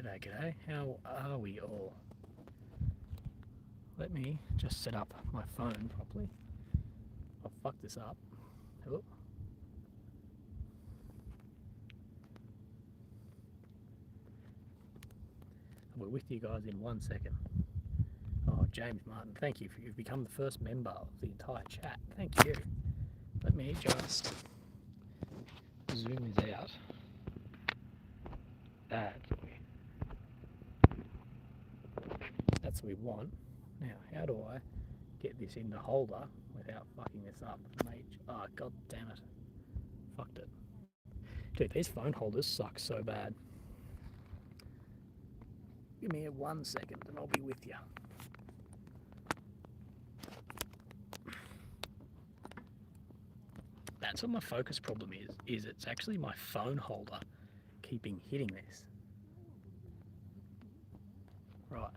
G'day, g'day. How are we all? Let me just set up my phone properly. I'll fuck this up. Oh. We're with you guys in 1 second. Oh, James Martin, thank you. You've become the first member of the entire chat. Thank you. Let me just zoom this out. That's what we want. Now, how do I get this in the holder without fucking this up? Oh, god damn it. Fucked it. Dude, these phone holders suck so bad. Give me 1 second and I'll be with you. That's what my focus problem is it's actually my phone holder keeping hitting this. Right.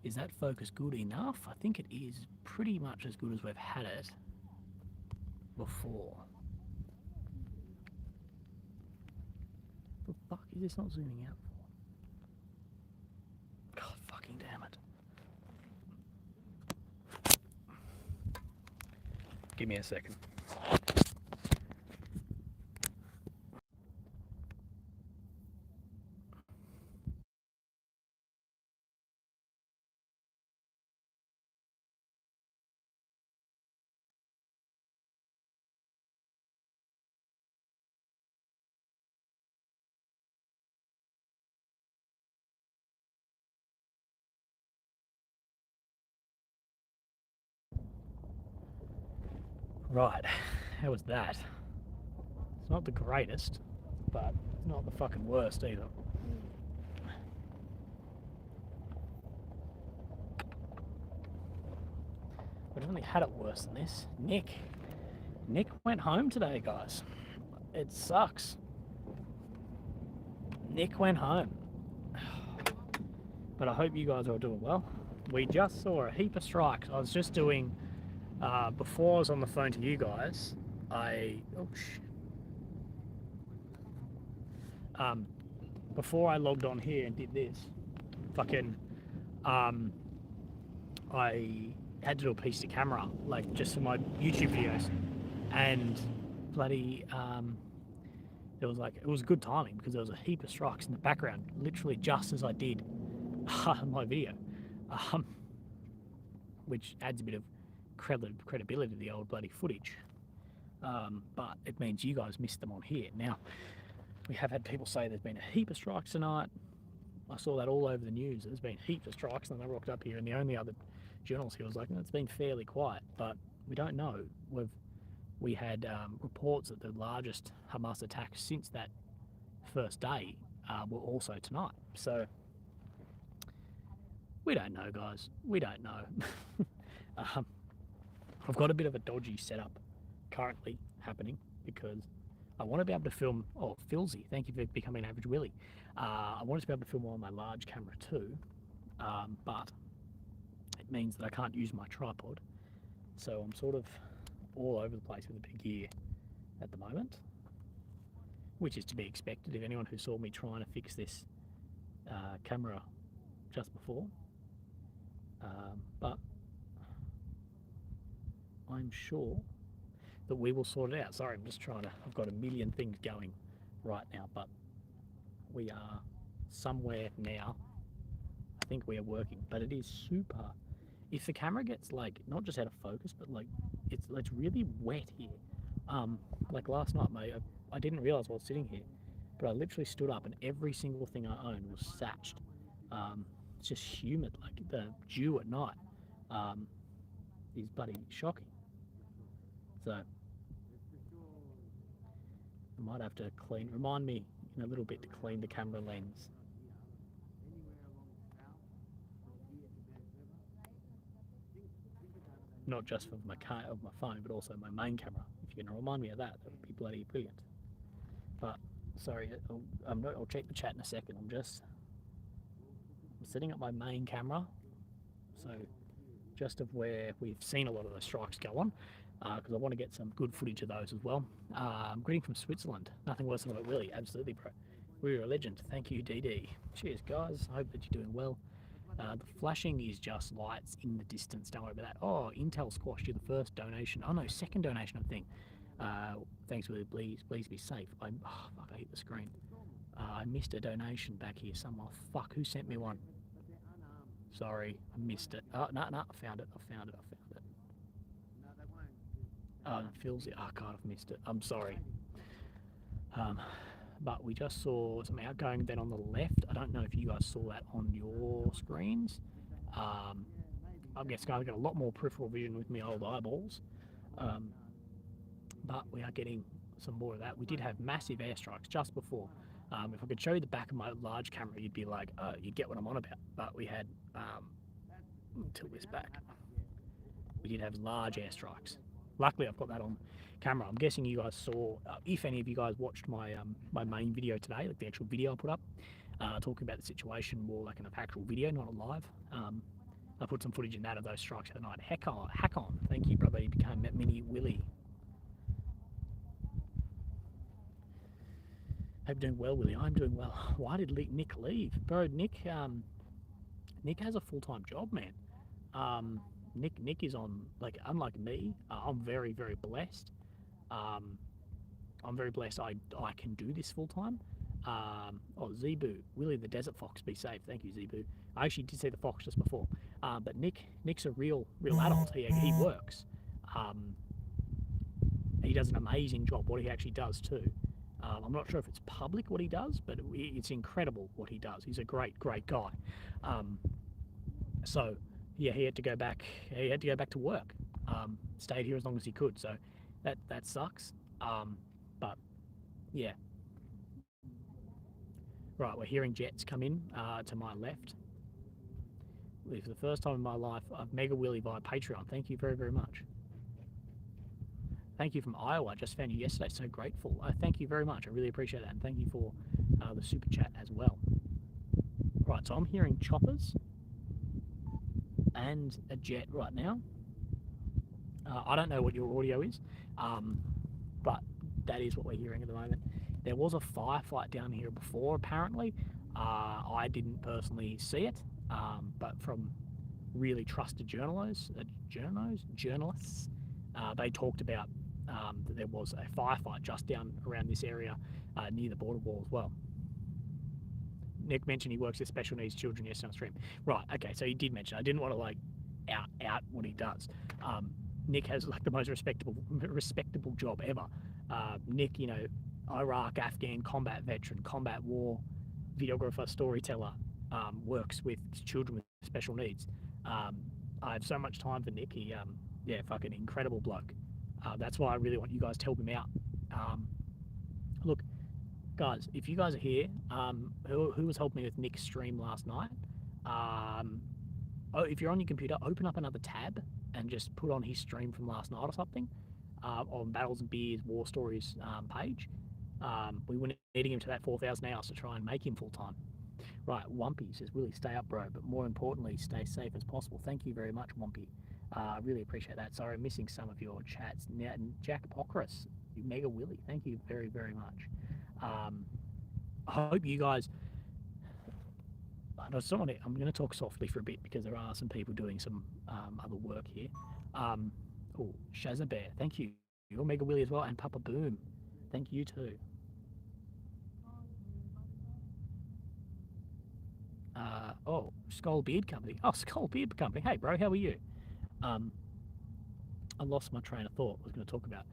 Is that focus good enough? I think it is pretty much as good as we've had it before. What the fuck is this not zooming out for? God fucking damn it. Give me a second. Right, how was that? It's not the greatest, but it's not the fucking worst either. We've only had it worse than this. Nick went home today, guys. It sucks. Nick went home. But I hope you guys are doing well. We just saw a heap of strikes. I was just doing, before I was on the phone to you guys, before I logged on here and did this, I had to do a piece of camera, like just for my YouTube videos, and bloody, it was good timing because there was a heap of strikes in the background, literally just as I did my video, which adds a bit of credibility to the old bloody footage, but it means you guys missed them on here. Now, we have had people say there's been a heap of strikes tonight. I saw that all over the news. There's been heaps of strikes, and I rocked up here, and the only other journalist here was like, it's been fairly quiet, but we don't know. We had reports that the largest Hamas attacks since that first day were also tonight. So we don't know, guys. We don't know. I've got a bit of a dodgy setup currently happening because I want to be able to film. Oh, Philsy, thank you for becoming an average Willie. I wanted to be able to film on my large camera too, but it means that I can't use my tripod. So I'm sort of all over the place with the big gear at the moment, which is to be expected if anyone who saw me trying to fix this camera just before. But I'm sure that we will sort it out. Sorry, I've got a million things going right now, but we are somewhere now. I think we are working, but it is super. If the camera gets like not just out of focus, but like it's really wet here. Like last night, mate, I didn't realize I was sitting here, but I literally stood up and every single thing I own was satched. It's just humid, like the dew at night is bloody shocking. So I might have to remind me in a little bit to clean the camera lens. Not just for my phone, but also my main camera. If you can remind me of that, that would be bloody brilliant. But sorry, I'll check the chat in a second. I'm setting up my main camera, so just of where we've seen a lot of those strikes go on, because I want to get some good footage of those as well. Greeting from Switzerland. Nothing worse than a Willie. Absolutely, bro. We're a legend. Thank you, DD. Cheers, guys. Hope that you're doing well. The flashing is just lights in the distance. Don't worry about that. Oh, Intel squashed you the first donation. Oh no, second donation, I think. Thanks, Willie. Please be safe. Oh, fuck, I hit the screen. I missed a donation back here somewhere. Fuck, who sent me one? Sorry, I missed it. Oh, no, I found it. Oh, it feels it. Oh, God, I've missed it. I'm sorry. But we just saw some outgoing then on the left. I don't know if you guys saw that on your screens. I guess I've got a lot more peripheral vision with my old eyeballs. But we are getting some more of that. We did have massive airstrikes just before. If I could show you the back of my large camera, you'd be like, you'd get what I'm on about. But we had, tilt this back. We did have large airstrikes. Luckily, I've got that on camera. I'm guessing you guys saw, if any of you guys watched my my main video today, like the actual video I put up, talking about the situation more like an actual video, not a live. I put some footage in that of those strikes the other night. Hack on. Thank you, brother. You became that mini Willie. Hope you're doing well, Willie. I'm doing well. Why did Nick leave? Bro, Nick has a full-time job, man. Nick is on, like, unlike me, I'm very, very blessed. I'm very blessed I can do this full-time. Oh, Zebu, Willie the Desert Fox, be safe. Thank you, Zebu. I actually did see the fox just before. But Nick's a real adult. He works. He does an amazing job, what he actually does too. I'm not sure if it's public what he does, but it's incredible what he does. He's a great guy. So yeah, he had to go back to work. Stayed here as long as he could, so that sucks. But yeah. Right, we're hearing jets come in to my left. For the first time in my life, I've Mega Willie via Patreon. Thank you very, very much. Thank you from Iowa. I just found you yesterday. So grateful. Thank you very much. I really appreciate that. And thank you for the super chat as well. Right, so I'm hearing choppers and a jet right now. I don't know what your audio is, but that is what we're hearing at the moment. There was a firefight down here before, apparently. I didn't personally see it, but from really trusted journalists, they talked about that there was a firefight just down around this area near the border wall as well. Nick mentioned he works with special needs children yesterday on stream. Right, okay, so he did mention. I didn't want to like out what he does. Nick has like the most respectable job ever. Nick, you know, Iraq, Afghan combat veteran, combat war videographer, storyteller, works with children with special needs. I have so much time for Nick. He, yeah, fucking incredible bloke. That's why I really want you guys to help him out. Look, guys, if you guys are here, who was helping me with Nick's stream last night? If you're on your computer, open up another tab and just put on his stream from last night or something on Battles and Beers War Stories page. We were needing him to that 4,000 hours to try and make him full time. Right, Wumpy says, Willie, stay up, bro, but more importantly, stay safe as possible. Thank you very much, Wumpy. I really appreciate that. Sorry, I'm missing some of your chats. Now, Jack Pocris, Mega Willie, thank you very, very much. I hope you guys. I'm going to talk softly for a bit because there are some people doing some other work here. Oh, Shazzabear, thank you. You're Mega Willie as well, and Papa Boom, thank you too. Oh, Skull Beard Company. Oh, Skull Beard Company. Hey, bro, how are you? I lost my train of thought. I was going to talk about,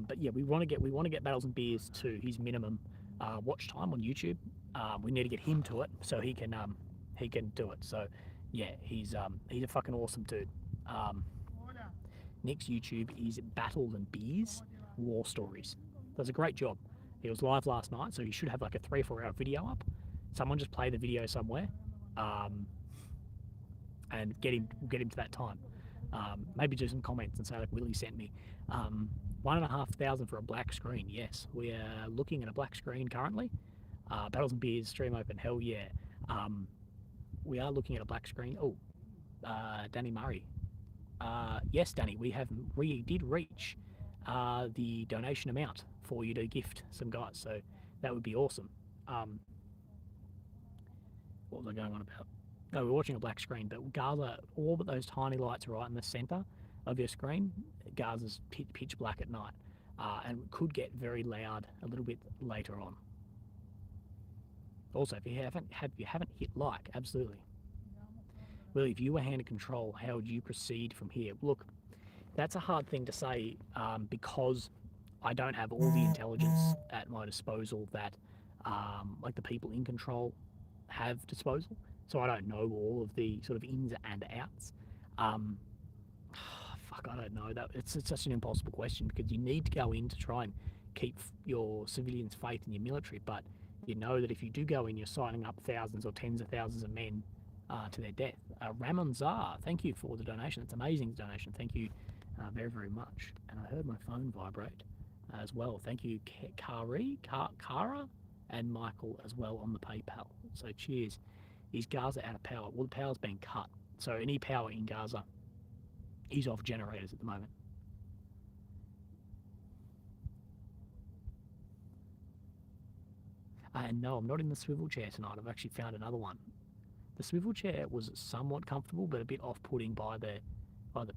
but yeah, we want to get Battles and Beers to his minimum watch time on YouTube. We need to get him to it so he can do it. So yeah, he's a fucking awesome dude. Nick's YouTube is Battles and Beers War Stories. Does a great job. He was live last night, so he should have like a 3 or 4 hour video up. Someone just play the video somewhere, and get him to that time. Maybe do some comments and say like Willie sent me. 1,500 for a black screen. Yes, we are looking at a black screen currently. Battles and Beers stream open. Hell yeah. We are looking at a black screen. Oh, Danny Murray. Yes, Danny, we did reach the donation amount for you to gift some guys, so that would be awesome. um, what was I going on about? No, we're watching a black screen, but Gaza, all but those tiny lights right in the center of your screen, Gaza's pitch black at night, and could get very loud a little bit later on. Also, if you haven't hit like, absolutely. Well, if you were hand in control, how would you proceed from here? Look, that's a hard thing to say because I don't have all the intelligence at my disposal that like the people in control have disposal. So I don't know all of the sort of ins and outs. Um, Fuck, I don't know. It's such an impossible question because you need to go in to try and keep your civilians' faith in your military. But you know that if you do go in, you're signing up thousands or tens of thousands of men to their death. Ramon Zar, thank you for the donation. It's an amazing donation. Thank you very, very much. And I heard my phone vibrate as well. Thank you, Kara, and Michael as well on the PayPal. So cheers. Is Gaza out of power? Well, the power's been cut. So any power in Gaza is off generators at the moment. And no, I'm not in the swivel chair tonight. I've actually found another one. The swivel chair was somewhat comfortable, but a bit off-putting by the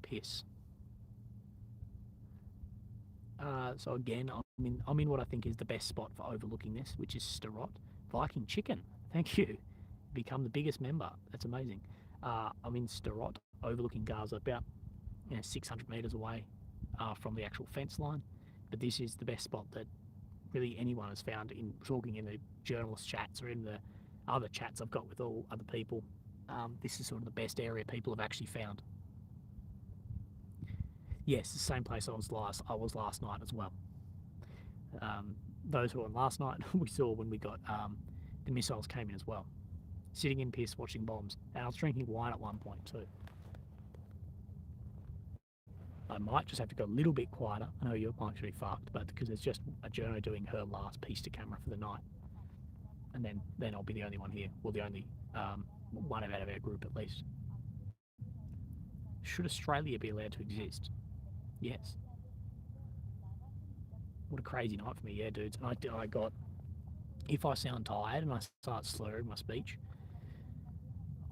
piss. So again, I'm in what I think is the best spot for overlooking this, which is Starot. Viking Chicken, thank you. Become the biggest member. That's amazing. I'm in Starot, overlooking Gaza, about 600 meters away from the actual fence line. But this is the best spot that really anyone has found in talking in the journalist chats or in the other chats I've got with all other people. This is sort of the best area people have actually found. Yes, the same place I was last night as well. Those who were on last night, we saw when we got the missiles came in as well. Sitting in piss, watching bombs, and I was drinking wine at one point too. I might just have to go a little bit quieter. I know you're actually fucked, but because there's just a journo doing her last piece to camera for the night, and then I'll be the only one here, well, the only one out of our group at least. Should Australia be allowed to exist? Yes. What a crazy night for me, yeah, dudes. And I got, if I sound tired and I start slurring my speech,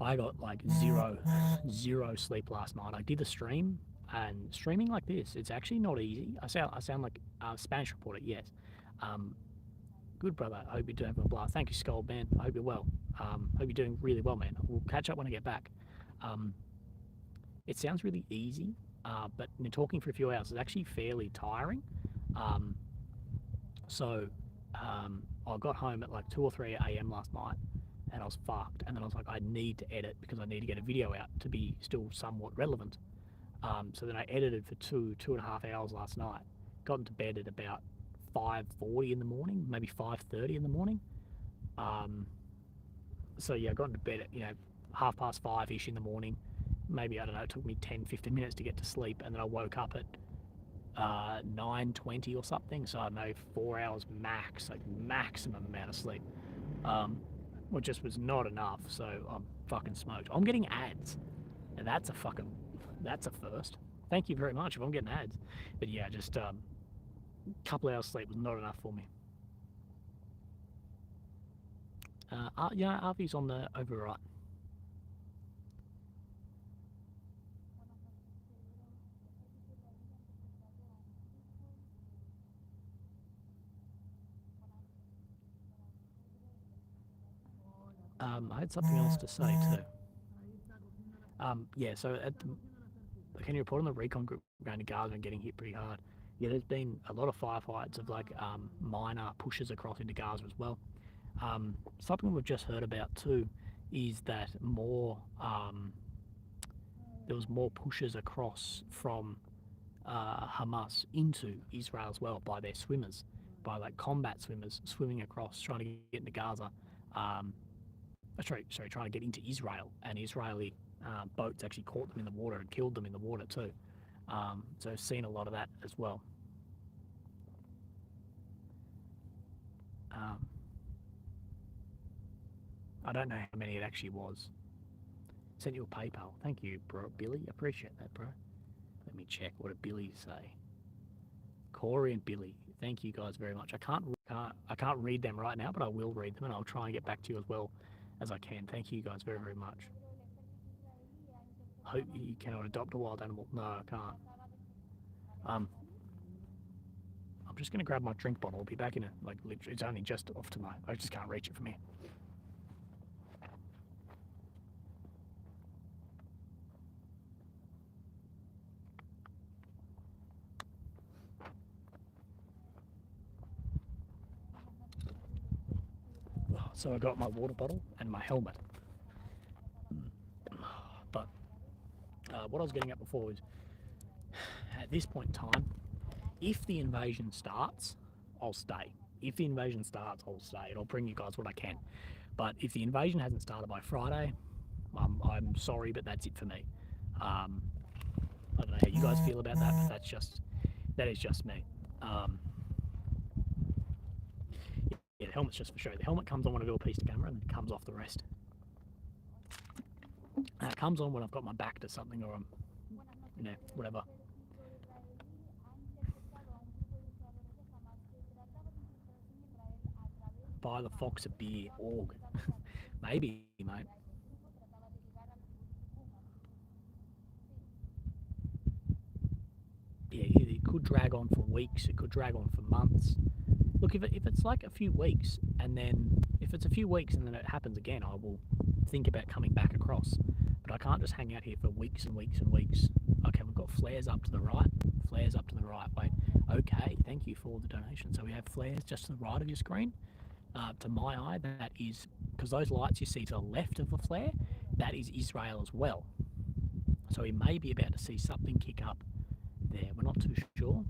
I got like zero sleep last night. I did a stream, and streaming like this, it's actually not easy. I sound like a Spanish reporter, yes. Good brother. I hope you're doing a blast. Thank you, Skull Man. I hope you're well. Hope you're doing really well, man. We'll catch up when I get back. It sounds really easy, but talking for a few hours is actually fairly tiring. So I got home at like 2 or 3 a.m. last night, and I was fucked. And then I was like, I need to edit because I need to get a video out to be still somewhat relevant. So then I edited for 2.5 hours last night. Got into bed at about 5:40 in the morning, maybe 5:30 in the morning. So yeah, I got into bed at 5:30-ish in the morning. Maybe, I don't know, it took me 10-15 minutes to get to sleep, and then I woke up at 9:20 or something. So I don't know, 4 hours max, like maximum amount of sleep. Which just was not enough. So I'm fucking smoked. I'm getting ads, and that's a first. Thank you very much if I'm getting ads. But yeah, just couple hours sleep was not enough for me. Arvy's on the override. I had something else to say too. Yeah, so can you report on the recon group going to Gaza and getting hit pretty hard? Yeah, there's been a lot of firefights of like minor pushes across into Gaza as well. Something we've just heard about too is that there was more pushes across from Hamas into Israel as well by their swimmers, by like combat swimmers swimming across trying to get into Gaza. Trying to get into Israel, and Israeli boats actually caught them in the water and killed them in the water too. So I've seen a lot of that as well. I don't know how many it actually was. Sent you a PayPal. Thank you, bro. Billy, appreciate that, bro. Let me check. What did Billy say? Corey and Billy, thank you guys very much. I can't I can't read them right now, but I will read them and I'll try and get back to you as well as I can. Thank you guys very, very much. I hope you cannot adopt a wild animal. No, I can't. Um, I'm just gonna grab my drink bottle. I'll be back in it. Like literally, it's only just off to my. I just can't reach it from here. So I got my water bottle and my helmet. But what I was getting at before was, at this point in time, if the invasion starts, I'll stay. If the invasion starts, I'll stay, and I'll bring you guys what I can. But if the invasion hasn't started by Friday, I'm sorry, but that's it for me. Um, I don't know how you guys feel about that, but that is just me. Um, yeah, the helmet's just for show. The helmet comes on when I do a piece to camera, and it comes off the rest. It comes on when I've got my back to something, or whatever. Buy the Fox a beer, org. Maybe, mate. Yeah, it could drag on for weeks. It could drag on for months. Look, if it's like a few weeks, and then if it's a few weeks and then it happens again, I will think about coming back across. But I can't just hang out here for weeks and weeks and weeks. Okay, we've got flares up to the right. Flares up to the right. Wait. Okay, thank you for the donation. So we have flares just to the right of your screen. To my eye, that is because those lights you see to the left of the flare, that is Israel as well. So we may be about to see something kick up there. We're not too sure.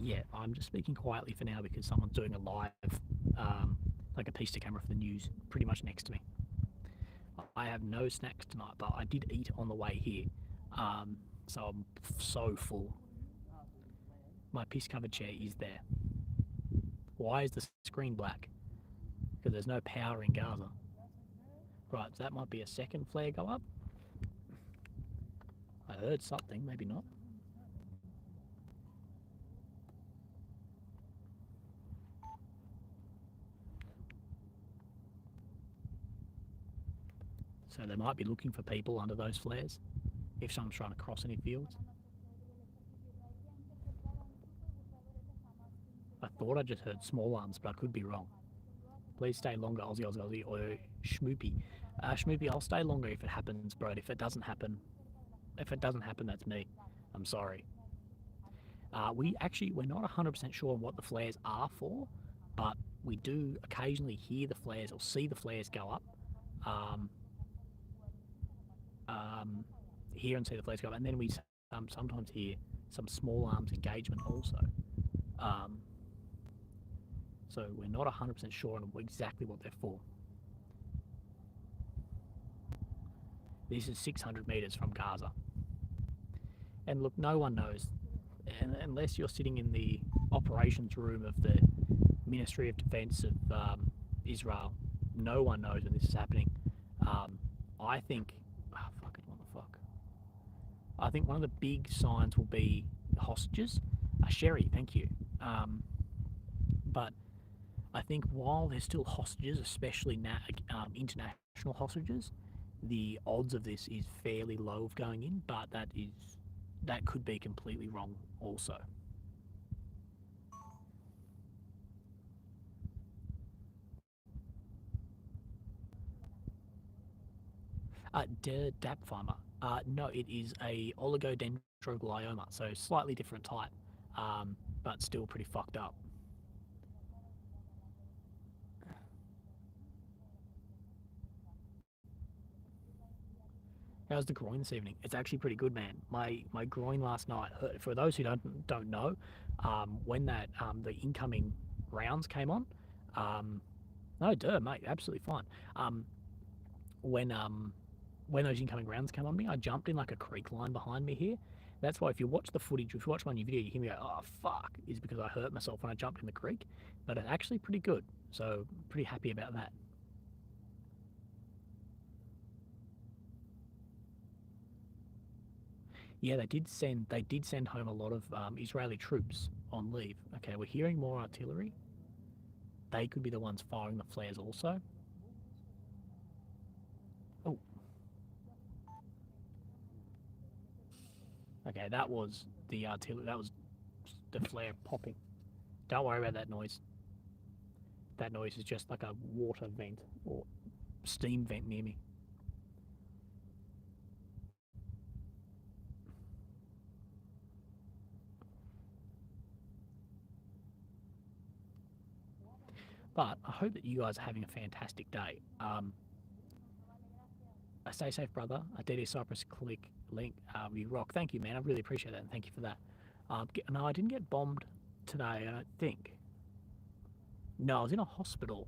Yeah, I'm just speaking quietly for now because someone's doing a live, like a piece to camera for the news, pretty much next to me. I have no snacks tonight, but I did eat on the way here, so I'm so full. My piss-covered chair is there. Why is the screen black? Because there's no power in Gaza. Right, so that might be a second flare go up. I heard something, maybe not. So they might be looking for people under those flares if someone's trying to cross any fields. I thought I just heard small arms, but I could be wrong. Please stay longer, Aussie, Aussie, Aussie, or Schmoopy. Schmoopy, I'll stay longer if it happens, bro. If it doesn't happen, that's me. I'm sorry. We're not 100% sure what the flares are for, but we do occasionally hear the flares or see the flares go up. Hear and see the flares go up, and then we sometimes hear some small arms engagement also. So we're not 100% sure on exactly what they're for. This is 600 meters from Gaza. And look, no one knows, unless you're sitting in the operations room of the Ministry of Defense of Israel, no one knows when this is happening. I think, what the fuck? I think one of the big signs will be hostages. Sherry, thank you. But I think while there's still hostages, especially international hostages, the odds of this is fairly low of going in, but that could be completely wrong also. Dapfimer. No, it is a oligodendroglioma, so slightly different type, but still pretty fucked up. How's the groin this evening? It's actually pretty good, man. My groin last night hurt. For those who don't know, when the incoming rounds came on, no, mate, absolutely fine. When those incoming rounds came on me, I jumped in like a creek line behind me here. That's why if you watch the footage, if you watch my new video, you hear me go, "Oh fuck," is because I hurt myself when I jumped in the creek. But it's actually pretty good, so pretty happy about that. Yeah, they did send home a lot of Israeli troops on leave. Okay, we're hearing more artillery. They could be the ones firing the flares also. Oh, okay, that was the artillery. That was the flare popping. Don't worry about that noise. That noise is just like a water vent or steam vent near me. But I hope that you guys are having a fantastic day. Stay safe, brother. DD Cypress click link. You rock. Thank you, man. I really appreciate that, and thank you for that. No, I didn't get bombed today. I don't think. No, I was in a hospital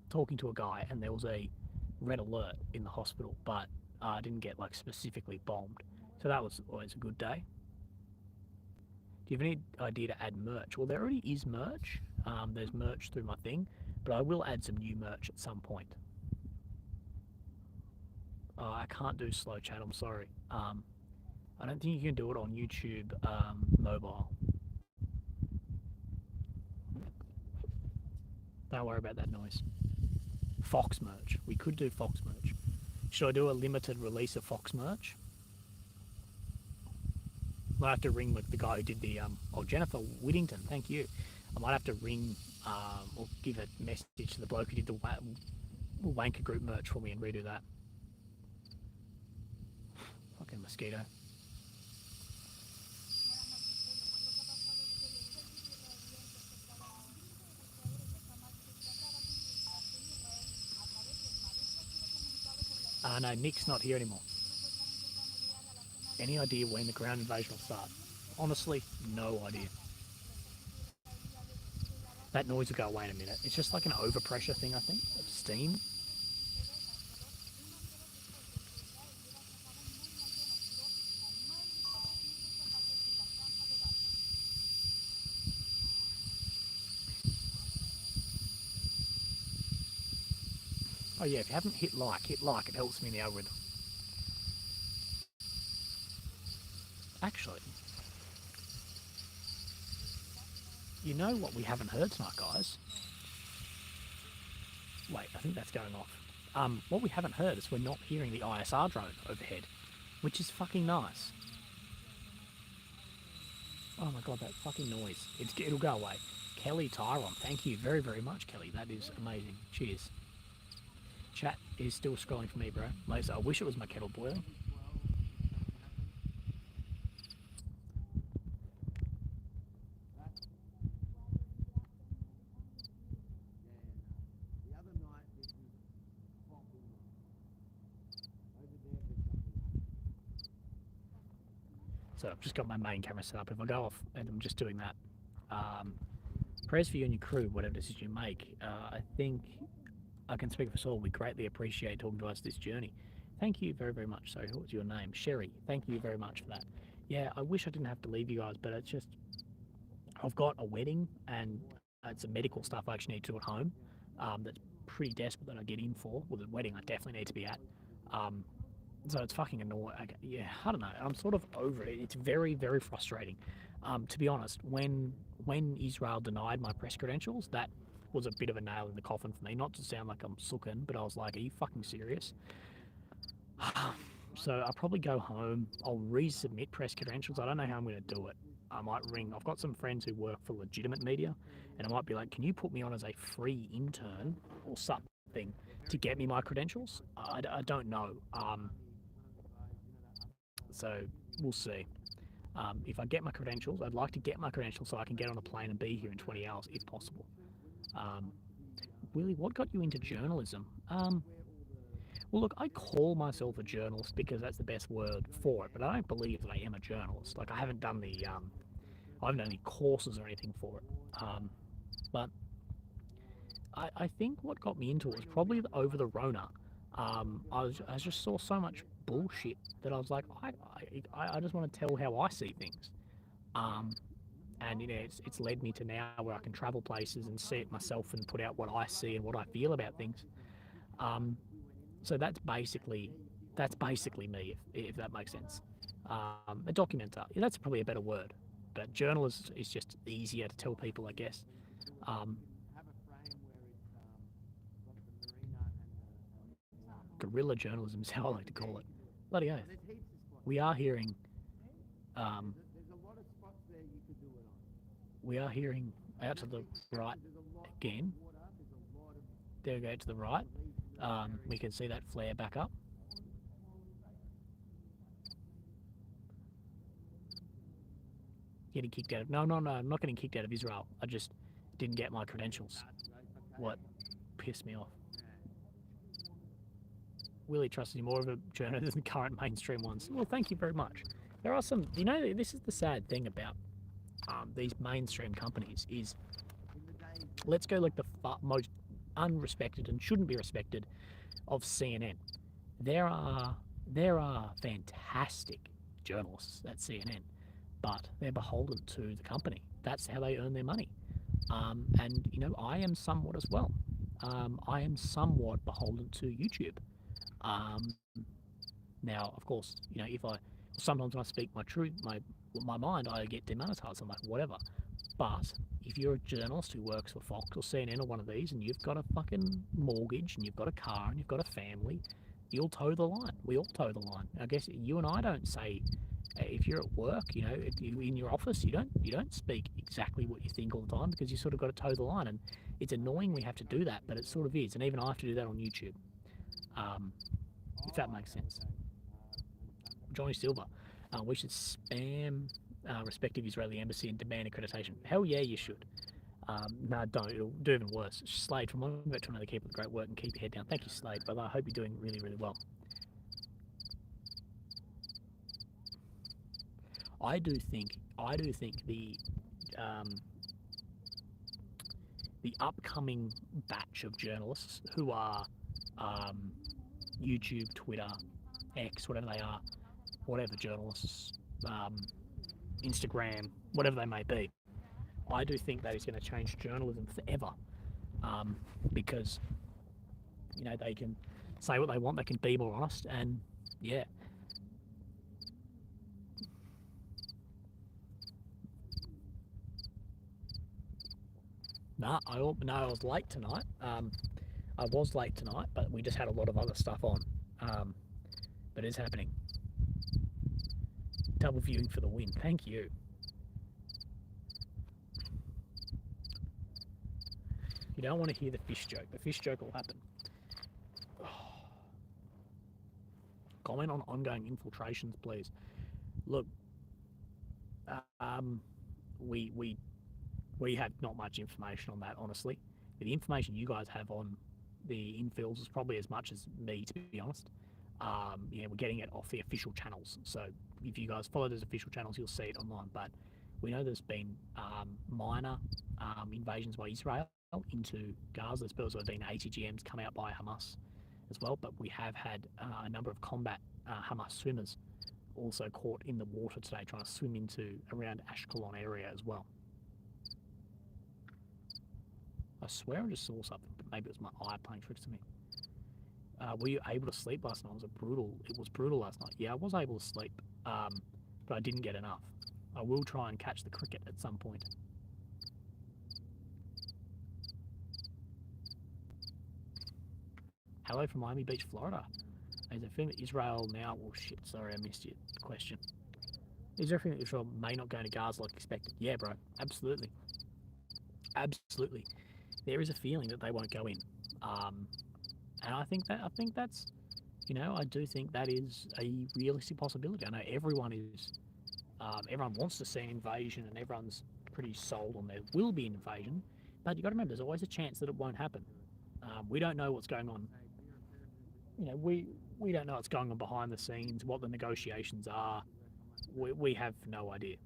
talking to a guy, and there was a red alert in the hospital, but I didn't get like specifically bombed. So that was always a good day. Do you have any idea to add merch? Well, there already is merch. There's merch through my thing, but I will add some new merch at some point. I can't do slow chat. I'm sorry. I don't think you can do it on YouTube mobile. Don't worry about that noise. Fox merch. We could do Fox merch. Should I do a limited release of Fox merch? I might have to ring the guy who did the oh, Jennifer Whittington. Thank you. I might have to ring or give a message to the bloke who did the Wanker Group merch for me and redo that. Fucking mosquito. No, Nick's not here anymore. Any idea when the ground invasion will start? Honestly, no idea. That noise will go away in a minute. It's just like an overpressure thing, I think, of steam. Oh yeah, if you haven't hit like, hit like. It helps me in the algorithm. Actually, you know what we haven't heard tonight, guys? Wait, I think that's going off. What we haven't heard is we're not hearing the ISR drone overhead, which is fucking nice. Oh my god, that fucking noise. It'll go away. Kelly Tyron, thank you very, very much, Kelly. That is amazing. Cheers. Chat is still scrolling for me, bro. I wish it was my kettle boiling. So I've just got my main camera set up. If I go off and I'm just doing that, prayers for you and your crew, whatever decision you make. I think I can speak for us all. We greatly appreciate talking to us this journey. Thank you very, very much. Sorry, what was your name? Sherry. Thank you very much for that. Yeah, I wish I didn't have to leave you guys, but it's just I've got a wedding and it's some medical stuff I actually need to do at home. That's pretty desperate that I get in for. Well, the wedding I definitely need to be at. Um, so it's fucking annoying. Yeah, I don't know. I'm sort of over it. It's very, very frustrating. To be honest, when Israel denied my press credentials, that was a bit of a nail in the coffin for me. Not to sound like I'm sooking, but I was like, "Are you fucking serious?" So I'll probably go home. I'll resubmit press credentials. I don't know how I'm going to do it. I might ring. I've got some friends who work for legitimate media, and I might be like, "Can you put me on as a free intern or something to get me my credentials?" I don't know. So we'll see. If I get my credentials, I'd like to get my credentials so I can get on a plane and be here in 20 hours if possible. Um, Willie, what got you into journalism? Well, look, I call myself a journalist because that's the best word for it, but I don't believe that I am a journalist. Like, I haven't done I haven't done any courses or anything for it. But I think what got me into it was probably over the Rona. I just saw so much bullshit that I was like, I just want to tell how I see things. Um, and it's led me to now where I can travel places and see it myself and put out what I see and what I feel about things. Um, so that's basically me, if that makes sense. A documenter. Yeah, that's probably a better word. But journalist is just easier to tell people, I guess. Um, guerrilla journalism is how I like to call it. Bloody oath. We are hearing, um, we are hearing out to the right again. There we go to the right. We can see that flare back up. Getting kicked out of no, I'm not getting kicked out of Israel. I just didn't get my credentials. What pissed me off. Willie trusted you more of a journalist than the current mainstream ones. Well, thank you very much. There are some, this is the sad thing about these mainstream companies is let's go like the most unrespected and shouldn't be respected of CNN. There are there are fantastic journalists at CNN, but they're beholden to the company. That's how they earn their money. And I am somewhat as well. I am somewhat beholden to YouTube. Um, Now, of course, if I sometimes when I speak my truth, my mind, I get demonetized. I'm like, whatever. But if you're a journalist who works for Fox or CNN or one of these, and you've got a fucking mortgage and you've got a car and you've got a family, you'll toe the line. We all toe the line. I guess you and I don't say if you're at work, if you in your office, you don't speak exactly what you think all the time because you sort of got to toe the line, and it's annoying we have to do that, but it sort of is, and even I have to do that on YouTube, um, if that makes sense. Johnny Silver. We should spam respective Israeli embassy and demand accreditation. Hell yeah, you should. No, don't. It'll do even worse. Slade, from one to another, keep up the great work and keep your head down. Thank you, Slade, but I hope you're doing really, really well. I do think um, the upcoming batch of journalists who are um, YouTube, Twitter, X, whatever they are, whatever journalists, um, Instagram, whatever they may be, I do think that is going to change journalism forever, um, because they can say what they want, they can be more honest, and yeah. I was late tonight. I was late tonight, but we just had a lot of other stuff on. Um, but it's happening. Double viewing for the win. Thank you. You don't want to hear the fish joke. The fish joke will happen. Comment on ongoing infiltrations, please. Look, um, we we we have not much information on that, honestly. The information you guys have on the infills is probably as much as me, to be honest. Yeah, we're getting it off the official channels. So if you guys follow those official channels, you'll see it online. But we know there's been minor invasions by Israel into Gaza. There's also been ATGMs come out by Hamas as well. But we have had a number of combat Hamas swimmers also caught in the water today, trying to swim into around Ashkelon area as well. I swear I just saw something, but maybe it was my eye playing tricks to me. Were you able to sleep last night? It was brutal last night. Yeah, I was able to sleep, but I didn't get enough. I will try and catch the cricket at some point. Hello from Miami Beach, Florida. Is a film Israel now? Oh shit! Sorry, I missed your question. Is there a film Israel may not go to Gaza like expected? Yeah, bro. Absolutely, absolutely. There is a feeling that they won't go in, and I think that's I do think that is a realistic possibility. I know everyone wants to see an invasion, and everyone's pretty sold on there will be an invasion, but you got to remember there's always a chance that it won't happen. We don't know what's going on. We don't know what's going on behind the scenes, what the negotiations are. We have no idea.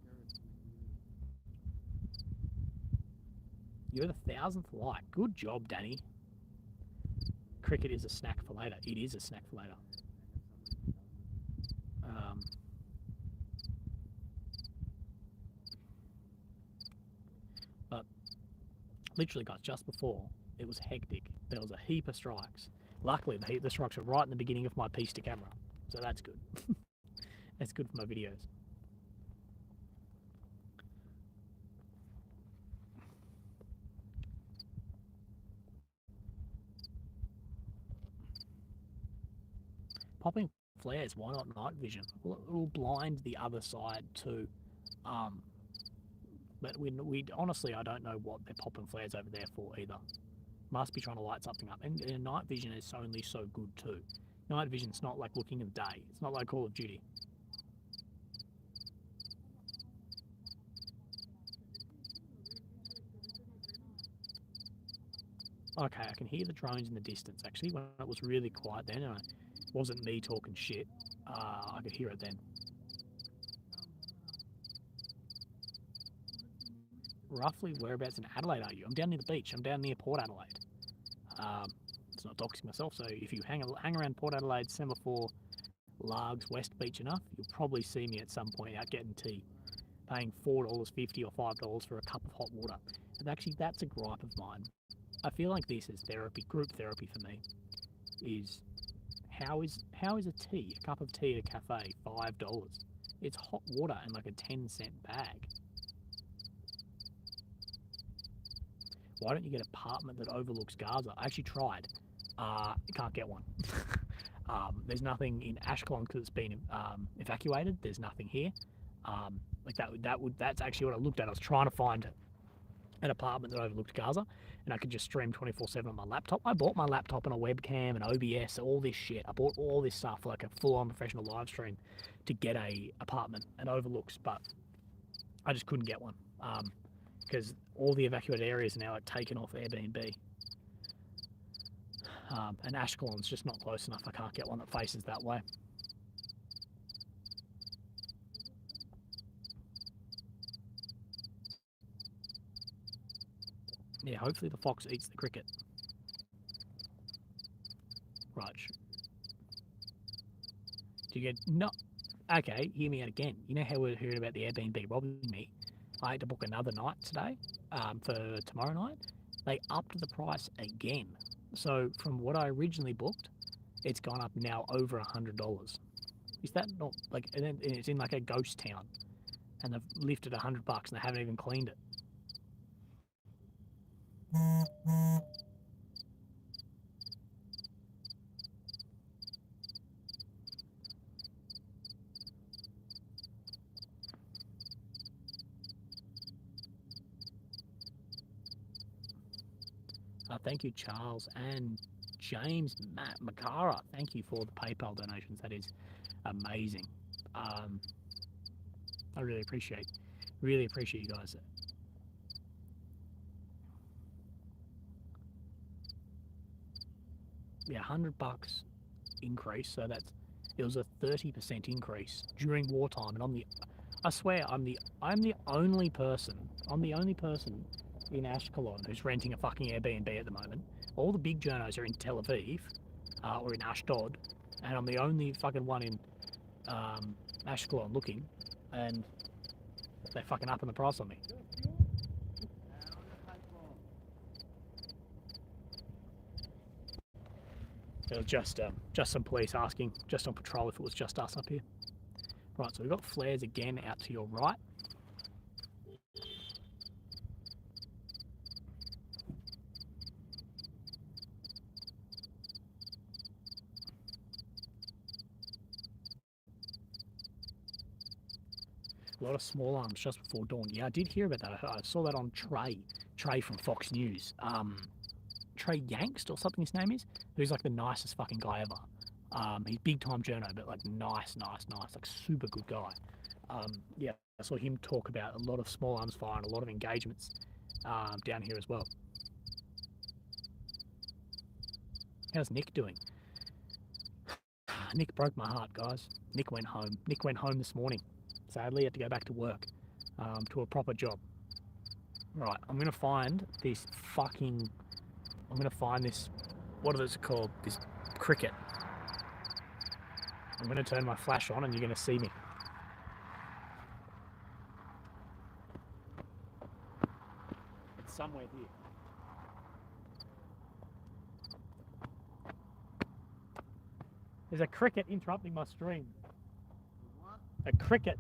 You're the 1,000th like. Good job, Danny. Cricket is a snack for later. It is a snack for later. Um, but literally, guys, just before it was hectic. There was a heap of strikes. Luckily, the strikes were right in the beginning of my piece to camera, so that's good. That's good for my videos. Popping flares, why not night vision? Well, it will blind the other side too. Um, but we honestly, I don't know what they're popping flares over there for either. Must be trying to light something up. And night vision is only so good too. Night vision's not like looking in the day. It's not like Call of Duty. Okay, I can hear the drones in the distance actually. When it was really quiet then, and it wasn't me talking shit, I could hear it then. Roughly whereabouts in Adelaide are you? I'm down near the beach. I'm down near Port Adelaide. It's not doxing myself, so if you hang around Port Adelaide, Semaphore, Largs, West Beach enough, you'll probably see me at some point out getting tea, paying $4.50 or $5 for a cup of hot water. And actually, that's a gripe of mine. I feel like this is therapy, group therapy for me. Is how is a cup of tea at a cafe $5? It's hot water in like a 10-cent bag. Why don't you get an apartment that overlooks Gaza? I actually tried. Can't get one. There's nothing in Ashkelon because it's been evacuated. There's nothing here. Like that's actually what I looked at. I was trying to find an apartment that overlooked Gaza, and I could just stream 24/7 on my laptop. I bought my laptop and a webcam and OBS, all this shit. I bought all this stuff like a full-on professional live stream to get a apartment and overlooks, but I just couldn't get one because all the evacuated areas are now like taken off Airbnb. And Ashkelon's just not close enough. I can't get one that faces that way. Yeah, hopefully the fox eats the cricket. Right. Do you get no? Okay, hear me out again. You know how we're hearing about the Airbnb robbing me? I had to book another night today for tomorrow night. They upped the price again. So from what I originally booked, it's gone up now over $100. Is that not like? And then it's in like a ghost town, and they've lifted $100 and they haven't even cleaned it. Thank you, Charles and James Matt Makara. Thank you for the PayPal donations. That is amazing. Um, I really appreciate you guys. Yeah, $100 increase. So it was a 30% increase during wartime, and I swear I'm the only person. I'm the only person in Ashkelon who's renting a fucking Airbnb at the moment. All the big journos are in Tel Aviv or in Ashdod, and I'm the only fucking one in Ashkelon looking, and they're fucking upping the price on me. It was just some police asking, just on patrol, if it was just us up here. Right, so we've got flares again out to your right. A lot of small arms just before dawn. Yeah, I did hear about that. I saw that on Trey from Fox News. Trey Yankst or something his name is, who's like the nicest fucking guy ever. He's big time journo, but like nice, like super good guy. Yeah, I saw him talk about a lot of small arms fire and a lot of engagements down here as well. How's Nick doing? Nick broke my heart, guys. Nick went home. Nick went home this morning. Sadly, had to go back to work, to a proper job. Right, I'm gonna find this fucking. I'm gonna find this. What is it called? This cricket. I'm gonna turn my flash on, and you're gonna see me. It's somewhere here. There's a cricket interrupting my stream. What? A cricket.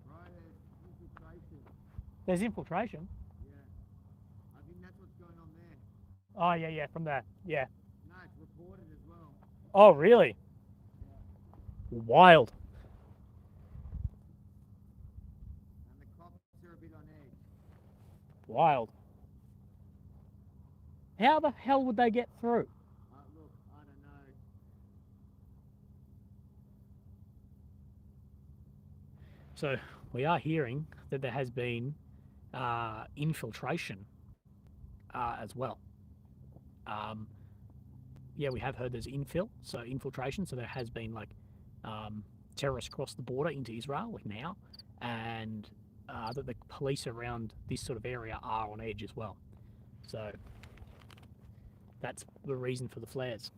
Right, infiltration. There's infiltration. Yeah. I think that's what's going on there. Oh yeah, from there. Yeah. No, it's reported as well. Oh really? Yeah. Wild. And the cops are a bit on edge. Wild. How the hell would they get through? Look, I don't know. So we are hearing that there has been infiltration as well. Um, yeah, we have heard there's infiltration. So there has been like terrorists cross the border into Israel now, and that the police around this sort of area are on edge as well. So that's the reason for the flares.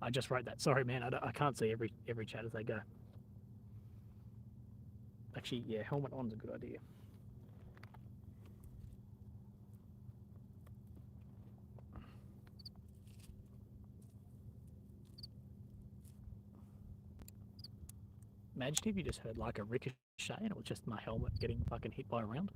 I just wrote that. Sorry, man. I can't see every chat as they go. Actually, yeah, helmet on's a good idea. Imagine if you just heard like a ricochet and it was just my helmet getting fucking hit by a round.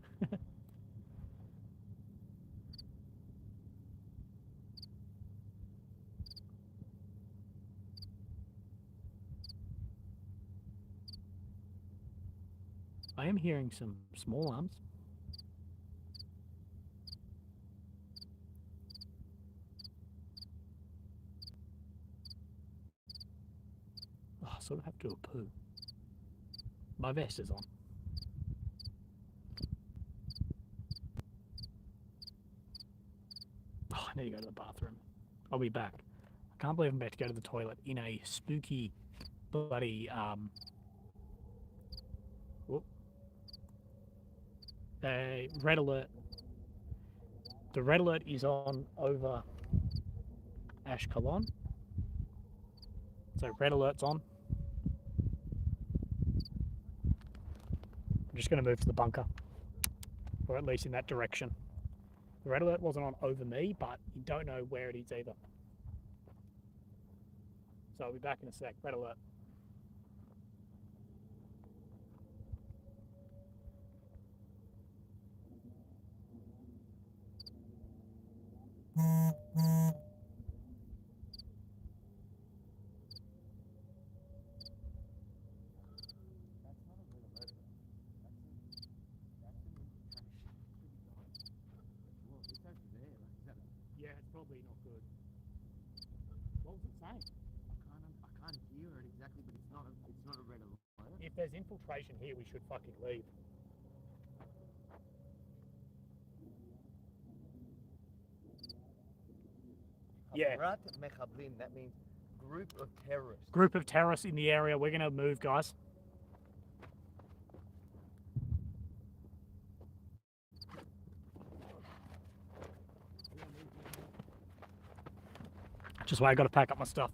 I am hearing some small arms. Oh, I sort of have to do a poo. My vest is on. Oh, I need to go to the bathroom. I'll be back. I can't believe I'm about to go to the toilet in a spooky bloody red alert. The red alert is on over Ashkelon. So red alert's on. I'm just going to move to the bunker, or at least in that direction. The red alert wasn't on over me, but you don't know where it is either. So I'll be back in a sec. Red alert. Yeah, it's probably not good. What was it saying? I can't hear it exactly, but it's not a red alert. If there's infiltration here, we should fucking leave. Yeah. Rat Mechablim, that means group of terrorists. Group of terrorists in the area. We're going to move, guys. Just wait, I got to pack up my stuff.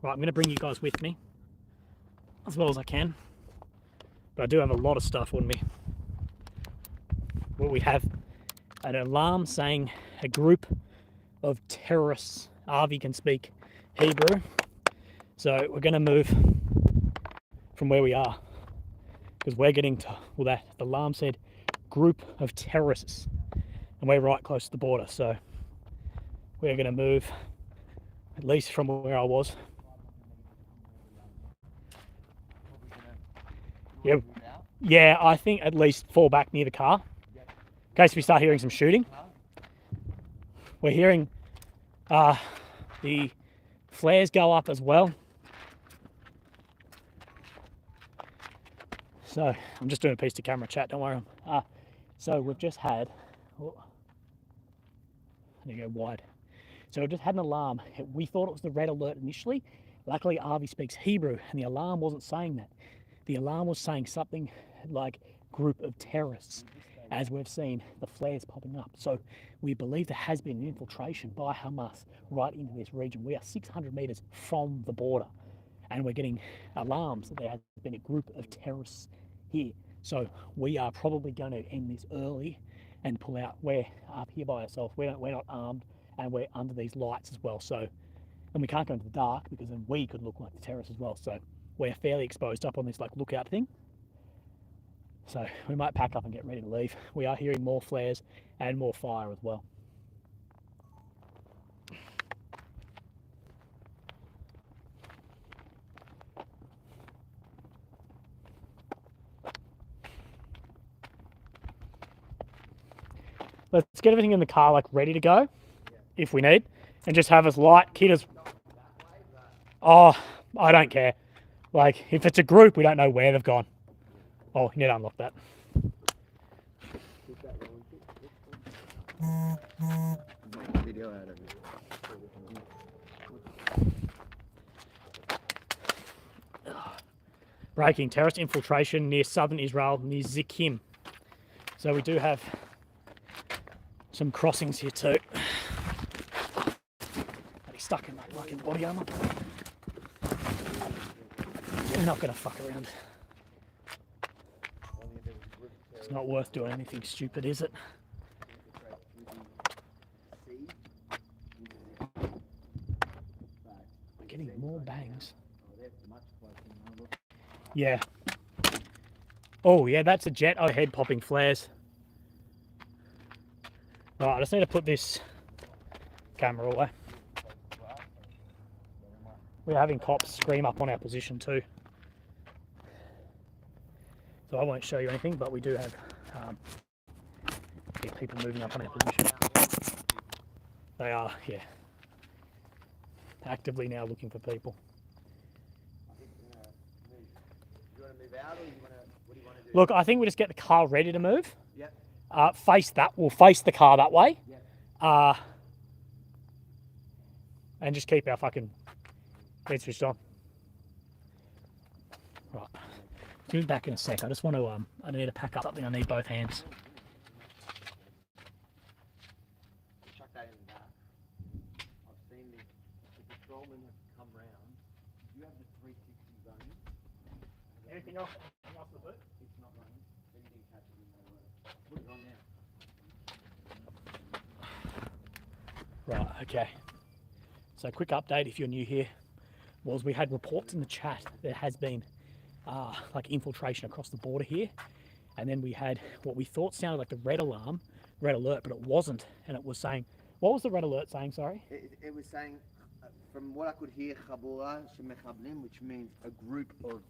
Right, I'm going to bring you guys with me as well as I can. But I do have a lot of stuff on me. Well, we have an alarm saying a group of terrorists. Avi can speak Hebrew. So we're going to move from where we are. Because we're getting to, well, that the alarm said group of terrorists. And we're right close to the border. So we're going to move, at least from where I was. Yeah, I think at least fall back near the car. In case we start hearing some shooting. We're hearing the flares go up as well. So I'm just doing a piece to camera chat, don't worry. So we've just had, I need to go wide. So we've just had an alarm. We thought it was the red alert initially. Luckily, Avi speaks Hebrew and the alarm wasn't saying that. The alarm was saying something like group of terrorists, as we've seen the flares popping up. So we believe there has been an infiltration by Hamas right into this region. We are 600 meters from the border and we're getting alarms that there has been a group of terrorists here. So we are probably going to end this early and pull out. We're up here by ourselves. We're not armed and we're under these lights as well. So and we can't go into the dark because then we could look like the terrorists as well. So we're fairly exposed up on this like lookout thing. So we might pack up and get ready to leave. We are hearing more flares and more fire as well. Let's get everything in the car like ready to go if we need, and just have us light, kid us. Oh, I don't care. Like, if it's a group, we don't know where they've gone. Oh, you need to unlock that. Make a video out of it. Breaking terrorist infiltration near southern Israel, near Zikim. So we do have some crossings here too. He's stuck in that fucking body armor. We're not going to fuck around. It's not worth doing anything stupid, is it? We're getting more bangs. Yeah. Oh, yeah, that's a jet overhead popping flares. Right, I just need to put this camera away. We're having cops scream up on our position too. So I won't show you anything, but we do have people moving up on our position. They are, yeah, actively now looking for people. Look, I think we just get the car ready to move. Yep. Face that. We'll face the car that way. Yep. And just keep our fucking head switched on. Right. I'll be back in a sec. I just want to, I need to pack up something. I need both hands. Chuck that in that. I've seen the patrolman has come round. You have the 360 running. Anything else? Anything else to boot? It's not running. Anything catches in there. Put it on now. Right, okay. So quick update if you're new here was we had reports in the chat there has been like infiltration across the border here, and then we had what we thought sounded like the red alarm, red alert, but it wasn't, and it was saying, what was the red alert saying, sorry? It was saying, from what I could hear, Chabura Shemechablim, which means a group of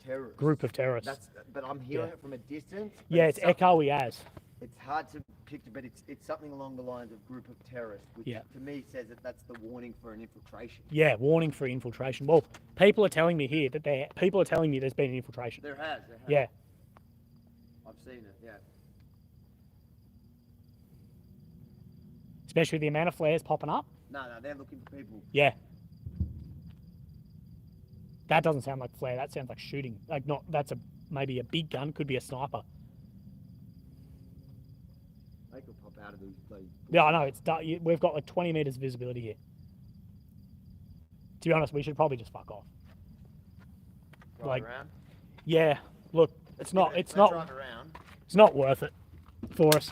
terrorists. Group of terrorists. But I'm hearing it from a distance. Yeah, it's echoey as. It's hard to picture, but it's something along the lines of group of terrorists, which to me says that that's the warning for an infiltration. Yeah, warning for infiltration. Well, people are telling me here that there's been an infiltration. There has. Yeah. I've seen it, yeah. Especially the amount of flares popping up. No, they're looking for people. Yeah. That doesn't sound like flare. That sounds like shooting. Like that's maybe a big gun. Could be a sniper. They could pop out of these places. Yeah, I know. It's dark. We've got like 20 meters visibility here. To be honest, we should probably just fuck off. Drive around? Yeah. Look, it's not worth it for us.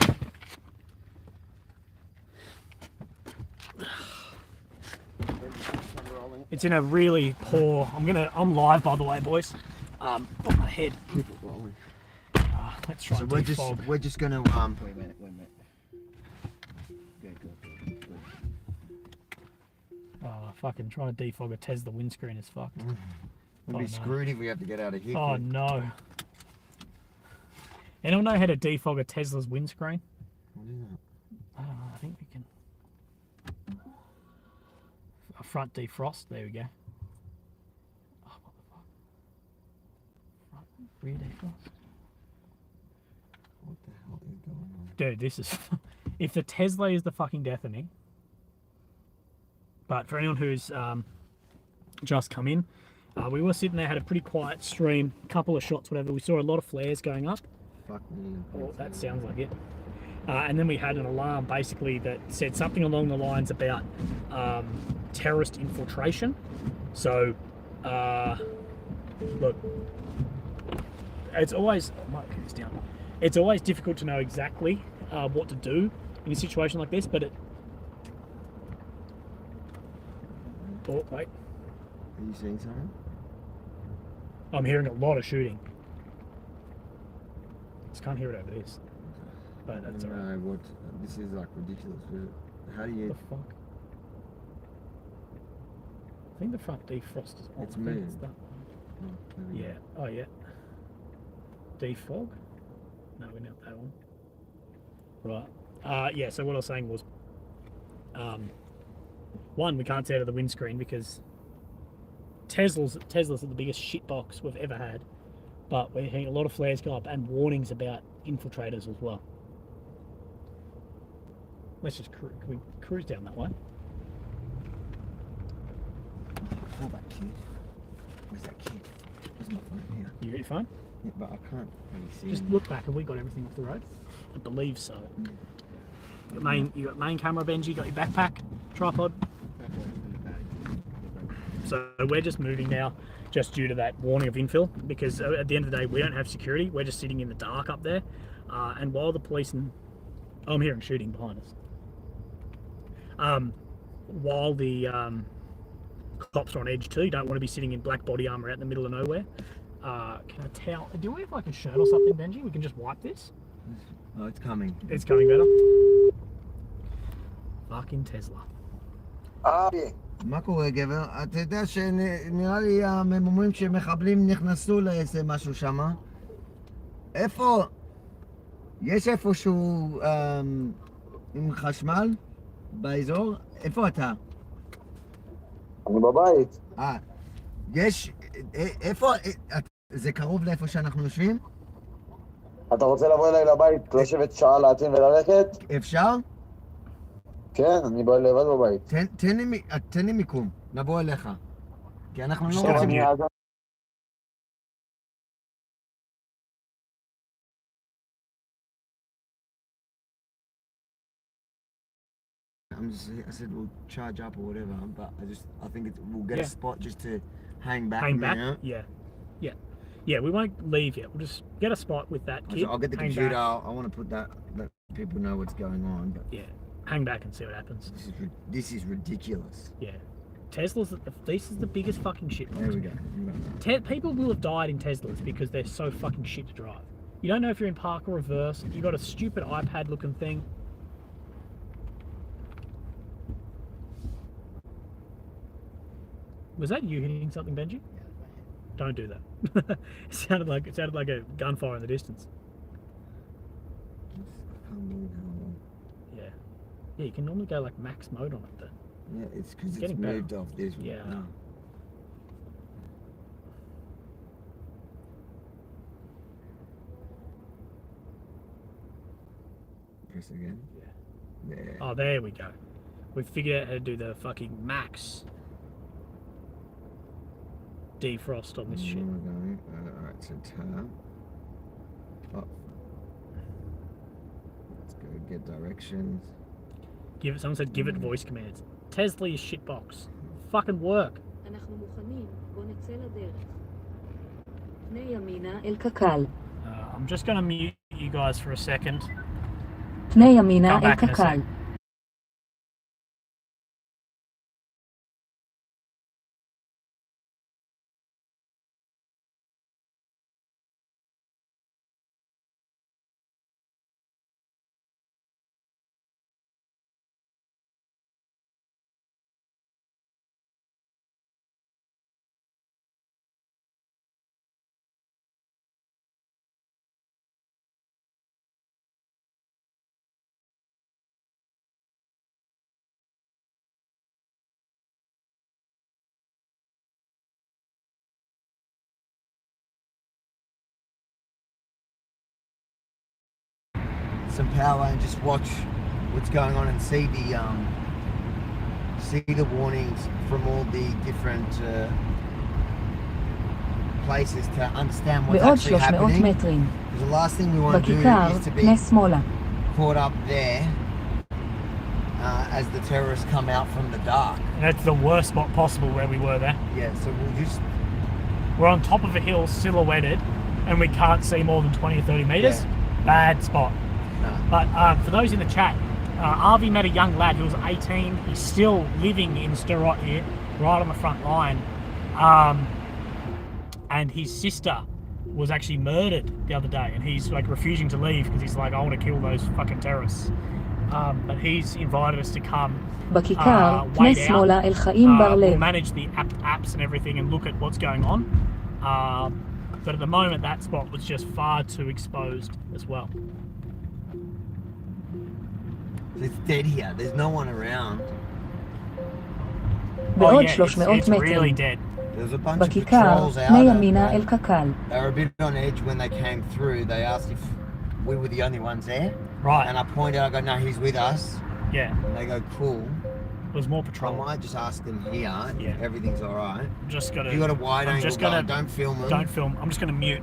It's in a really poor. I'm live, by the way, boys. On my head. Let's try. So we're just gonna wait a minute. Good. Oh, fucking trying to defog a Tesla windscreen is fucked. We'll be screwed if we have to get out of here. Oh no. Anyone know how to defog a Tesla's windscreen? What is that? I don't know, I think we can. A front defrost, there we go. Oh, what the fuck? Front rear defrost. What the hell is going on? Dude, this is... if the Tesla is the fucking death of me. But for anyone who's just come in, we were sitting there, had a pretty quiet stream, couple of shots, whatever. We saw a lot of flares going up. Fuck me. Oh, that sounds like it. And then we had an alarm basically that said something along the lines about terrorist infiltration. So, look, it's always, I might put this down. It's always difficult to know exactly what to do in a situation like this, but Oh, wait. Are you seeing something? I'm hearing a lot of shooting. Just can't hear it over this. But that's alright. No, what? This is like ridiculous. How do What you? the fuck? I think the front defrost is on. It's I think moved. it's that. Oh, there we go. Yeah. Oh, yeah. Defog? No, we're not that one. Right. Yeah, so what I was saying was, one, we can't see out of the windscreen because Tesla's are the biggest shitbox we've ever had. But we're hearing a lot of flares go up and warnings about infiltrators as well. Let's just can we cruise down that way? Oh, that kid. Where's that kid? Where's my phone here? You got your phone? Yeah, but I can't really see. Just him. look back. Have we got everything off the road? I believe so. You got main camera, Benji. You got your backpack, tripod. So we're just moving now, just due to that warning of infill. Because at the end of the day, we don't have security. We're just sitting in the dark up there. And while the police and I'm hearing shooting behind us. While the cops are on edge too, you don't want to be sitting in black body armor out in the middle of nowhere. Can I tell? Do we have like a shirt or something, Benji? We can just wipe this. Oh, it's coming. It's coming better. Fucking Tesla. מה קורה גבר? אתה יודע שנראה לי הם אומרים שמחבלים נכנסו לאיזה משהו שמה. איפה? יש איפשהו עם חשמל באזור? איפה אתה? אני בבית. יש... איפה... זה קרוב לאיפה שאנחנו יושבים? אתה רוצה לבוא אליי לבית, לשבת שעה, להתאים וללכת? אפשר? כן, אני בא לבד בבית. תן לי מיקום, נבוא אליך. כי אנחנו לא בסדר, רוצים... אני- I said we'll charge up or whatever, but I think we'll get Yeah. a spot just to hang back. Hang back? now. Yeah, we won't leave yet. We'll just get a spot with that kid. I'll get the hang computer. back. I want to put that, let people know what's going on. But Yeah, hang back and see what happens. this is ridiculous. Yeah. This is the biggest fucking shit. There we go. People will have died in Teslas because they're so fucking shit to drive. You don't know if you're in park or reverse. You got a stupid iPad looking thing. Was that you hitting something, Benji? Don't do that. it sounded like a gunfire in the distance. Yeah. Yeah, you can normally go like max mode on it though. Yeah, it's because it's getting better. moved off this one. Yeah. No. Press again. Yeah. There. Oh, there we go. We figured out how to do the fucking max defrost on this shit. Alright, so tab. Oh. Let's go get directions. Someone said give it voice commands. Tesla is shitbox. Fucking work. אנחנו מוכנים, בוא נצא לדרך. פני ימינה אל קק"ל. I'm just going to mute you guys for a second. פני ימינה Come אל back in a קק"ל. sec. Some power and just watch what's going on and see the warnings from all the different places to understand what's בעוד actually 300 happening. מטרים. Because the last thing we want to do בכיכר, is to פנה be שמאלה. caught up there as the terrorists come out from the dark. And that's the worst spot possible where we were there. Yeah, so we'll just... We're on top of a hill silhouetted and we can't see more than 20 or 30 metres. Yeah. Bad spot. No. But for those in the chat, Arvi met a young lad who was 18. He's still living in Sderot here. right on the front line. And his sister was actually murdered the other day, and he's like refusing to leave because he's like, I want to kill those fucking terrorists. But he's invited us to come בכיכר, פנה wait out. שמאלה אל חיים בר We'll לב. manage the apps and everything and look at what's going on. But at the moment, that spot was just far too exposed as well. It's dead here. There's no one around. בעוד yeah, 300 it's really מטרים. dead. There's a bunch of בכיכר, patrols out. פנה ימינה אל קק"ל. They were a bit on edge when they came through. They asked if we were the only ones there. Right. And I pointed out, I go, no, he's with us. Yeah. And they go, cool. There's more I patrol. might just ask them here. Yeah. Everything's all right. Just gotta. You got a wide I'm angle just gonna. going, don't film them. Don't film. I'm just gonna mute.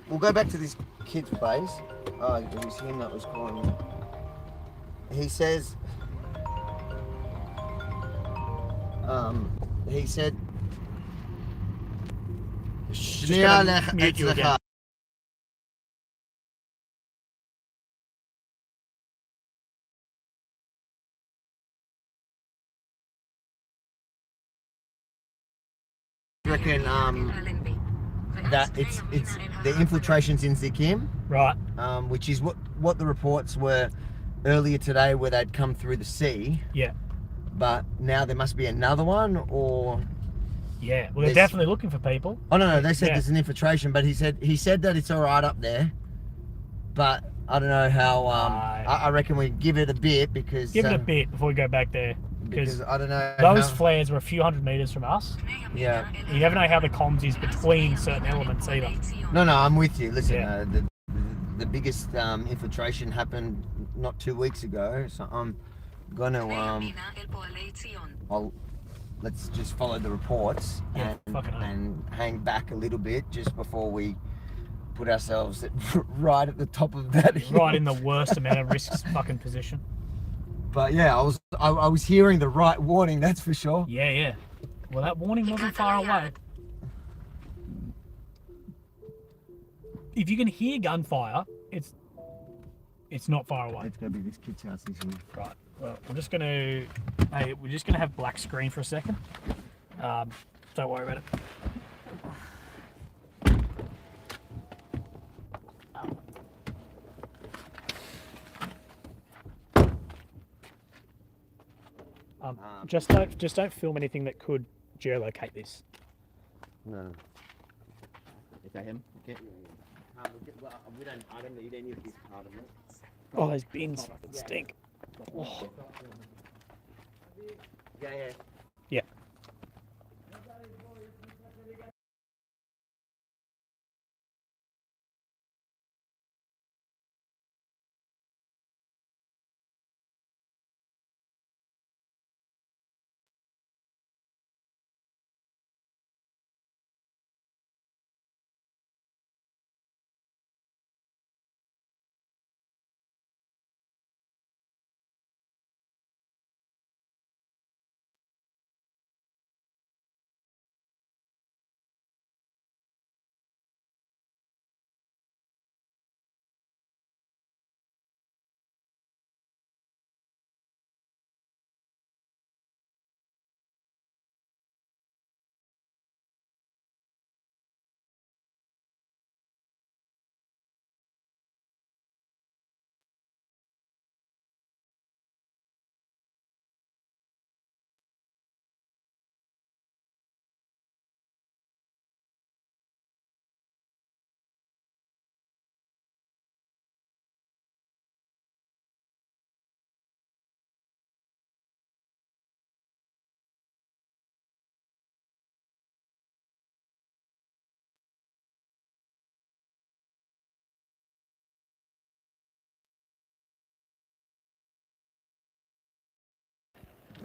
We'll go back to this kid's place. Oh, it was him that was calling me. He says, he said, gonna mute you again. reckon that it's the infiltration's in Zikim, Right. which is what the reports were earlier today, where they'd come through the sea. Yeah. But now there must be another one, or Yeah. Well, they're definitely looking for people. oh no, they said Yeah. there's an infiltration, but he said that it's all right up there, but I don't know how. I reckon we give it a bit because Give it a bit before we go back there, because I don't know. those how, flares were a few hundred meters from us. yeah. You never know how the comms is between certain elements either. No, I'm with you. Listen, Yeah. The biggest infiltration happened not 2 weeks ago, so I'm gonna let's just follow the reports Yeah, fucking hell. and hang back a little bit just before we put ourselves right at the top of that hill. Right in the worst amount of risks fucking position. But yeah, I was hearing the right warning, that's for sure. Yeah, yeah. Well, that warning wasn't far away. If you can hear gunfire, it's not far away. It's gonna be this kid's house, isn't it? Right. Well, we're just gonna have black screen for a second. Don't worry about it. Just don't film anything that could geolocate this. No. Is that him? Okay. I don't need any of this part of it. Oh, those bins fucking stink. Oh. Yeah. Yeah.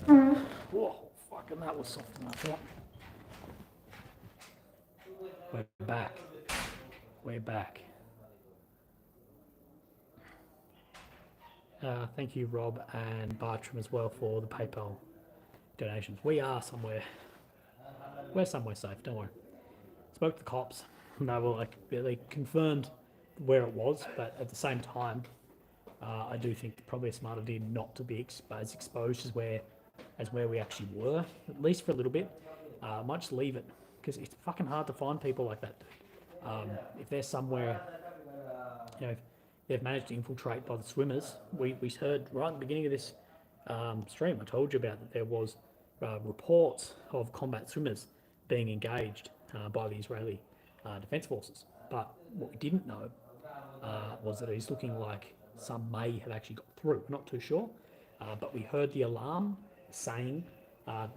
Whoa, fucking that was soft enough. Yeah. We're back. We're back. Thank you, Rob and Bartram, as well, for the PayPal donations. We are somewhere. We're somewhere safe. Don't worry. Spoke to the cops. They were like, they confirmed where it was, but at the same time, I do think probably a smart idea not to be as exposed as where we actually were, at least for a little bit. Might just leave it because it's fucking hard to find people like that. If they're somewhere, if they've managed to infiltrate by the swimmers. We heard right at the beginning of this stream, I told you about that there was reports of combat swimmers being engaged by the Israeli Defence Forces. But what we didn't know was that it's looking like some may have actually got through. Not too sure, but we heard the alarm saying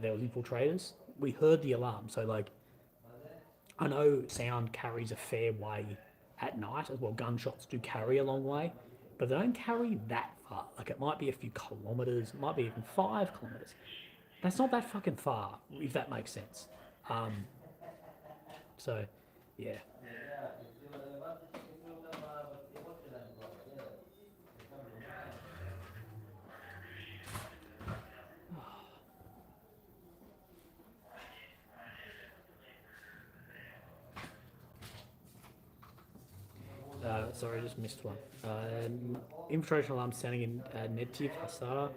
there was infiltrators. We heard the alarm, so like I know sound carries a fair way at night as well. Gunshots do carry a long way, but they don't carry that far. Like it might be a few kilometres, it might be even 5 kilometres. That's not that fucking far, if that makes sense. So, yeah. Sorry, I just missed one. Infiltration alarm sounding in Netiv Hasara.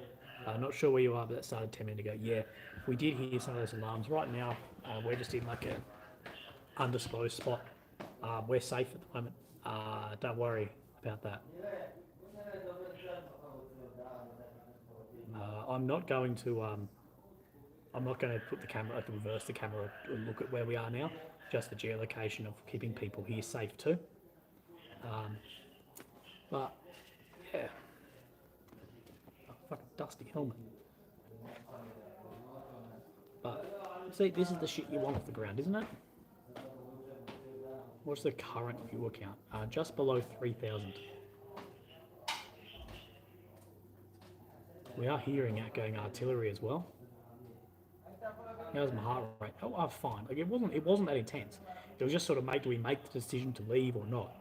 Not sure where you are, but that started 10 minutes ago. Yeah, we did hear some of those alarms. Right now, we're just in like a undisclosed spot. We're safe at the moment. Don't worry about that. I'm not going to put the camera, to reverse the camera and look at where we are now. Just the geolocation of keeping people here safe too. But yeah, fucking dusty helmet. But see, this is the shit you want off the ground, isn't it? What's the current viewer count? Just below 3,000. We are hearing outgoing artillery as well. How's my heart rate? Oh, fine. Like it wasn't that intense. It was just sort of do we make the decision to leave or not?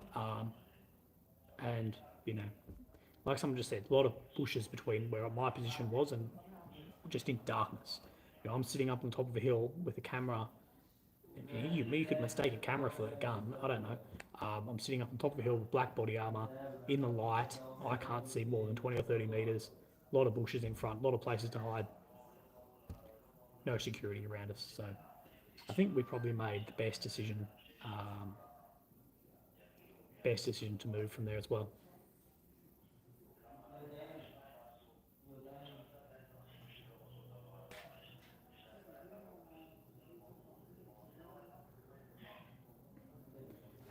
And like someone just said, a lot of bushes between where my position was and just in darkness. I'm sitting up on top of a hill with a camera. You could mistake a camera for a gun. I don't know. I'm sitting up on top of a hill with black body armor in the light. I can't see more than 20 or 30 meters. A lot of bushes in front. A lot of places to hide. No security around us. So I think we probably made the best decision. Best decision to move from there as well.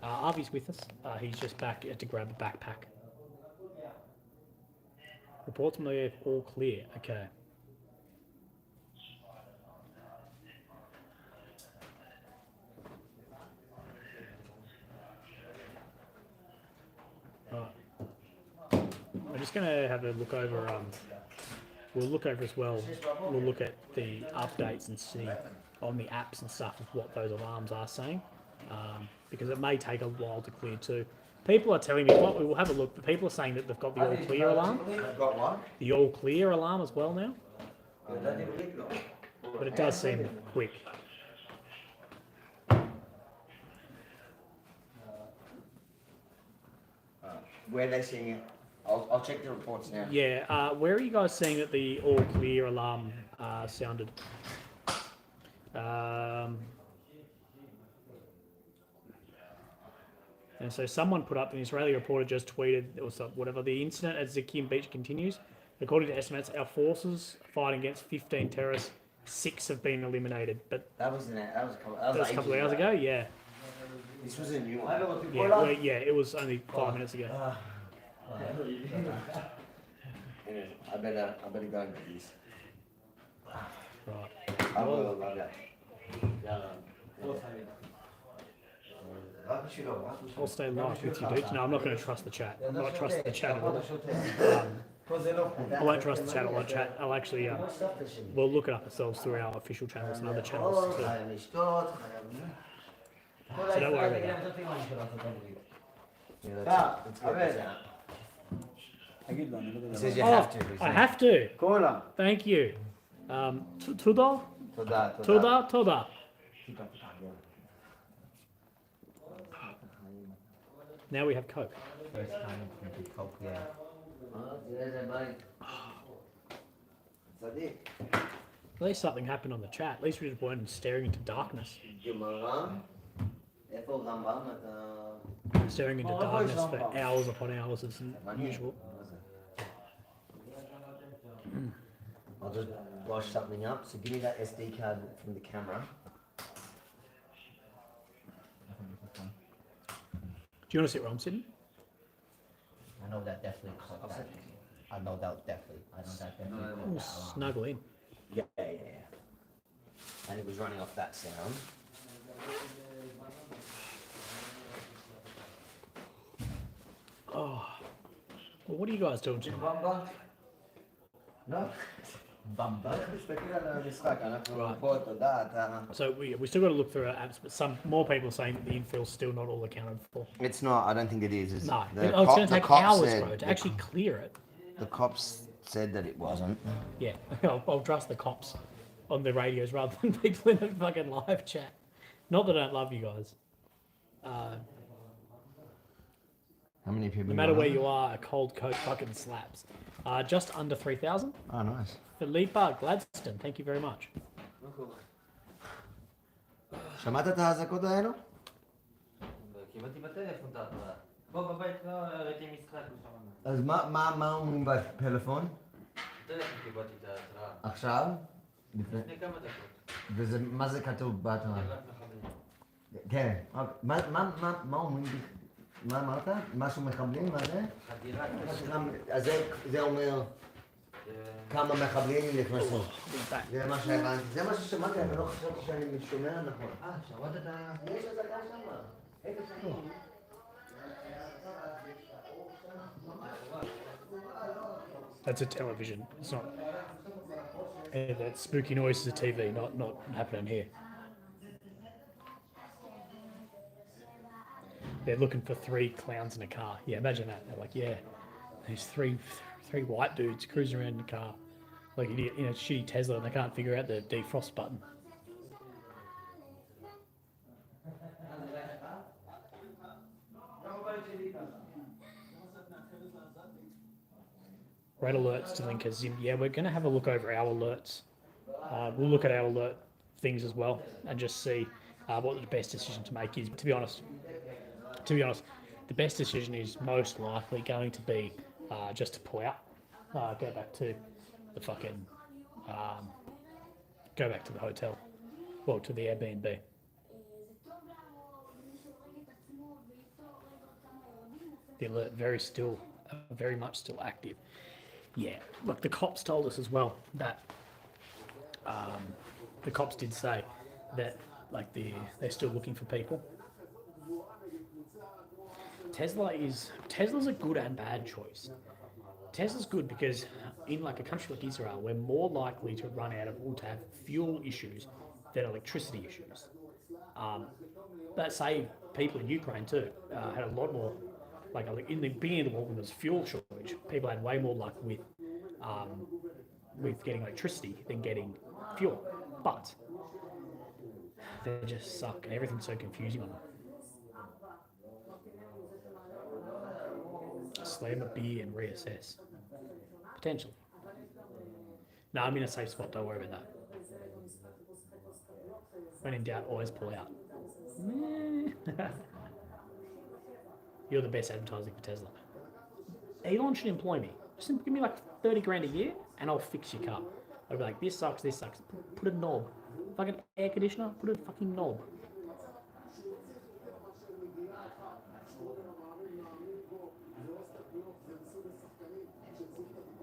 Arvy's with us. He's just back to grab a backpack. Reports from the all clear. Okay. Right. We're just going to have a look over. We'll look over as well. We'll look at the updates and see on the apps and stuff of what those alarms are saying. Because it may take a while to clear too. People are telling me, we will have a look, but people are saying that they've got the all clear alarm. I've got one. The all clear alarm as well now. But it does seem quick. Where are they seeing it? I'll check the reports now. Yeah, where are you guys seeing that the all clear alarm sounded? And so someone put up, an Israeli reporter just tweeted, it was whatever, the incident at Zakim Beach continues. According to estimates, our forces fighting against 15 terrorists, 6 have been eliminated. But that was a couple of hours ago, yeah. This was a new one. Yeah, it was only 5 minutes ago. Anyway, I better go and do this. Right. I will love that. I'll stay live with you, Beach. No, I'm not going to trust the chat. I'm not trusting the chat at all. I won't trust the channel on chat. I'll actually, we'll look it up ourselves through our official channels and other channels too. So don't worry about that. He says you have to. I have to. Cola. Thank you. Tuda? Toda. Now we have Coke. At least something happened on the chat. At least we just weren't staring into darkness. Staring into darkness for hours upon hours isn't usual. I'll just wash something up. So give me that SD card from the camera. Do you want to sit where I'm sitting? I know that definitely caught that. I know that definitely. Ooh, snuggle in. Yeah. And it was running off that sound. Oh. Well, what are you guys doing? No. Bamba. So we still got to look through our apps, but some more people are saying that the infill's still not all accounted for. It's not. I don't think it is. No, it's going to take hours, bro, to actually clear it. The cops said that it wasn't. Yeah, I'll trust the cops on the radios rather than people in the fucking live chat. Not that I don't love you guys. How many people? No matter where you are, a cold Coke fucking slaps. Just under 3,000. Oh, nice. Philippa Gladstone, thank you very much. שמעת את האזעקות האלו? קיבלתי בטלפון את ההתראה. בוא בבית לא ראיתי משחק ושמענו. אז מה אומרים בפלאפון? בטלפון קיבלתי את ההתראה. עכשיו? לפני כמה דקות. ומה זה כתוב בהתראה? רק מחבלים. כן. מה אומרים? מה אמרת? משהו מחבלים? מה זה? חדירה. אז זה אומר כמה מחבלים נכנסו. זה מה שהבנתי. זה מה ששמעתי, אבל לא חשבתי שאני שומע נכון. שמעת את ה... יש אזעקה שם. That's a television. It's not. That spooky noise is a TV, not happening here. They're looking for 3 clowns in a car. Yeah, imagine that. They're like, yeah, there's three white dudes cruising around in a car, like in a shitty Tesla, and they can't figure out the defrost button. Red alerts to link as in. Yeah, we're going to have a look over our alerts. We'll look at our alert things as well and just see what the best decision to make is. To be honest, the best decision is most likely going to be just to pull out, go back to the fucking, go back to the hotel, well, to the Airbnb. The alert very much still active. Yeah, look, the cops told us as well that the cops did say that like they're still looking for people. Tesla's a good and bad choice. Tesla's good because in like a country like Israel, we're more likely to run out of or to have fuel issues than electricity issues. That saved people in Ukraine too. Had a lot more, like in the beginning of the war when there was fuel shortage, people had way more luck with getting electricity than getting fuel. But they just suck and everything's so confusing on them. Slam a beer and reassess. Potentially. No, I'm in a safe spot, don't worry about that. When in doubt, always pull out. You're the best advertising for Tesla. Elon should employ me. Just give me like 30 grand a year and I'll fix your car. I'll be like, this sucks. Put a knob. Fucking air conditioner, put a fucking knob.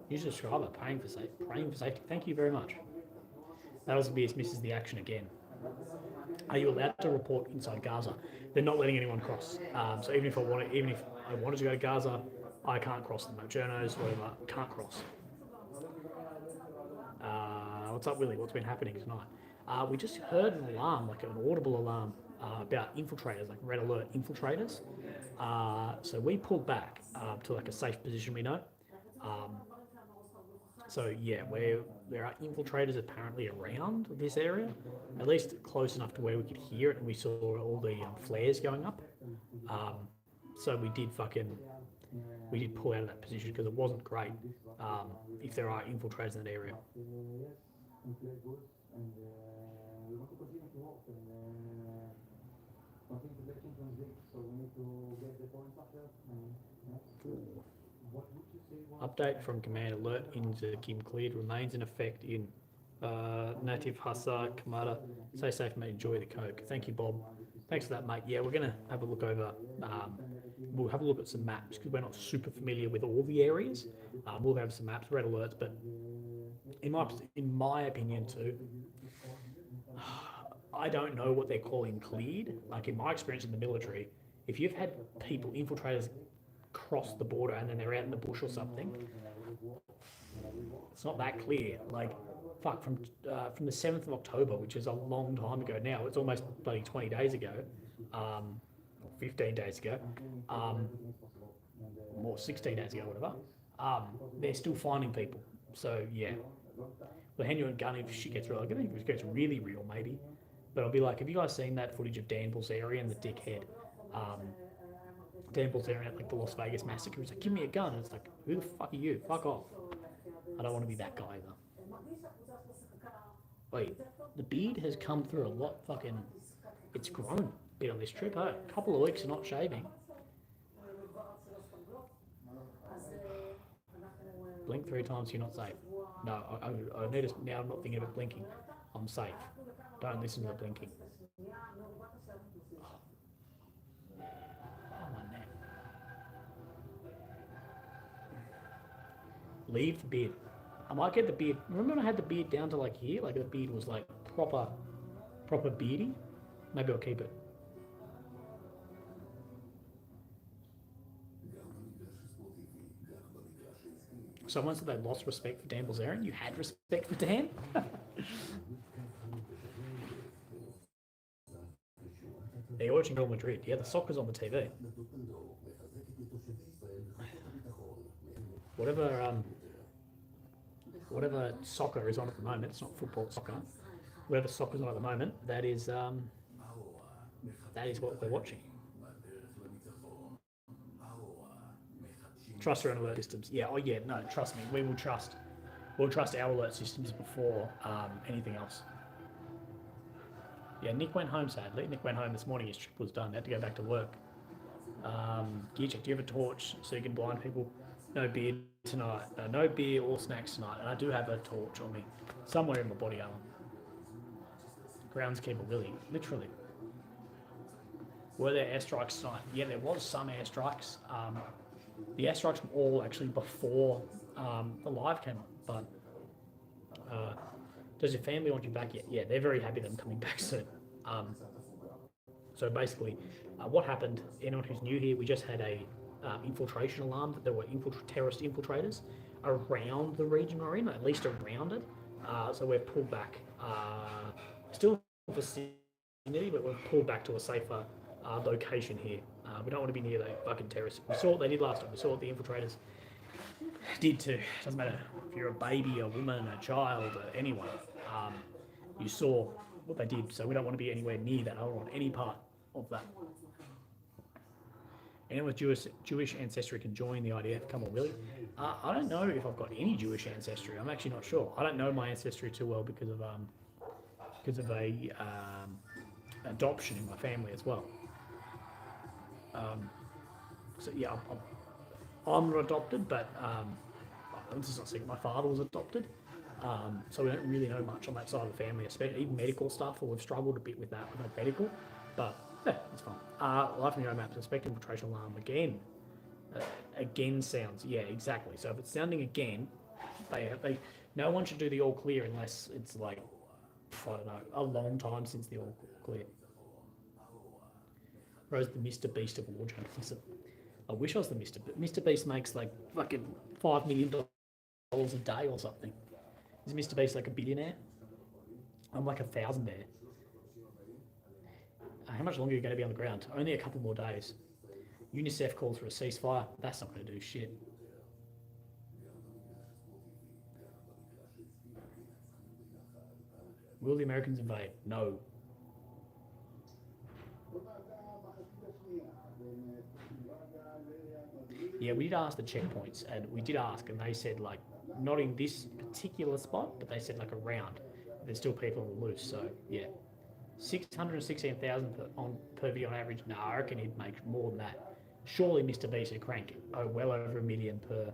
Use a subscriber, praying for safety. Thank you very much. That also misses the action again. Are you allowed to report inside Gaza? They're not letting anyone cross. So even if I wanted to go to Gaza, I can't cross them. Journos, whatever, can't cross. What's up, Willie? What's been happening tonight? We just heard an alarm, like an audible alarm, about infiltrators, like red alert infiltrators. So we pulled back to like a safe position we know. So yeah, there are infiltrators apparently around this area, at least close enough to where we could hear it, and we saw all the flares going up. So we did pull out of that position because it wasn't great. If there are infiltrators in that area. Update from command alert into Kim cleared remains in effect in Native Hassa Kamada. Stay safe, mate. Enjoy the coke. Thank you, Bob. Thanks for that, mate. Yeah, we're gonna have a look over. We'll have a look at some maps because we're not super familiar with all the areas. We'll have some maps, red alerts, but in my opinion too, I don't know what they're calling cleared. Like in my experience in the military, if you've had people, infiltrators, cross the border and then they're out in the bush or something, it's not that clear. Like, fuck, from the 7th of October, which is a long time ago now, it's almost bloody 20 days ago, or 15 days ago, or 16 days ago, whatever, they're still finding people. So, yeah. We'll hand you a gun if shit gets real. I think if it gets really real, maybe. But I'll be like, have you guys seen that footage of Dan Bilzerian, the dickhead? Dan Bilzerian at like the Las Vegas massacre. He's like, give me a gun. And it's like, who the fuck are you? Fuck off. I don't want to be that guy either. Wait, the beard has come through a lot. Fucking, it's grown a bit on this trip. Hey, a couple of weeks of not shaving. Blink 3 times, you're not safe. No, I need to, now I'm not thinking about blinking. I'm safe. Don't listen to the blinking. Oh, my neck. Leave the beard. I might get the beard. Remember when I had the beard down to like here? Like the beard was like proper beardy? Maybe I'll keep it. Someone said they lost respect for Dan Bilzerian. You had respect for Dan? Yeah, you're watching Real Madrid. Yeah, the soccer's on the TV. Whatever soccer is on at the moment, it's not football, it's soccer. Whatever soccer's on at the moment, that is what we're watching. Trust your own alert systems. Yeah, oh yeah, no, trust me, we'll trust our alert systems before anything else. Yeah, Nick went home sadly. Nick went home this morning, his trip was done, he had to go back to work. Gear check, do you have a torch so you can blind people? No beer tonight, no beer or snacks tonight, and I do have a torch on me, somewhere in my body armor. Groundskeeper Willie, literally. Were there airstrikes tonight? Yeah, there was some airstrikes. The airstrikes were all actually before the live came on, but does your family want you back yet? Yeah, they're very happy that I'm coming back soon. So basically, what happened, anyone who's new here, we just had a infiltration alarm that there were terrorist infiltrators around the region we're in, at least around it. So we've pulled back, still in the vicinity, but we've pulled back to a safer location here. We don't want to be near the fucking terrorists. We saw what they did last time. We saw what the infiltrators did too. Doesn't matter if you're a baby, a woman, a child, anyone. You saw what they did, so we don't want to be anywhere near that. I don't want any part of that. Anyone with Jewish ancestry can join the IDF. Come on, Willie. I don't know if I've got any Jewish ancestry. I'm actually not sure. I don't know my ancestry too well because of a adoption in my family as well. So yeah, I'm not adopted, but this is not secret. My father was adopted, so we don't really know much on that side of the family, especially even medical stuff. Or we've struggled a bit with that with medical, but yeah, it's fine. Live from your own map, suspect infiltration alarm again. Again sounds, yeah, exactly. So if it's sounding again, no one should do the all clear unless it's like, I don't know, a long time since the all clear. Rose the Mr. Beast of war journalism. I wish I was the Mr. Beast makes like fucking $5 million a day or something. Is Mr. Beast like a billionaire? I'm like 1,000 there. How much longer are you going to be on the ground? Only a couple more days. UNICEF calls for a ceasefire. That's not going to do shit. Will the Americans invade? No. Yeah, we did ask the checkpoints, and we did ask, and they said, like, not in this particular spot, but they said, like, around. There's still people on the loose, so, yeah. 616,000 per video on average. No, I reckon he'd make more than that. Surely Mr. Beast would crank well over $1 million per.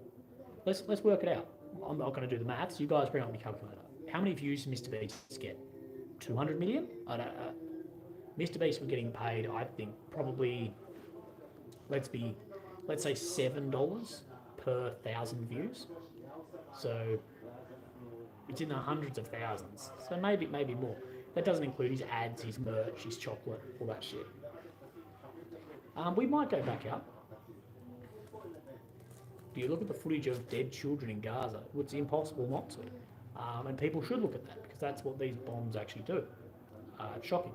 Let's work it out. I'm not going to do the maths. You guys bring up your calculator. How many views does Mr. Beast get? 200 million? I don't know. Mr. Beast was getting paid, I think, probably, let's say $7 per 1,000 views. So it's in the hundreds of thousands. So maybe more. That doesn't include his ads, his merch, his chocolate, all that shit. We might go back out. Do you look at the footage of dead children in Gaza? It's impossible not to. And people should look at that because that's what these bombs actually do. It's shocking.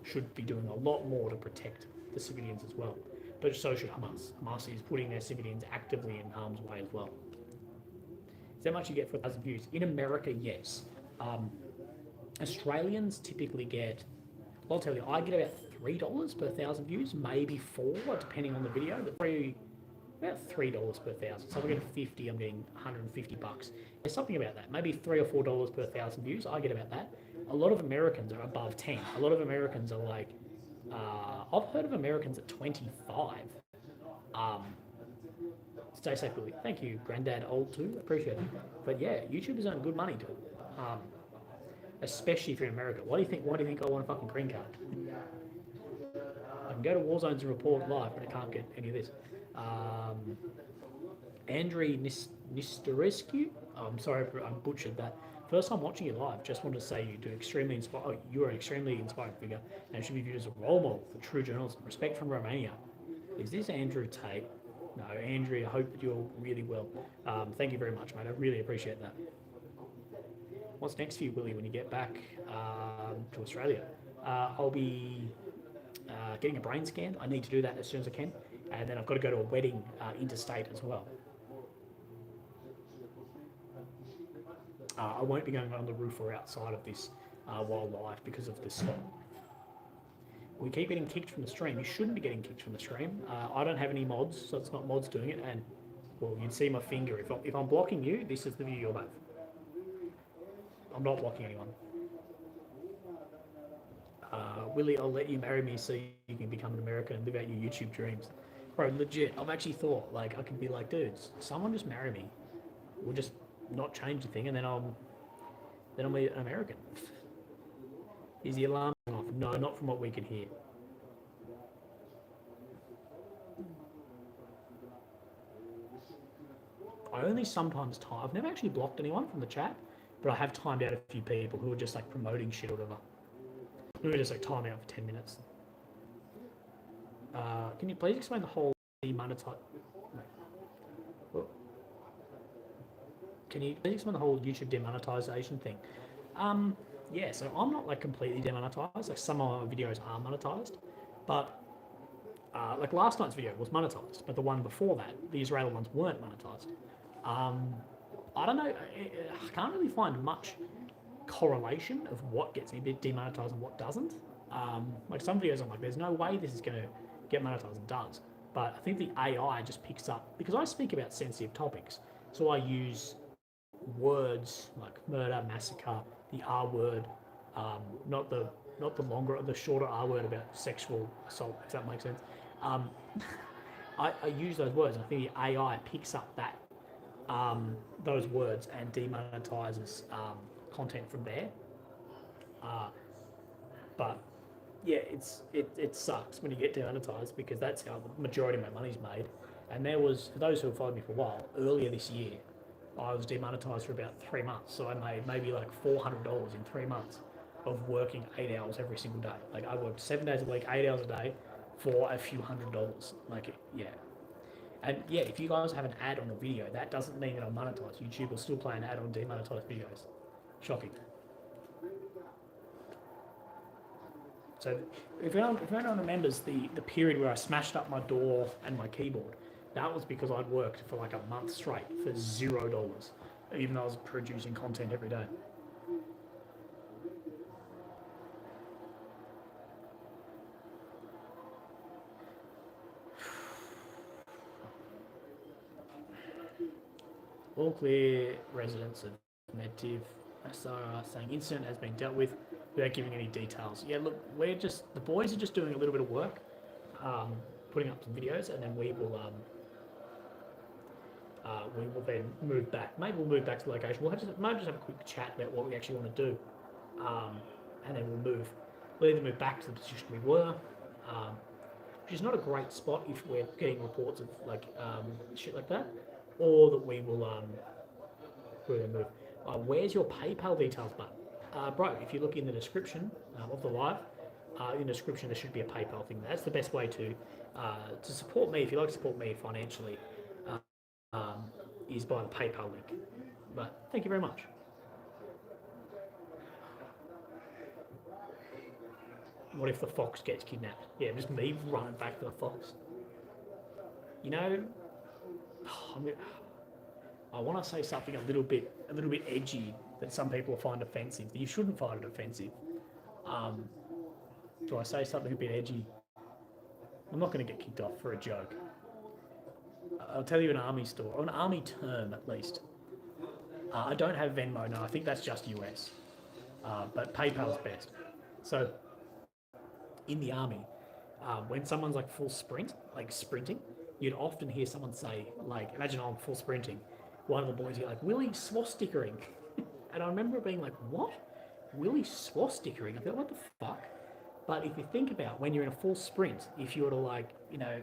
Should be doing a lot more to protect the civilians as well. But so should Hamas. Hamas is putting their civilians actively in harm's way as well. Is that much you get for 1,000 views? In America, yes. Australians typically get, I'll tell you, I get about $3 per 1,000 views, maybe $4, depending on the video, but about $3 per 1,000. So if I get 50, I'm getting $150. There's something about that. Maybe $3 or $4 per 1,000 views, I get about that. A lot of Americans are above 10. A lot of Americans are like, I've heard of Americans at 25. Stay safe, Billy. Thank you, Granddad Old too. Appreciate it. But yeah, YouTube is earning good money to it. Especially if you're in America. Why do you think I want a fucking green card? I can go to war zones and report live, but I can't get any of this. Andrei Nistorescu. Oh, I'm sorry, I butchered that. First time watching you live, just wanted to say you are an extremely inspiring figure and should be viewed as a role model for true journalism. Respect from Romania. Is this Andrew Tate? No, Andrew, I hope that you're really well. Thank you very much, mate. I really appreciate that. What's next for you, Willie, when you get back to Australia? I'll be getting a brain scan. I need to do that as soon as I can. And then I've got to go to a wedding interstate as well. I won't be going on the roof or outside of this while live because of this stop. We keep getting kicked from the stream. You shouldn't be getting kicked from the stream. I don't have any mods, so it's not mods doing it. And, well, you'd see my finger. If I'm blocking you, this is the view you'll have. I'm not blocking anyone. Willie, I'll let you marry me so you can become an American and live out your YouTube dreams. Bro, legit, I've actually thought, like, I could be like, dudes, someone just marry me. We'll just not change the thing, and then I'm an American. Is the alarm off? No, not from what we can hear. I only sometimes time. I've never actually blocked anyone from the chat, but I have timed out a few people who are just like promoting shit or whatever. Who are just like time out for 10 minutes. Can you please explain the whole demonetize? Can you please explain the whole YouTube demonetization thing? Yeah, so I'm not like completely demonetized. Like some of my videos are monetized, but like last night's video was monetized, but the one before that, the Israeli ones weren't monetized. I don't know. I can't really find much correlation of what gets me demonetized and what doesn't. Like some videos, I'm like, there's no way this is going to get monetized, and does. But I think the AI just picks up because I speak about sensitive topics, so I use words like murder, massacre, the R word, not the shorter R word about sexual assault, if that makes sense. I use those words, and I think the AI picks up that those words and demonetizes content from there. But yeah, it sucks when you get demonetized because that's how the majority of my money's made. And there was, for those who have followed me for a while, earlier this year, I was demonetized for about 3 months. So I made maybe like $400 in 3 months of working 8 hours every single day. Like I worked 7 days a week, 8 hours a day for a few $100s. Like, yeah. And yeah, if you guys have an ad on a video, that doesn't mean that I'm monetized. YouTube will still play an ad on demonetized videos. Shocking. So if anyone remembers the period where I smashed up my door and my keyboard, that was because I'd worked for like a month straight for $0, even though I was producing content every day. All clear, residents of Medtiv Sarah saying incident has been dealt with without giving any details. Yeah, look, the boys are just doing a little bit of work, putting up some videos, and then we will then move back. Maybe we'll move back to the location. We'll might just have a quick chat about what we actually want to do, and then we'll either move back to the position we were, which is not a great spot if we're getting reports of like shit like that, or that we will move. Where's your PayPal details button? Bro, if you look in the description of the live, in the description there should be a PayPal thing. That's the best way to support me. If you like to support me financially, is by the PayPal link. But thank you very much. What if the fox gets kidnapped? Yeah, just me running back to the fox. You know, I want to say something a little bit edgy that some people find offensive. You shouldn't find it offensive. Do I say something a bit edgy? I'm not going to get kicked off for a joke. I'll tell you an army story, or an army term at least. I don't have Venmo, no, I think that's just US. But PayPal's best. So, in the army, when someone's like full sprint, like sprinting, you'd often hear someone say, like, imagine I'm full sprinting. One of the boys, you're like, Willie swastickering. And I remember being like, what? Willie swastickering? I thought, what the fuck? But if you think about when you're in a full sprint, if you were to like, you know,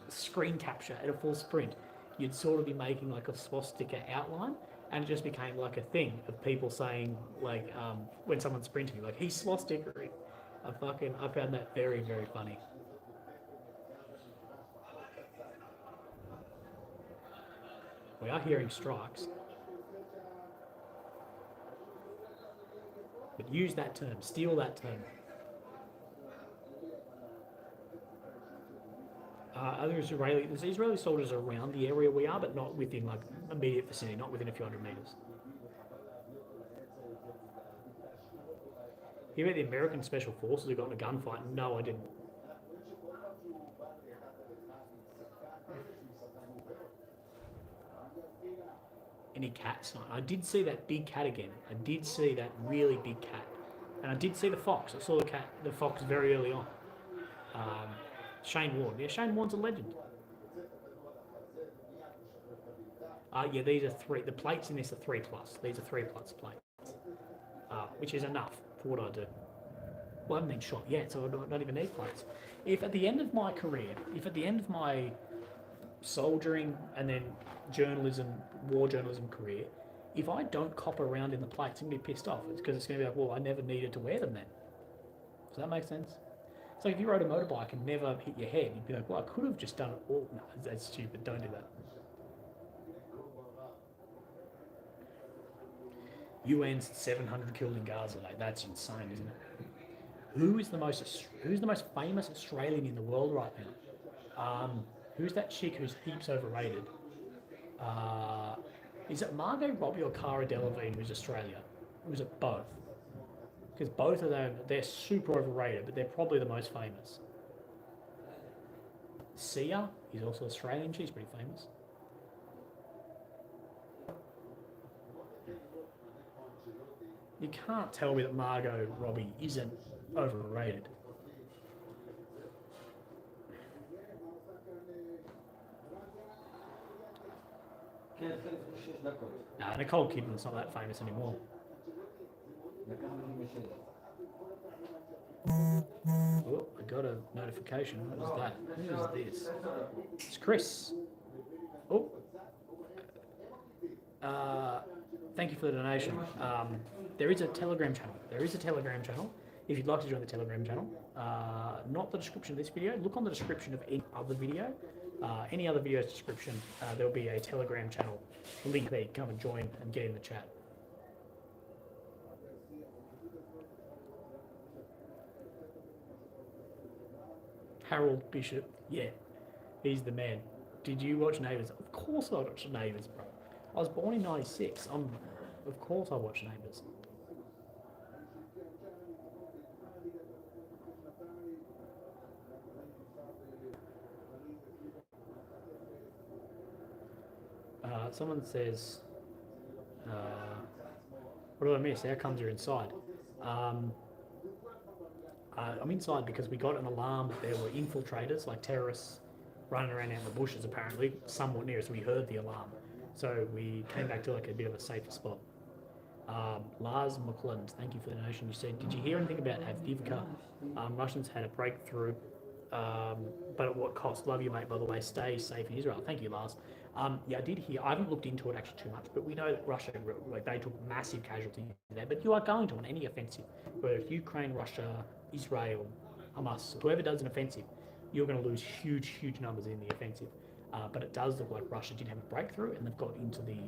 screen capture at a full sprint, you'd sort of be making like a swastika outline, and it just became like a thing of people saying like, when someone's sprinting, like, he's swastickering. I found that very, very funny. We are hearing strikes. But use that term, steal that term. There's Israeli soldiers around the area we are, but not within like immediate vicinity, not within a few hundred meters. Hear about the American Special Forces who got in a gunfight? No, I didn't. Any cats? No. I did see that big cat again. I did see that really big cat. And I did see the fox. I saw the fox very early on. Shane Warne. Yeah, Shane Warne's a legend. Yeah, these are 3. The plates in this are 3+. These are 3+ plates. Which is enough for what I do. Well, I haven't been shot yet, so I don't even need plates. If at the end of my career, if at the end of my soldiering and then war journalism career, if I don't cop around in the plates, I'm going to be pissed off. It's because it's going to be like, well, I never needed to wear them then. Does that make sense? It's like if you rode a motorbike and never hit your head, you'd be like, well, I could have just done it all. No, that's stupid. Don't do that. UN's 700 killed in Gaza. Like, that's insane, isn't it? Who's the most famous Australian in the world right now? Who's that chick who's heaps overrated? Is it Margot Robbie or Cara Delevingne who's Australia? Or is it both? Because both of them, they're super overrated, but they're probably the most famous. Sia is also Australian. She's pretty famous. You can't tell me that Margot Robbie isn't overrated. Nah, Nicole Kidman's not that famous anymore. Oh, I got a notification. What was that? Who is this? It's Chris. Oh. Thank you for the donation. There is a Telegram channel. if you'd like to join the Telegram channel, not the description of this video, look on the description of any other video. Any other video's description, there'll be a Telegram channel link there. You can come and join and get in the chat. Harold Bishop, yeah, he's the man. Did you watch Neighbours? Of course I watched Neighbours, bro. I was born in '96. Of course I watched Neighbours. Someone says, what do I miss? How comes you're inside? I'm inside because we got an alarm that there were infiltrators, like terrorists, running around out in the bushes, apparently, somewhat near us. We heard the alarm. So we came back to like a bit of a safer spot. Lars McClelland, thank you for the donation. You said, did you hear anything about Avdiivka? Russians had a breakthrough, but at what cost? Love you, mate, by the way. Stay safe in Israel. Thank you, Lars. Yeah, I did hear. I haven't looked into it actually too much, but we know that Russia, like, they took massive casualties there. But you are going to on any offensive, whether it's Ukraine, Russia, Israel, Hamas, whoever does an offensive, you're going to lose huge, huge numbers in the offensive. But it does look like Russia did have a breakthrough, and they've got into the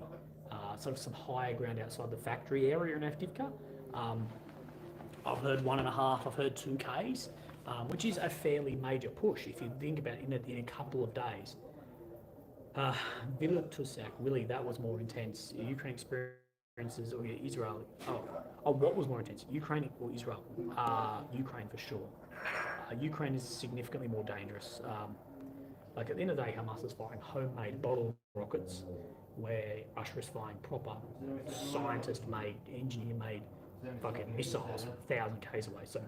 sort of some higher ground outside the factory area in Avdiivka. I've heard 1.5, I've heard 2 Ks, which is a fairly major push if you think about it in a couple of days. Villa Tusak, really, that was more intense. Ukraine experiences or Israel? Oh, what was more intense? Ukraine or Israel? Ukraine for sure. Ukraine is significantly more dangerous. Like at the end of the day, Hamas is firing homemade bottle rockets, where Russia is firing proper scientist-made, engineer-made fucking missiles 1,000 k's away. So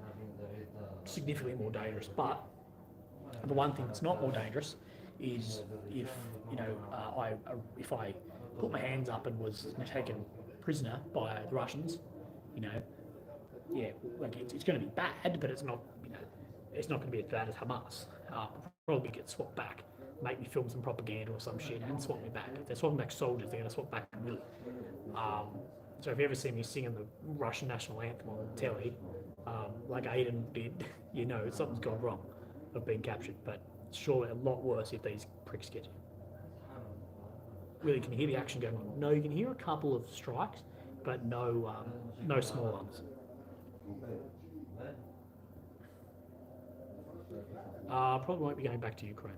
significantly more dangerous. But the one thing that's not more dangerous is if if I put my hands up and was taken prisoner by the Russians, yeah, like it's going to be bad, but it's not, it's not going to be as bad as Hamas. Probably get swapped back, make me film some propaganda or some shit, and swap me back. If they're swapping back soldiers, they're going to swap back really. So if you ever see me singing the Russian national anthem on telly, like Aiden did, something's gone wrong. I've been captured, but surely a lot worse if these pricks get you. Really, can you hear the action going on? No, you can hear a couple of strikes, but no small ones. Probably won't be going back to Ukraine.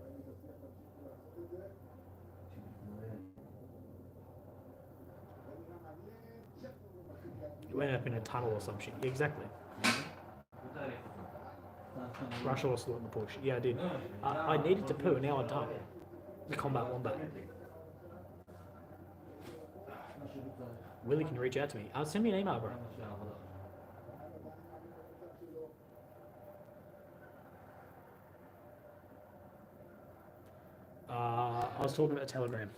You end up in a tunnel or some shit. Yeah, exactly. Russia also got in the push. Yeah, I did. I needed to poo, now I don't. The combat wombat. Willie can reach out to me. Send me an email, bro. I was talking about Telegram.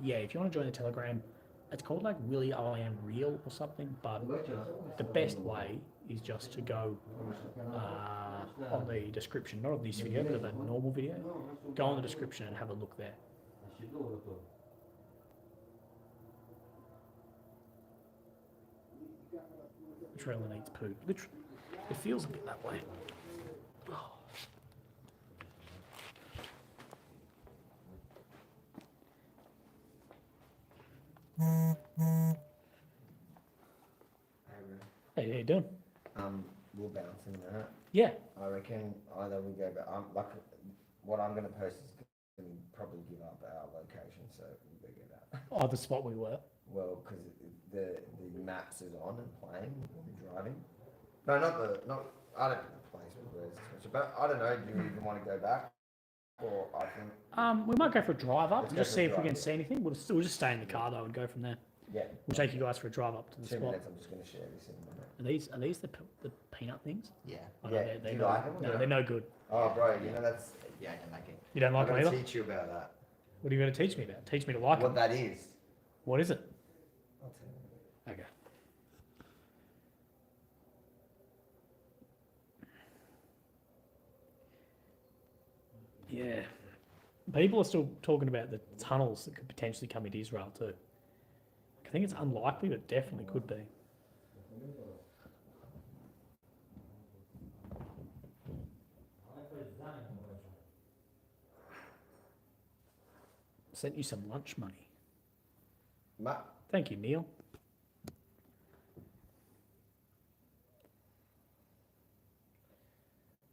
Yeah, if you want to join the Telegram, it's called like Willie I Am Real or something, but the best way is just to go on the description, not of this video, but of a normal video. Go on the description and have a look there. Trailer needs poo. Literally, it feels a bit that way. Oh. Hey, how you doing? We'll bounce in that. Yeah. I reckon either we go back. What I'm going to post is going to probably give up our location, so we'll go that. Oh, the spot we were. Well, because the maps is on and playing when we're driving. No, I don't think the place was, but I don't know. Do you even want to go back? Or I think. We might go for a drive up Let's and go just for see a if we drive. can see anything. We'll just stay in the car though and go from there. Yeah. We'll take you guys for a drive up to the 2 spot. minutes. I'm just going to share this in a minute. Are these the peanut things? Yeah. Oh, Yeah. no, they're Do you no, like them? no, they're no good. Oh, bro, that's yeah, I don't like it. You don't like I'm them going either? to teach you about that. What are you going to teach me about? Teach me to like What them. that is. What is it? I'll tell you. Okay. Yeah. People are still talking about the tunnels that could potentially come into Israel too. I think it's unlikely, but definitely could be. sent you some lunch money. מה? Thank you, Neil.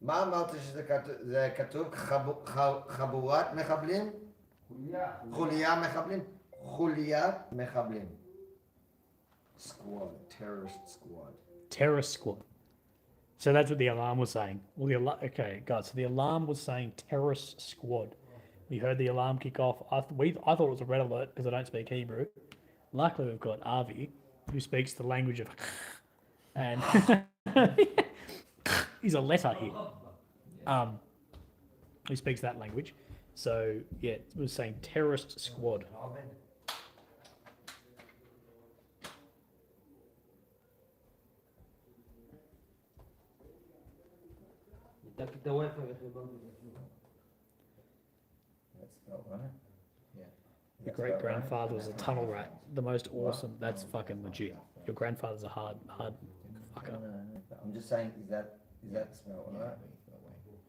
מה אמרת שזה כתוב? חבורת מחבלים? חוליה מחבלים? חוליית מחבלים. Squad, terrorist squad. Terrorist squad. So that's what the alarm was saying. Well, okay, guys. So the alarm was saying terrorist squad. We heard the alarm kick off. I thought it was a red alert because I don't speak Hebrew. Luckily, we've got Avi, who speaks the language of, and he's a letter here. Who speaks that language? So yeah, it was saying terrorist squad. That's spelled right. Yeah. Your great grandfather was a tunnel rat. The most awesome. That's fucking legit. Your grandfather's a hard fucker. No, I'm just saying, is that spelled right?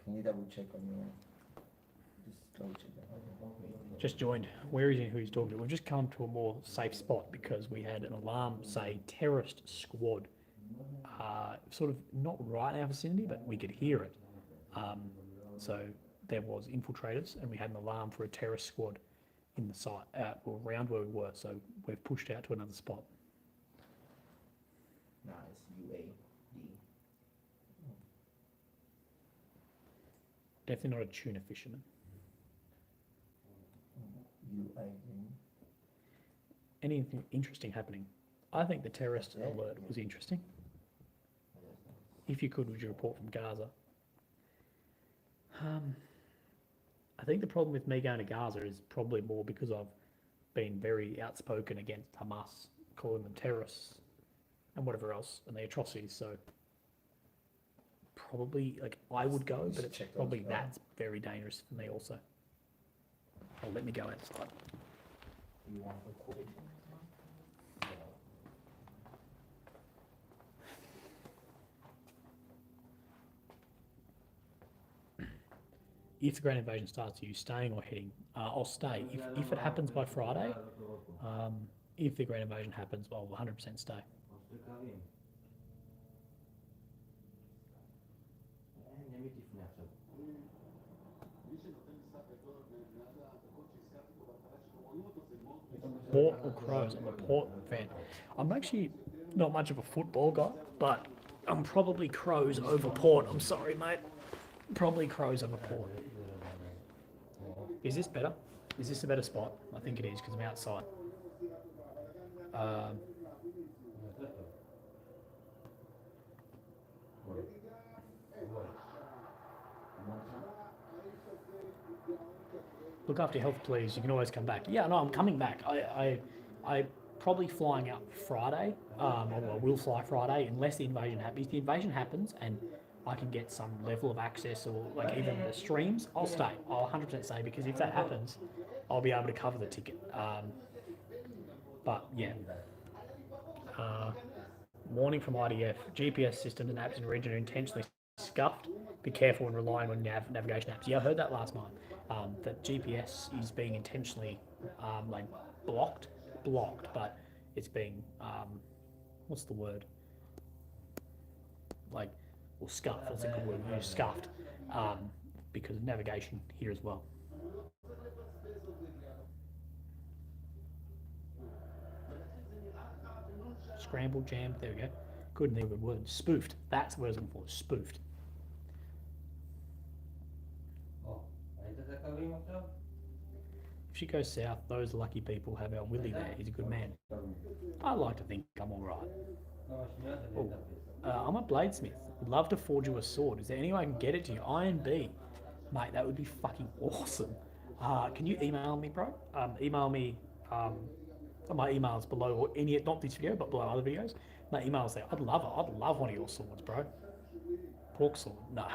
Can you double check on your? Just double check that. Just joined. Where is he? Who he's talking to? We've just come to a more safe spot because we had an alarm say terrorist squad. Sort of not right in our vicinity, but we could hear it. So there was infiltrators, and we had an alarm for a terrorist squad in the site, or around where we were. So we've pushed out to another spot. No, it's UAD. Definitely not a tuna fisherman. UAD. Anything interesting happening? I think the terrorist alert was interesting. If you could, would you report from Gaza? I think the problem with me going to Gaza is probably more because I've been very outspoken against Hamas, calling them terrorists and whatever else, and the atrocities. So probably, like, I would go, but it's probably that's very dangerous for me also. Oh, let me go outside. If the Grand Invasion starts, are you staying or heading? I'll stay. If it happens by Friday, if the Grand Invasion happens, I'll 100% stay. Port or Crows? I'm a Port fan. I'm actually not much of a football guy, but I'm probably Crows over Port. I'm sorry, mate. Probably Crows over Port. Is this better? Is this a better spot? I think it is because I'm outside. Look after your health, please. You can always come back. Yeah, no, I'm coming back. I probably flying out Friday. Or I will fly Friday unless the invasion happens. If the invasion happens and I can get some level of access or like even the streams, I'll stay. I'll 100% stay because if that happens, I'll be able to cover the ticket. But yeah. Warning from IDF. GPS systems and apps in the region are intentionally scuffed. Be careful when relying on navigation apps. Yeah, I heard that last night. That GPS is being intentionally like blocked, but it's being what's the word? Like, or scuffed. That's a good word. Use scuffed because of navigation here as well. Scrambled, jammed. There we go. Couldn't think of a word. Spoofed. That's what I was looking for. Spoofed. If she goes south, those lucky people have our Willie there. He's a good man. I like to think I'm all right. Oh, I'm a bladesmith. Would love to forge you a sword. Is there any way I can get it to you? Iron B. Mate, that would be fucking awesome. Can you email me, bro? Email me. My email's below, or any, not this video, but below other videos. My email's there. I'd love it. I'd love one of your swords, bro. Pork sword. No.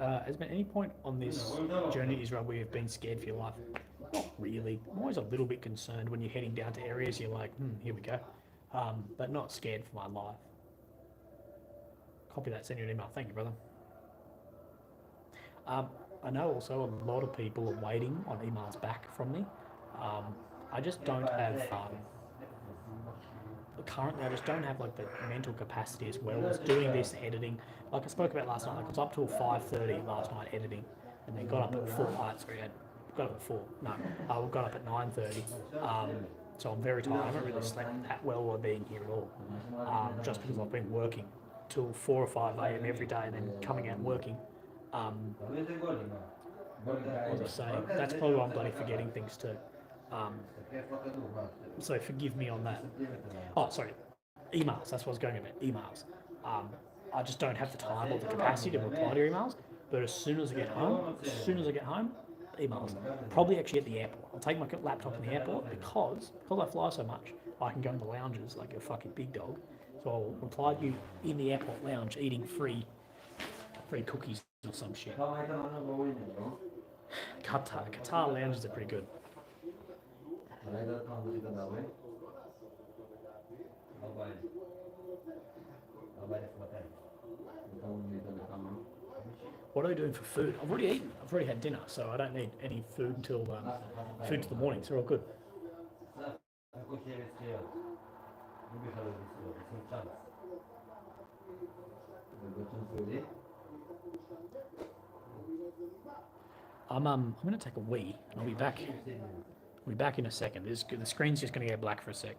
Has been any point on this journey to Israel where you've been scared for your life? Not really. I'm always a little bit concerned when you're heading down to areas you're like, here we go. But not scared for my life. Copy that, send you an email. Thank you, brother. I know also a lot of people are waiting on emails back from me. I just don't have, currently I just don't have like the mental capacity as well as doing this editing. Like I spoke about last night, like I was up till 5:30 last night editing, and then got up at 4. Sorry, I got up at 4. No, we got up at 9:30. So I'm very tired. I haven't really slept that well while being here at all, just because I've been working till 4 or 5 a.m. every day, and then coming out and working. What was I saying? That's probably why I'm bloody forgetting things too. So forgive me on that. Oh, sorry, emails. That's what I was going about. Emails. I just don't have the time or the capacity to reply to your emails. But as soon as I get home, emails. Probably actually at the airport. I'll take my laptop in the airport because I fly so much. I can go in the lounges like a fucking big dog. So I'll reply to you in the airport lounge eating free cookies or some shit. Qatar lounges are pretty good. What are we doing for food? I've already eaten. I've already had dinner, so I don't need any food until the morning. So we're all good. I'm gonna take a wee. I'll be back. I'll be back in a second. The screen's just gonna go black for a sec.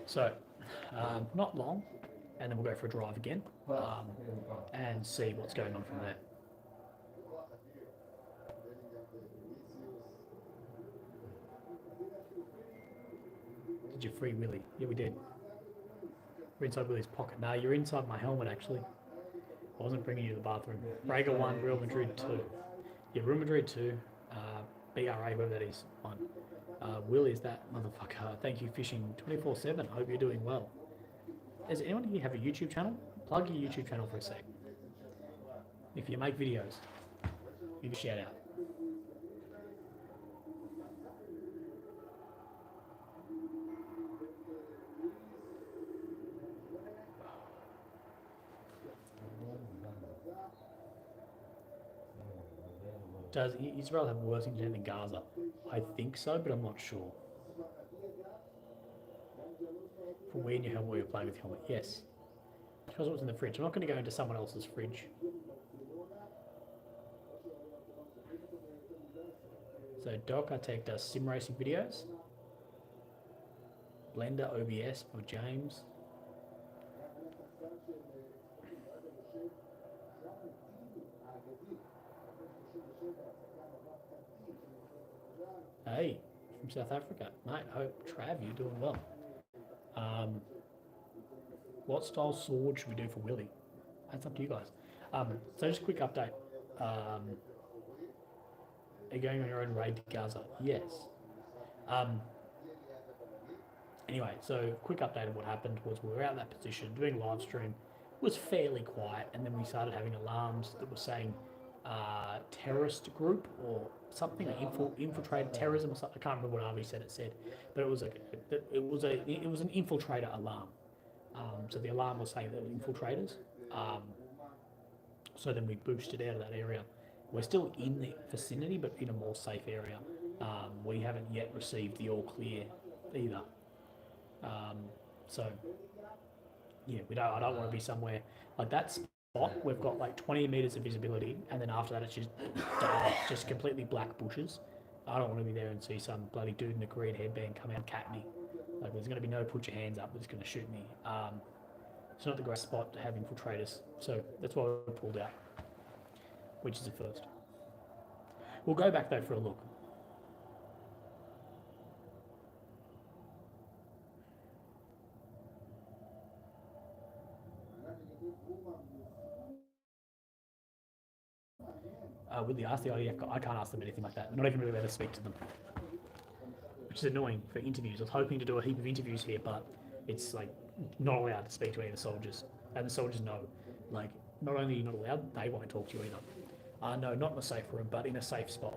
So, not long, and then we'll go for a drive again and see what's going on from there. Did you free Willy? Yeah, we did. We're inside Willy's pocket. No, you're inside my helmet, actually. I wasn't bringing you to the bathroom. Braga 1, Real Madrid 2. Yeah, Real Madrid 2, BRA, whoever that is, 1. Will is that motherfucker. Thank you, Fishing 24/7. I hope you're doing well. Does anyone here have a YouTube channel? Plug your YouTube channel for a sec. If you make videos, give a shout out. Does Israel have worse internet than Gaza? I think so, but I'm not sure. For when you have where you're playing with helmet, yes. Because what's in the fridge. I'm not going to go into someone else's fridge. So Doc Tech does sim racing videos. Blender OBS for James. Hey, from South Africa. Mate, hope Trav, you're doing well. What style sword should we do for Willie? That's up to you guys. So just a quick update. Are you going on your own raid to Gaza? Yes. Anyway, so quick update of what happened was we were out in that position doing live stream. It was fairly quiet, and then we started having alarms that were saying terrorist group or something, like infiltrated terrorism or something. I can't remember what Army said it said, but it was an infiltrator alarm. So the alarm was saying that it was infiltrators. So then we boosted out of that area. We're still in the vicinity, but in a more safe area. We haven't yet received the all clear either. So yeah, I don't want to be somewhere like that spot. We've got like 20 meters of visibility, and then after that it's just dark, just completely black bushes. I don't want to be there and see some bloody dude in a green headband come out and cat me. Like, there's going to be no put your hands up that's going to shoot me. It's not the great spot to have infiltrators, so that's why we pulled out, which is a first. We'll go back though for a look. With ask the IDF guy, I can't ask them anything like that. I'm not even really allowed to speak to them, which is annoying for interviews. I was hoping to do a heap of interviews here, but it's like not allowed to speak to any of the soldiers, and the soldiers know. Like, not only are you not allowed, they won't talk to you either. No, not in a safe room, but in a safe spot.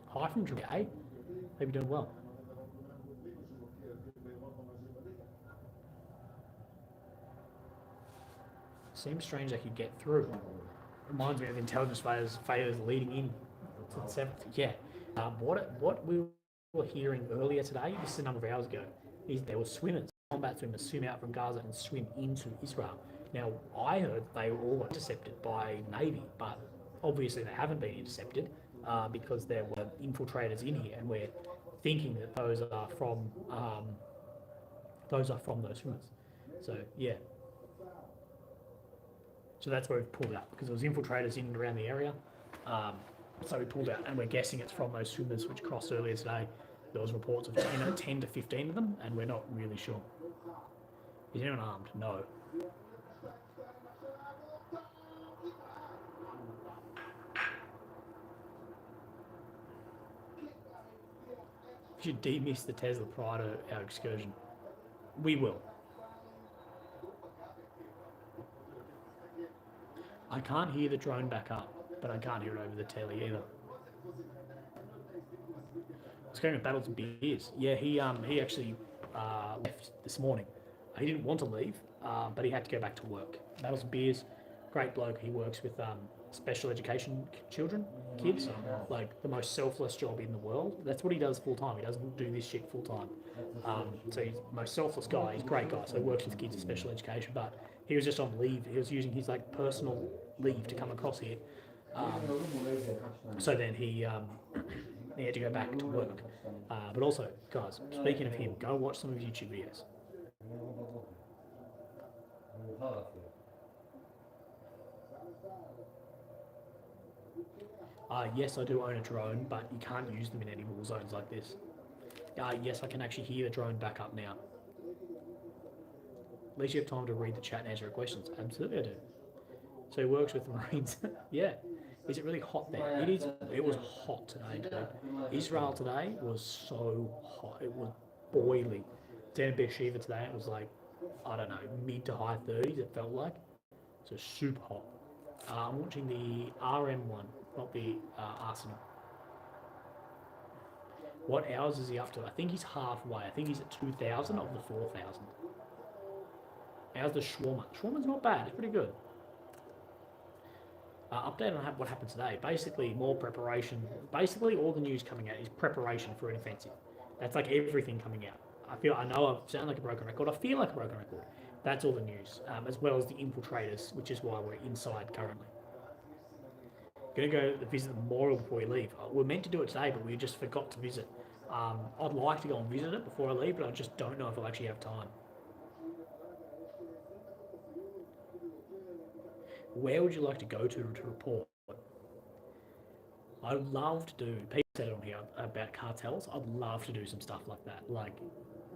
Hi from Jamaica. Hope you're doing well. Seems strange they could get through. Reminds me of intelligence failures leading in to the 7th. Yeah. What we were hearing earlier today, this is a number of hours ago, is there were swimmers, combat swimmers, swim out from Gaza and swim into Israel. Now, I heard they were all intercepted by Navy, but obviously they haven't been intercepted because there were infiltrators in here, and we're thinking that those are from those swimmers. So yeah. So that's where we've pulled out, because there was infiltrators in and around the area. So we pulled out, and we're guessing it's from those swimmers which crossed earlier today. There was reports of 10 to 15 of them, and we're not really sure. Is anyone armed? No. We should demiss the Tesla prior to our excursion. We will. I can't hear the drone back up, but I can't hear it over the telly either. It's going with Battles and Beers. Yeah, he actually left this morning. He didn't want to leave, but he had to go back to work. Battles and Beers, great bloke. He works with special education kids, like the most selfless job in the world. That's what he does full time. He doesn't do this shit full time. So he's the most selfless guy. He's a great guy. So he works with kids in special education, but he was just on leave. He was using his like personal leave to come across here. So then he had to go back to work. But also, guys, speaking of him, go watch some of his YouTube videos. Yes, I do own a drone, but you can't use them in any war zones like this. Yes, I can actually hear the drone back up now. At least you have time to read the chat and answer your questions. Absolutely I do. So he works with the Marines. Yeah. Is it really hot there? It is. It was hot today, dude. Israel today was so hot. It was boiling. Down in Beersheba today, it was like, I don't know, mid to high 30s, it felt like. So super hot. I'm watching the RM one, not the Arsenal. What hours is he up to? I think he's halfway. I think he's at 2,000 of the 4,000. How's the shawarma? Shawarma's not bad. It's pretty good. Update on what happened today. Basically, more preparation. Basically, all the news coming out is preparation for an offensive. That's like everything coming out. I know I sound like a broken record. I feel like a broken record. That's all the news, as well as the infiltrators, which is why we're inside currently. Going to go visit the memorial before we leave. We're meant to do it today, but we just forgot to visit. I'd like to go and visit it before I leave, but I just don't know if I'll actually have time. Where would you like to go to report? I'd love to do. said it on here about cartels. I'd love to do some stuff like that, like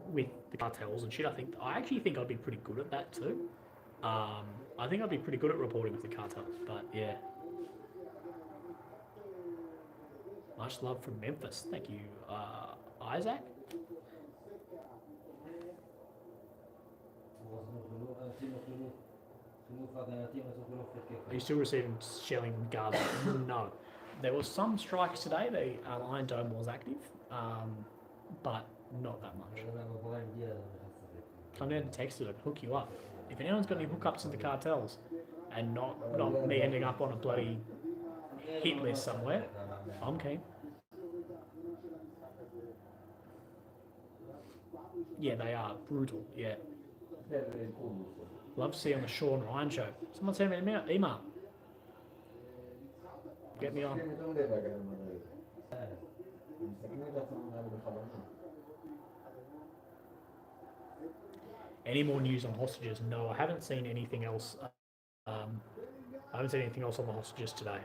with the cartels and shit. I actually think I'd be pretty good at that too. I think I'd be pretty good at reporting with the cartels, but yeah. Much love from Memphis. Thank you, Isaac. Are you still receiving shelling in Gaza? No. There was some strikes today. The Iron Dome was active, but not that much. I'm going to text it and hook you up. If anyone's got any hookups to the cartels, and not me ending up on a bloody hit list somewhere, I'm keen. Yeah, they are brutal. Yeah. Love to see on the Sean Ryan show. Someone send me an email. Get me on. Any more news on hostages? No, I haven't seen anything else. I haven't seen anything else on the hostages today.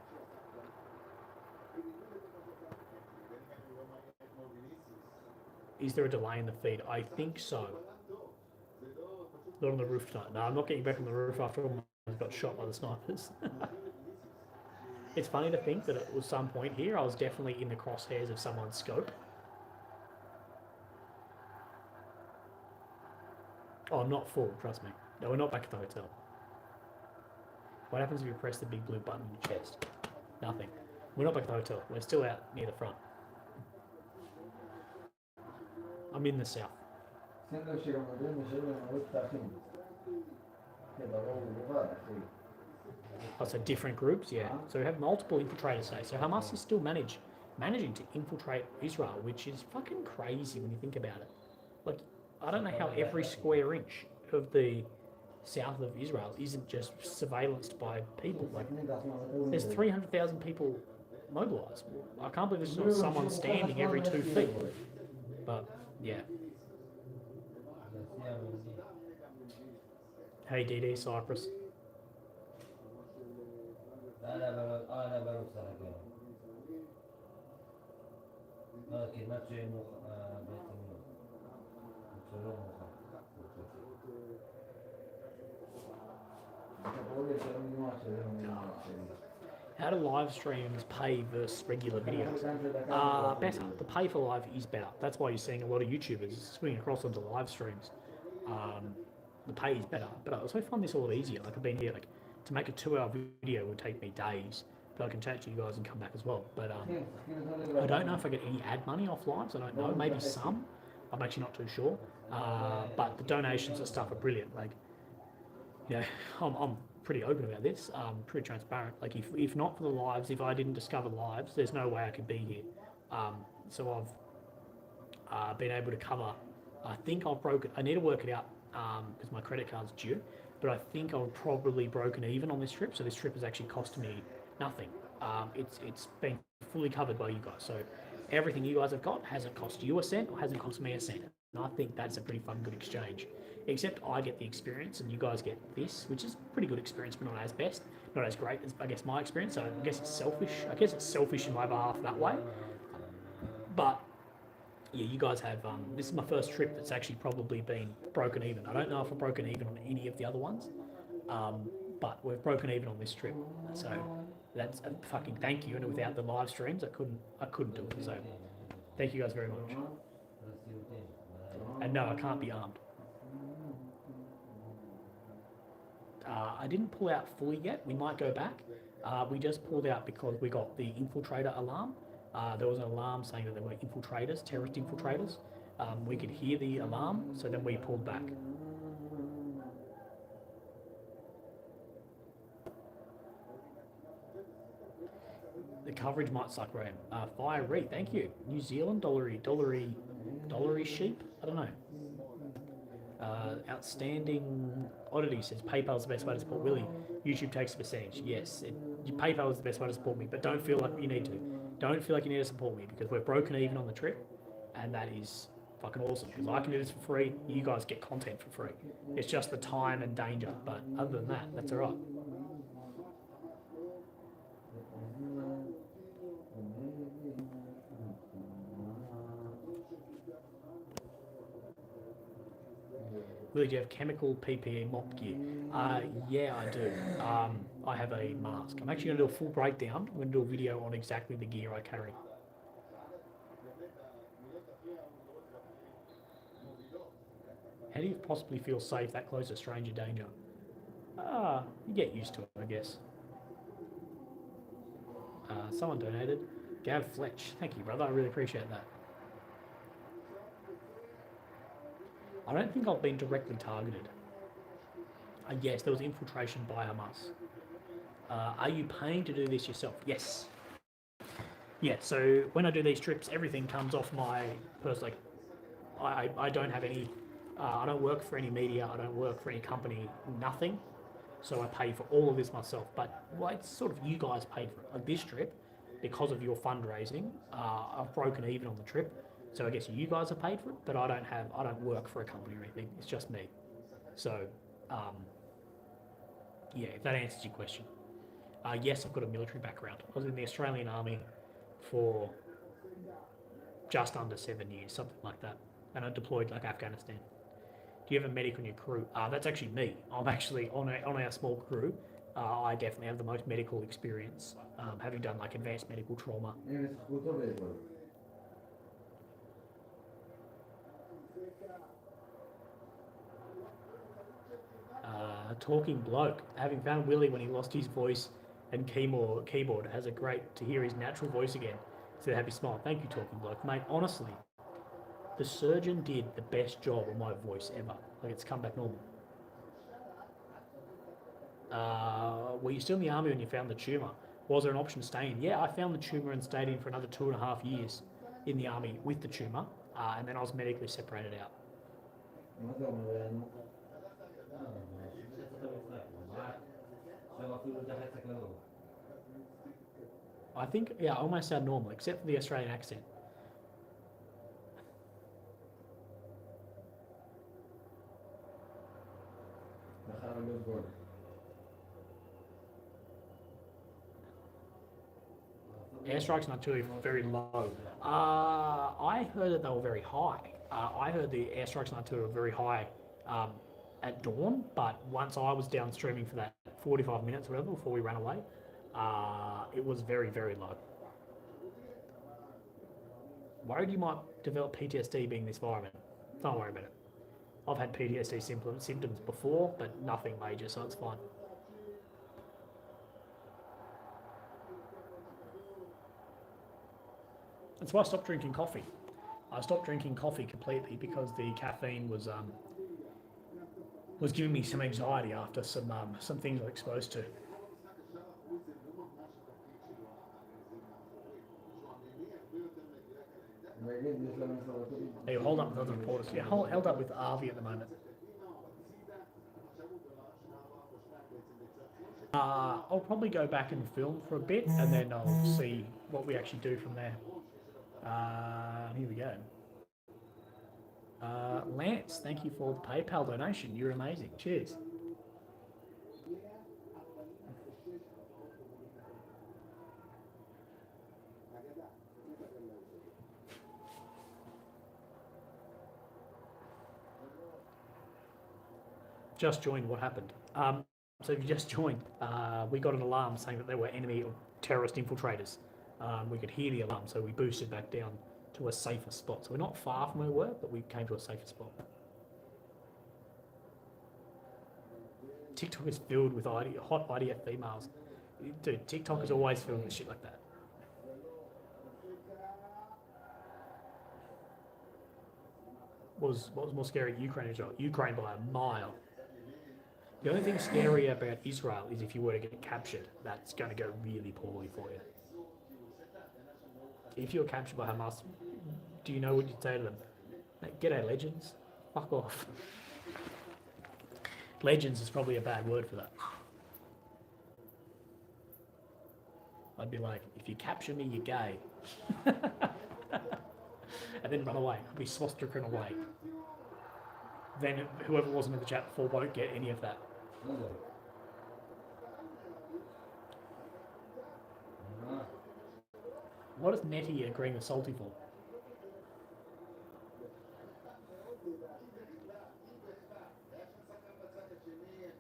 Is there a delay in the feed? I think so. Not on the roof tonight. No, I'm not getting back on the roof after all I got shot by the snipers. It's funny to think that at some point here, I was definitely in the crosshairs of someone's scope. Oh, I'm not full, trust me. No, we're not back at the hotel. What happens if you press the big blue button in your chest? Nothing. We're not back at the hotel. We're still out near the front. I'm in the south. Oh, so different groups, yeah. So we have multiple infiltrators today. So Hamas is still managing to infiltrate Israel, which is fucking crazy when you think about it. Like, I don't know how every square inch of the south of Israel isn't just surveillanced by people. Like, there's 300,000 people mobilised. I can't believe there's not someone standing every 2 feet. But, yeah. Hey, DD Cyprus. How do live streams pay versus regular videos? Better. The pay for live is better. That's why you're seeing a lot of YouTubers swinging across onto live streams. The pay is better. But I also find this a lot easier. Like, I've been here, like, to make a 2-hour video would take me days. But I can chat to you guys and come back as well. But I don't know if I get any ad money off lives. I don't know. Maybe some. I'm actually not too sure. But the donations and stuff are brilliant. Like, yeah, I'm pretty open about this. Pretty transparent. Like, if not for the lives, if I didn't discover lives, there's no way I could be here. So I've been able to cover. I think I've broken. I need to work it out because my credit card's due. But I think I've probably broken even on this trip. So this trip has actually cost me nothing. It's been fully covered by you guys. So everything you guys have got hasn't cost you a cent or hasn't cost me a cent. And I think that's a pretty fun, good exchange. Except I get the experience and you guys get this, which is pretty good experience, but not as great as, I guess, my experience. So I guess it's selfish. I guess it's selfish in my behalf that way. But yeah, you guys have, this is my first trip that's actually probably been broken even. I don't know if I've broken even on any of the other ones, but we've broken even on this trip. So that's a fucking thank you. And without the live streams, I couldn't do it. So thank you guys very much. And no, I can't be armed. I didn't pull out fully yet. We might go back. We just pulled out because we got the infiltrator alarm. There was an alarm saying that there were infiltrators, terrorist infiltrators. We could hear the alarm, so then we pulled back. The coverage might suck, Graham. Fire Reed, thank you. New Zealand, dollary sheep? I don't know. Outstanding Oddity says PayPal's the best way to support Willie. YouTube takes a percentage. Yes, PayPal is the best way to support me, but don't feel like you need to. Don't feel like you need to support me because we're broken even on the trip, and that is fucking awesome because I can do this for free. You guys get content for free. It's just the time and danger, but other than that, that's all right. Willie, do you have chemical PPE mop gear? Yeah, I do. I have a mask. I'm actually going to do a full breakdown. I'm going to do a video on exactly the gear I carry. How do you possibly feel safe that close to stranger danger? You get used to it, I guess. Someone donated. Gav Fletch. Thank you, brother. I really appreciate that. I don't think I've been directly targeted. Yes, there was infiltration by Hamas. Are you paying to do this yourself? Yes. Yeah, so when I do these trips, everything comes off my purse. Like, I don't have any, I don't work for any media, I don't work for any company, nothing. So I pay for all of this myself. But well, it's sort of you guys paid for it. Like this trip, because of your fundraising, I've broken even on the trip. So I guess you guys have paid for it, but I don't work for a company or anything. It's just me. So, yeah, if that answers your question. Yes, I've got a military background. I was in the Australian Army for just under 7 years, something like that. And I deployed like Afghanistan. Do you have a medic on your crew? That's actually me. I'm actually on our small crew. I definitely have the most medical experience, having done like advanced medical trauma. Talking bloke, having found Willie when he lost his voice and keyboard, has a great to hear his natural voice again. So happy smile. Thank you, talking bloke, mate. Honestly, the surgeon did the best job on my voice ever. Like it's come back normal. Were you still in the army when you found the tumour? Was there an option to stay in? Yeah, I found the tumour and stayed in for another 2.5 years in the army with the tumour, and then I was medically separated out. I think, yeah, I almost sound normal, except for the Australian accent. Airstrikes in artillery very low. I heard that they were very high. I heard the airstrikes in artillery were very high at dawn, but once I was down streaming for that 45 minutes or whatever before we ran away, it was very, very low. Worried you might develop PTSD being in this environment. Don't worry about it. I've had PTSD symptoms before, but nothing major, so it's fine. That's why I stopped drinking coffee. I stopped drinking coffee completely because the caffeine was giving me some anxiety after some things I was exposed to. Hey, hold up with other reporters. Yeah, held up with Avi at the moment. I'll probably go back and film for a bit, and then I'll see what we actually do from there. Here we go. Lance, thank you for the PayPal donation. You're amazing. Cheers. Just joined. What happened? So if you just joined, we got an alarm saying that there were enemy or terrorist infiltrators. We could hear the alarm, so we boosted back down to a safer spot. So we're not far from where we were, but we came to a safer spot. TikTok is filled with hot IDF females. Dude, TikTok is always filled with shit like that. What was more scary, Ukraine or Israel? Ukraine by a mile. The only thing scary about Israel is if you were to get captured, that's going to go really poorly for you. If you're captured by Hamas, do you know what you'd say to them? Like, g'day, legends. Fuck off. Legends is probably a bad word for that. I'd be like, if you capture me, you're gay. And then run away. I'd be swastika and away. Then whoever wasn't in the chat before won't get any of that. What is Nettie agreeing with Salty for?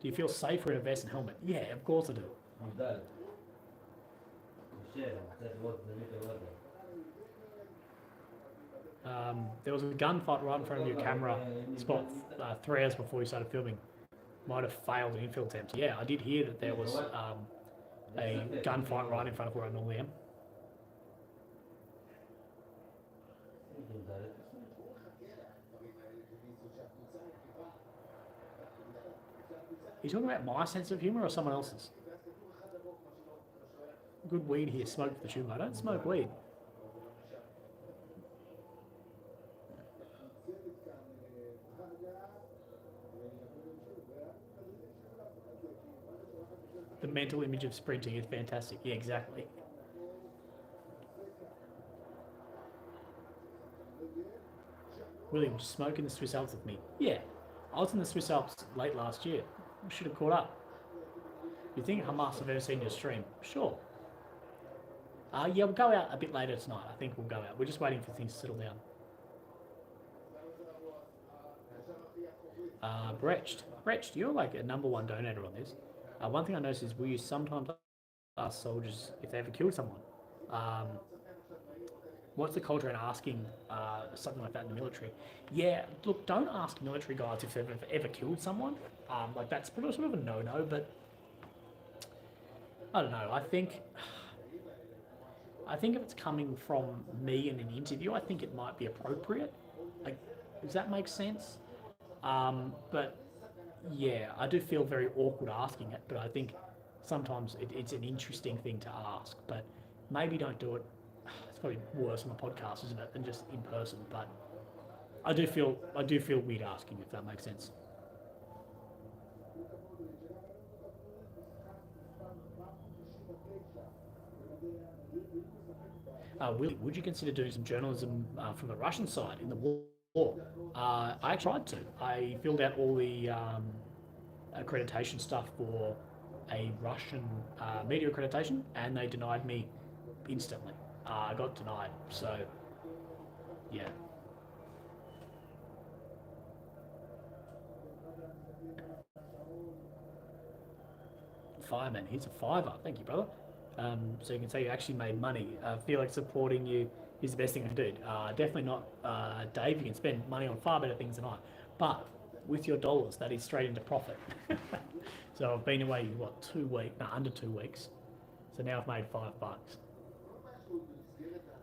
Do you feel safer in a vest and helmet? Yeah, of course I do. There was a gunfight right in front of your camera spot 3 hours before you started filming. Might have failed an infill attempt. Yeah, I did hear that there was a gunfight right in front of where I normally am. Are you talking about my sense of humour or someone else's? Good weed here, smoke for the tumour. I don't smoke weed. The mental image of sprinting is fantastic. Yeah, exactly. William, just smoke in the Swiss Alps with me. Yeah, I was in the Swiss Alps late last year. I should have caught up. You think Hamas have ever seen your stream? Sure. Yeah, we'll go out a bit later tonight. I think we'll go out. We're just waiting for things to settle down. Brecht, you're like a #1 donator on this. One thing I noticed is we sometimes ask soldiers if they ever killed someone. What's the culture in asking something like that in the military? Yeah, look, don't ask military guys if they've ever killed someone. Like that's sort of a no-no, but I don't know. I think if it's coming from me in an interview, I think it might be appropriate. Like, does that make sense? But yeah, I do feel very awkward asking it, but I think sometimes it's an interesting thing to ask, but maybe don't do it. It's probably worse on the podcast, isn't it, than just in person, but I do feel weird asking, if that makes sense. Willie, would you consider doing some journalism from the Russian side in the war? I actually tried to. I filled out all the accreditation stuff for a Russian media accreditation, and they denied me instantly. I got denied, so yeah. Fireman, here's a $5. Thank you, brother. So you can say you actually made money. I feel like supporting you is the best thing I can do. Definitely not Dave. You can spend money on far better things than I. But with your dollars, that is straight into profit. So I've been away, what, 2 weeks? No, under 2 weeks. So now I've made $5.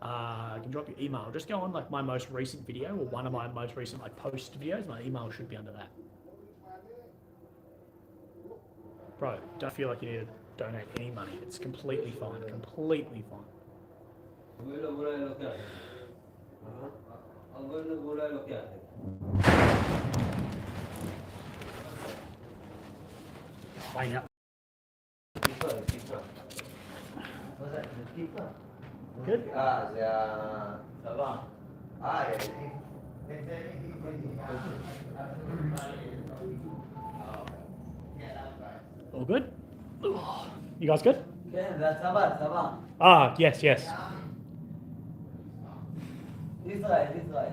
I can drop your email. Just go on like my most recent video or one of my most recent like post videos. My email should be under that. Bro, don't feel like you need to donate any money. It's completely fine. Completely fine. Fine up. Good? All good? You guys good? Yes.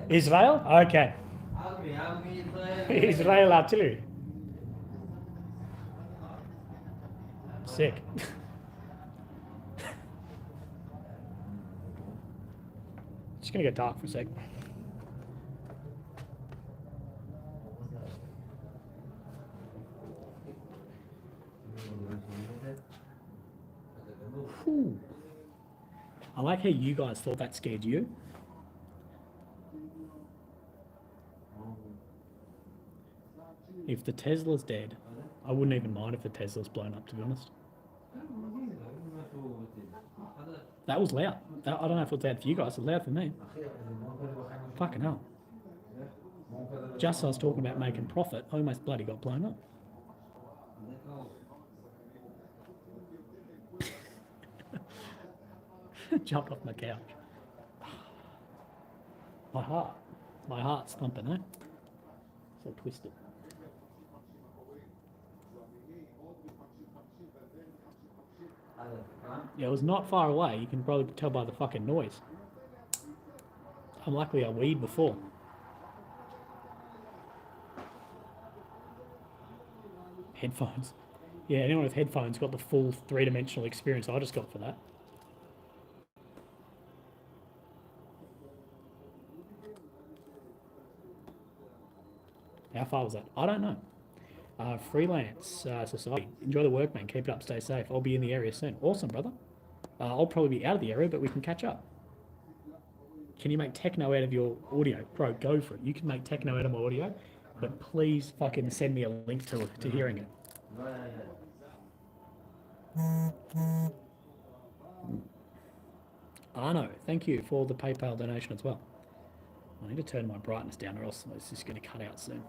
Israel? Okay. Israel artillery. Sick. Just gonna get dark for a sec. Whew. I like how you guys thought that scared you. If the Tesla's dead, I wouldn't even mind if the Tesla's blown up, to be honest. That was loud. I don't know if it was loud for you guys. It was loud for me. Fucking hell. Just as I was talking about making profit, I almost bloody got blown up. Jumped off my couch. My heart's thumping, eh? So twisted. Yeah, it was not far away. You can probably tell by the fucking noise. Unluckily, I weed before. Headphones. Yeah, anyone with headphones got the full three-dimensional experience I just got for that. How far was that? I don't know. Freelance society. Enjoy the work, man. Keep it up. Stay safe. I'll be in the area soon. Awesome, brother. I'll probably be out of the area, but we can catch up. Can you make techno out of your audio? Bro, go for it. You can make techno out of my audio, but please fucking send me a link to hearing it. Arno, thank you for the PayPal donation as well. I need to turn my brightness down or else it's just going to cut out soon.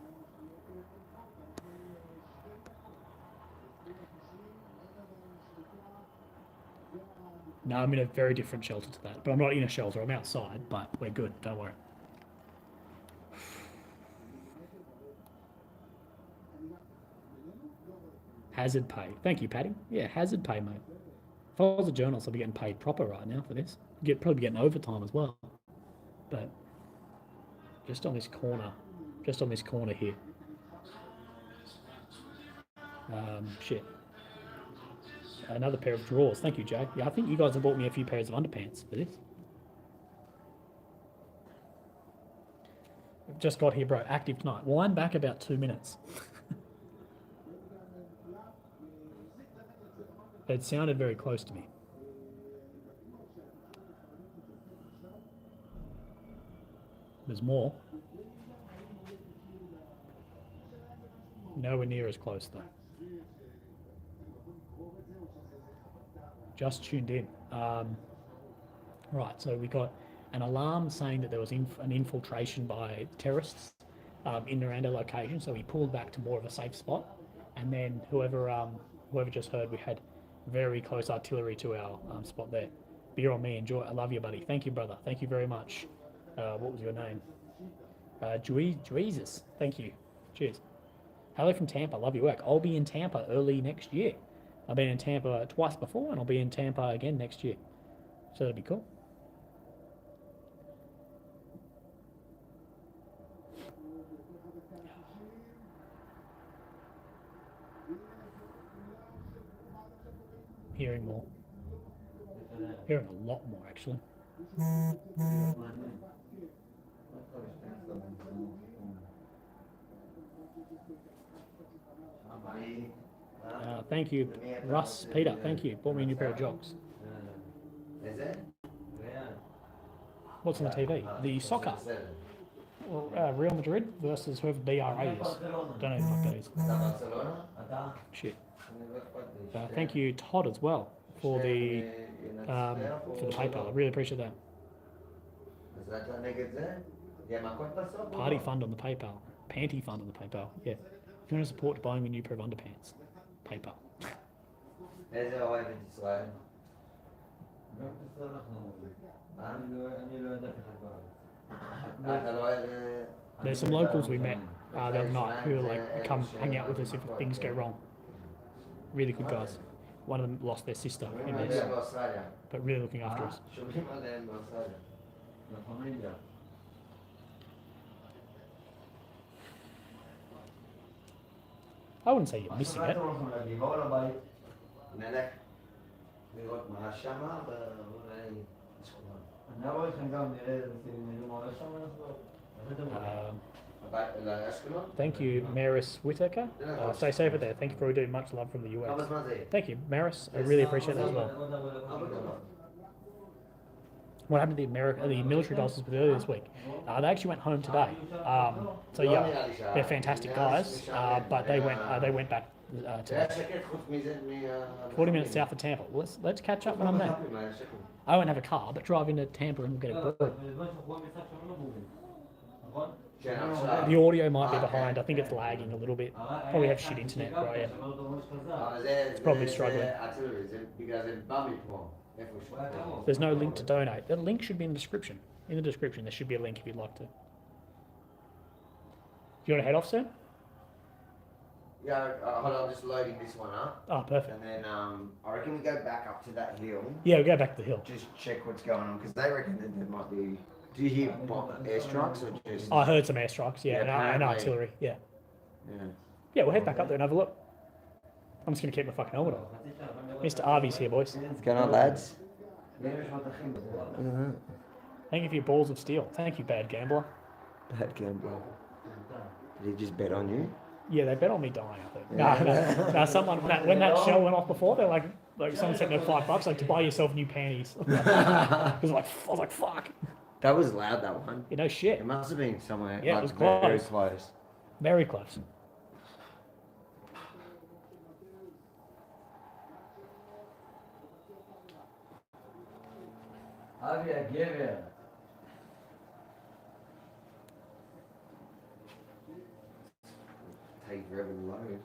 No, I'm in a very different shelter to that. But I'm not in a shelter. I'm outside, but we're good. Don't worry. Hazard pay. Thank you, Patty. Yeah, hazard pay, mate. If I was a journalist, I'd be getting paid proper right now for this. Probably be getting overtime as well. But just on this corner here. Shit. Another pair of drawers. Thank you, Jay. Yeah, I think you guys have bought me a few pairs of underpants for this. I've just got here, bro. Active tonight. Wind back about 2 minutes. It sounded very close to me. There's more. Nowhere near as close, though. Just tuned in. Right, so we got an alarm saying that there was an infiltration by terrorists in around our location, so we pulled back to more of a safe spot. And then whoever just heard, we had very close artillery to our spot there. Beer on me, enjoy. I love you, buddy. Thank you, brother. Thank you very much. What was your name? Jesus. Thank you. Cheers. Hello from Tampa. Love your work. I'll be in Tampa early next year. I've been in Tampa twice before, and I'll be in Tampa again next year. So that'll be cool. Hearing more. Hearing a lot more, actually. Thank you, Russ, Peter. Thank you. Bought me a new pair of jogs. What's on the TV? The soccer. Real Madrid versus whoever BRA is. Don't know what that is. Shit. Thank you, Todd, as well for the PayPal. I really appreciate that. Party fund on the PayPal. Panty fund on the PayPal. Yeah. If you want to support buying a new pair of underpants, PayPal. There's some locals we met the other night who are like, come hang out with us if things go wrong. Really good guys. One of them lost their sister in this, but really looking after us. I wouldn't say you're missing it. Thank you, Maris Whitaker. Stay safe out there. Thank you for doing much love from the US. Thank you, Maris. I really appreciate that as well. What happened to the military bases earlier this week? They actually went home today. So yeah, they're fantastic guys. But they went back today. 40 minutes south of Tampa. Well, let's catch up when I'm there. I won't have a car, but drive into Tampa and we'll get a brew. The audio might be behind. I think it's lagging a little bit. Probably have shit internet where I am. It's probably struggling. There's no link to donate. The link should be in the description. In the description, there should be a link if you'd like to. Do you want to head off soon? Yeah, hold on, I'm just loading this one up. Oh, perfect. And then I reckon we go back up to that hill. Yeah, we'll go back to the hill. Just check what's going on, because they reckon that there might be... Do you hear airstrikes or just... I heard some airstrikes, yeah, and artillery, yeah. Yeah. Yeah, we'll head back up there and have a look. I'm just going to keep my fucking helmet on. Mr. Arby's here, boys. What's going on, lads? Thank you for your balls of steel. Thank you, bad gambler. Bad gambler. Did he just bet on you? Yeah, they bet on me dying, I think. No, someone, when that shell went off before, they're like someone sent me $5, like, to buy yourself new panties. I was like, fuck. That was loud, that one. You know, shit. It must have been somewhere. Yeah, like, it was very close. close. Very close. Take forever to load.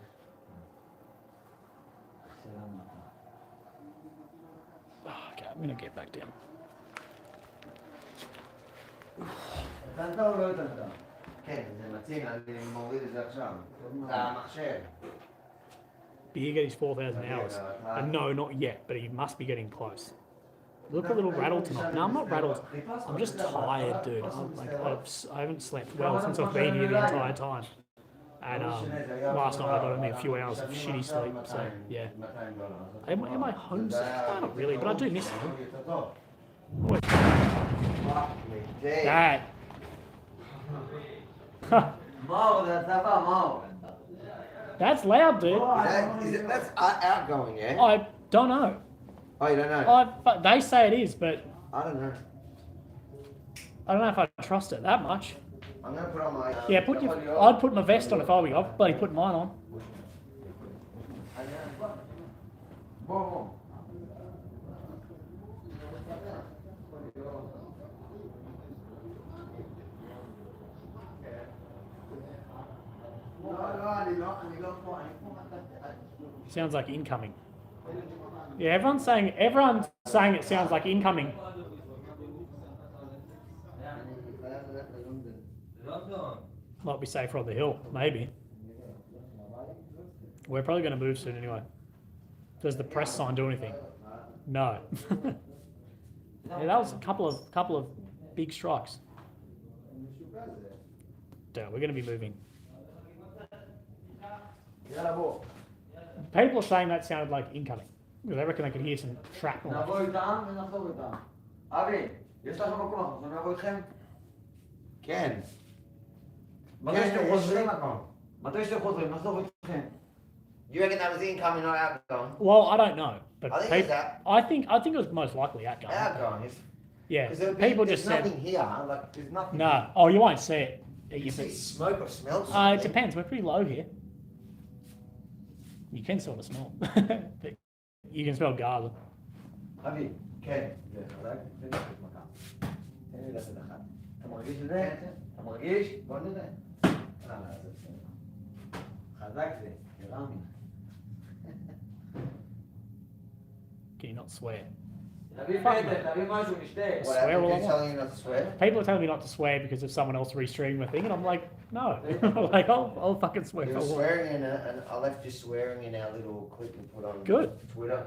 Okay, I'm going to get back down. כן, זה מציל, אני מוריד את זה עכשיו. זה המחשב. But you get his 4,000 hours. No, not yet, but he must be getting close. Look a little rattled tonight. No, I'm not rattled. I'm just tired, dude. I haven't slept well since I've been here the entire time. And last night I got only a few hours of shitty sleep, so yeah. Am I homesick? No, not really, but I do miss him. Wait. Dad. That's loud, dude. That's outgoing, yeah? I don't know. Oh, you don't know? But they say it is, but I don't know. I don't know if I trust it that much. I'm going to put on my... Yeah, I'd put my vest on if I were you. I'd bloody put mine on. Sounds like incoming. Yeah, everyone's saying it sounds like incoming. Might be safer on the hill, maybe. We're probably going to move soon anyway. Does the press sign do anything? No. Yeah, that was a couple of big strikes. Dude, we're going to be moving. People are saying that sounded like incoming. Because I reckon they could hear some shrapnel. כן. You reckon that was incoming or outgoing? Well, I don't know, but I think it's I think it was most likely outgoing. Outgoing. Yeah, Because people just there's said nothing here. Like, there's nothing. no. Oh, you won't see it. You see smoke or smell It something? depends. We're pretty low here. You can sort of smell. You can smell Gaza. אבי, כן. זה חזק, תן לי לתת מכה. תן לי לתת אחת. אתה מרגיש את זה? אתה מרגיש? בוא נראה. זה בסדר. חזק זה, קרמי. Can you not swear? תביא פטר, תביא משהו, נשתה. Swear all I want. telling you not to swear? People are telling me not to swear because of someone else restreaming my thing, and I'm like, no. Like, I'll fucking swear. You if I were want. swearing in and I left you swearing in our little clip we put on Good. Twitter.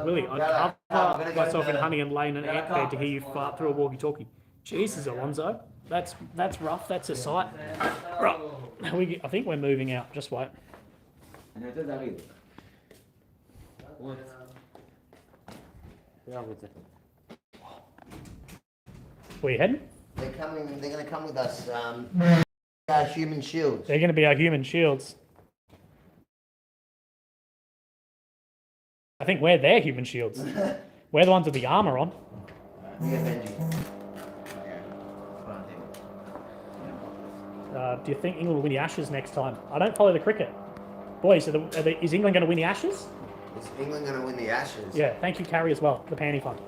Really, Yeah, I'd I'm cover gonna go myself in to- honey and lay in an ant bed to hear you fart through a walkie-talkie. Jesus, Alonzo, that's rough. That's a sight. Right, I think we're moving out. Just wait. אני רוצה להריד. Where you heading? They're going to come with us, human shields. They're going to be our human shields. I think we're their human shields. We're the ones with the armor on. Yeah, Benji. Do you think England will win the Ashes next time? I don't follow the cricket. Boys, is England going to win the Ashes? Is England going to win the Ashes? Yeah, thank you, Carrie, as well, the panty fund.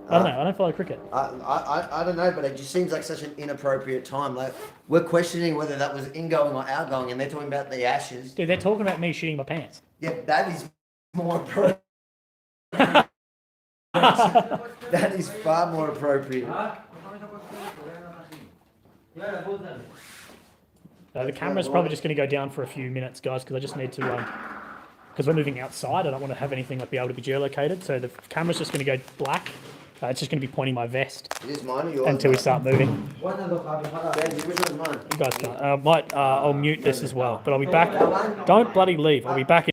I don't know. I don't follow cricket. I don't know, but it just seems like such an inappropriate time. Like, we're questioning whether that was ingoing or outgoing, and they're talking about the Ashes. Dude, they're talking about me shitting my pants. Yeah, that is more appropriate. That is far more appropriate. The camera's probably just going to go down for a few minutes, guys, because I just need to, because we're moving outside. I don't want to have anything like be able to be geolocated, so the camera's just going to go black. It's just going to be pointing my vest It is mine or yours? until we mate? start moving. Benji, which one's mine? You guys can't. I'll mute this as well, but I'll be back. Don't bloody leave. I'll be back in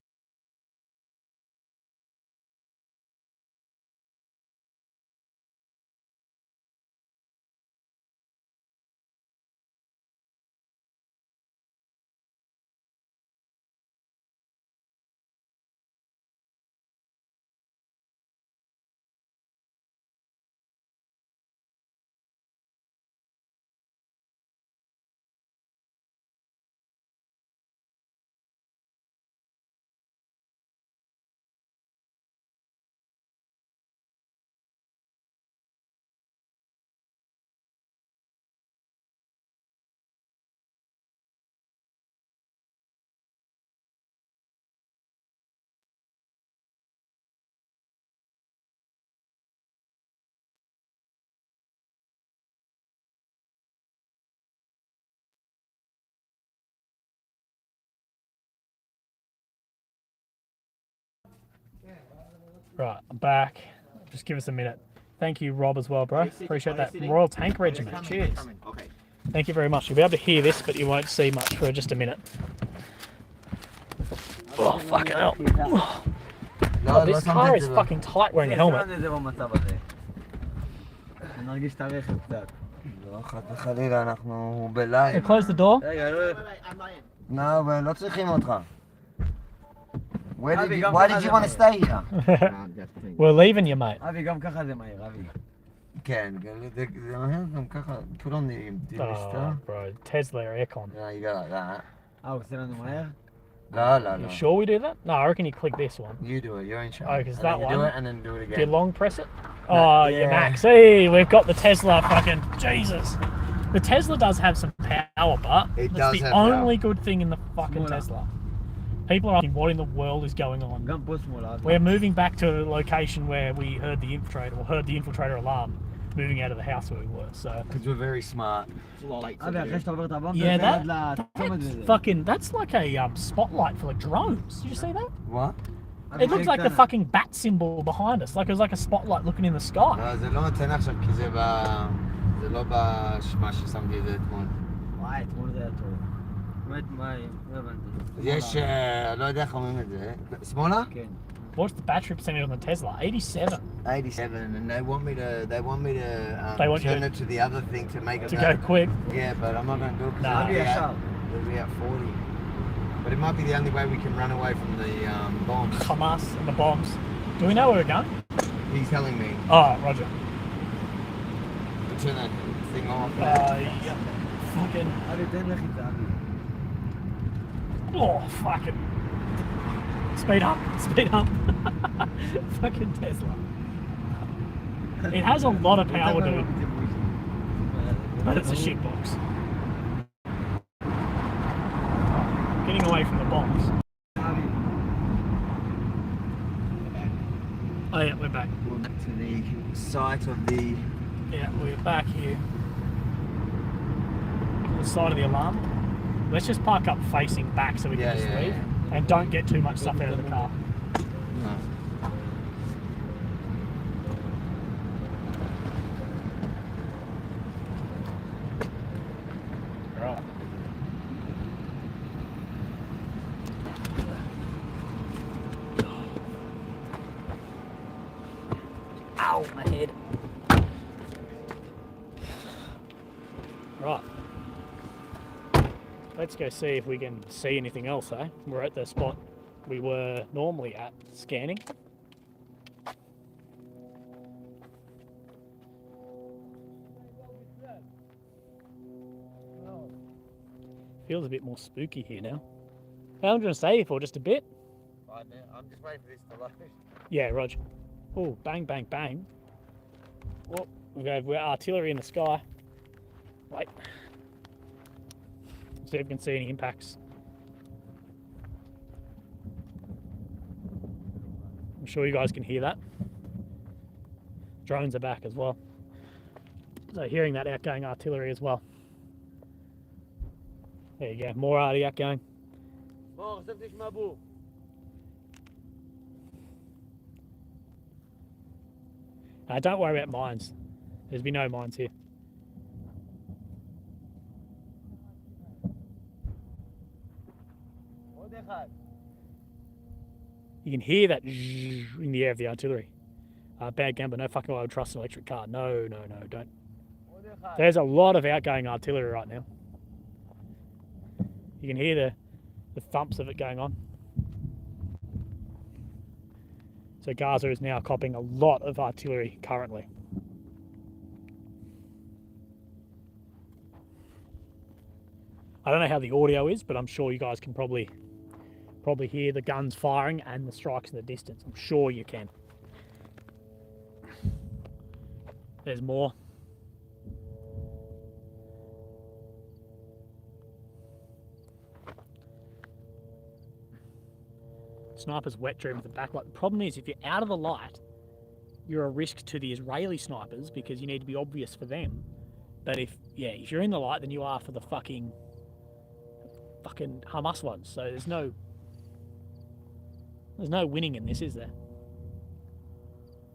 Right, I'm back. Just give us a minute. Thank you, Rob, as well, bro. Appreciate that. Royal Tank Regiment. Cheers. Okay. Thank you very much. You'll be able to hear this, but you won't see much for just a minute. Oh, fucking hell. Oh, this car is fucking tight wearing a helmet. נרגיש את הרכב קצת. לא, חד וחלילה, אנחנו בלייב. Close the door. רגע, לא... לא, אבל לא צריכים אותך. Why did you want to stay here? We're leaving you, mate. אבי, גם ככה זה מהיר, אבי. כן, זה מהר גם ככה. put on the Oh, bro. Tesla aircon. Yeah, you go like that. הוא עושה לנו מהר? לא, לא, You לא. sure we do that? No, I reckon you click this one. You do it, you're in charge. Oh, 'cause And that then you do one- it and then do it Do you again. long press it? Oh, yeah. you max. Hey, we've got the Tesla fucking... Jesus. The Tesla does have some power, but It that's does the have only good thing in the fucking Smaller. Tesla. People are asking what in the world is going on. גם פה שמאלה. We're moving back to a location where we heard the infiltrator alarm moving out of the house where we were. So Because we're very smart. אבי, אחרי שאתה עובר את הבמפר, Yeah, זה that- עד לצומת that's וזה. fucking that's like a spotlight for like drones. Did you see that? What? It looks like the fucking bat symbol behind us. Like it was like a spotlight looking in the sky. לא, זה לא נותן עכשיו כי זה לא בשמה ששמתי את זה אתמול. וואי, אתמול זה היה טוב. באמת, מה, לא הבנתי. יש, לא יודע איך אומרים את זה. שמאלה? כן. What's the battery percentage on the Tesla? 87. 87, and they want me to They want you turn to- it to the other thing to make it To go quick. Yeah, but I'm not going to do it because Nah. אבי ישר. it'll be at 40. But it might be the only way we can run away from the bombs. Hamas and the bombs. Do we know where we're going? He's telling me Oh, Roger. to turn that thing off. Yeah. Fucking. אבי, תן לחיצה, אבי. Oh, fucking. Speed up. Speed up. Fucking Tesla. It has a lot of power to it, but it's a shitbox. Getting away from the bombs. אבי. Oh, yeah, we're back. We're back to the site of the... Yeah, we're back here. On the side of the alarm. Let's just park up facing back so we can Yeah, just yeah, leave. yeah. And don't get too much stuff out of the car. No. Right. Ow, my head. Right. Let's go see if we can see anything else, eh? We're at the spot we were normally at scanning. Feels a bit more spooky here now. How long do you want to stay here for? Just a bit? I'm just waiting for this to load. Yeah, Roger. Oh, bang, bang, bang. Oh, we've got artillery in the sky. Wait. See if we can see any impacts. I'm sure you guys can hear that. Drones are back as well. So hearing that outgoing artillery as well. There you go, more arty outgoing. בוא, חשבתי שמה בור. Don't worry about mines. There's been no mines here. עוד אחד. You can hear that in the air of the artillery. Bad gamble, no fucking way I would trust an electric car. No, no, no, don't. עוד אחד. There's a lot of outgoing artillery right now. You can hear the thumps of it going on. So Gaza is now copping a lot of artillery currently. I don't know how the audio is, but I'm sure you guys can probably hear the guns firing and the strikes in the distance. I'm sure you can. There's more. Snipers wet dream with the backlight. The problem is if you're out of the light, you're a risk to the Israeli snipers because you need to be obvious for them. But if you're in the light, then you are for the fucking Hamas ones. So there's no winning in this, is there?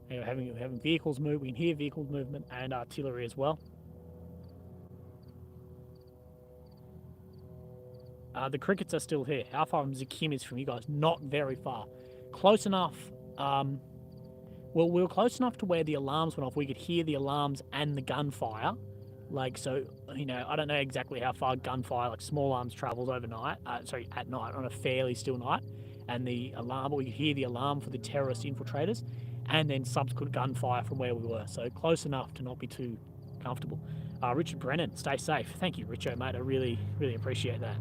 And we're having vehicles move. We can hear vehicle movement and artillery as well. The crickets are still here. How far Zakim is from you guys? Not very far. Close enough. Well, we were close enough to where the alarms went off. We could hear the alarms and the gunfire. Like, so, you know, I don't know exactly how far gunfire, like small arms, travels overnight. At night, on a fairly still night. And the alarm, we could hear the alarm for the terrorist infiltrators. And then subsequent gunfire from where we were. So close enough to not be too comfortable. Richard Brennan, stay safe. Thank you, Richo, mate. I really, really appreciate that.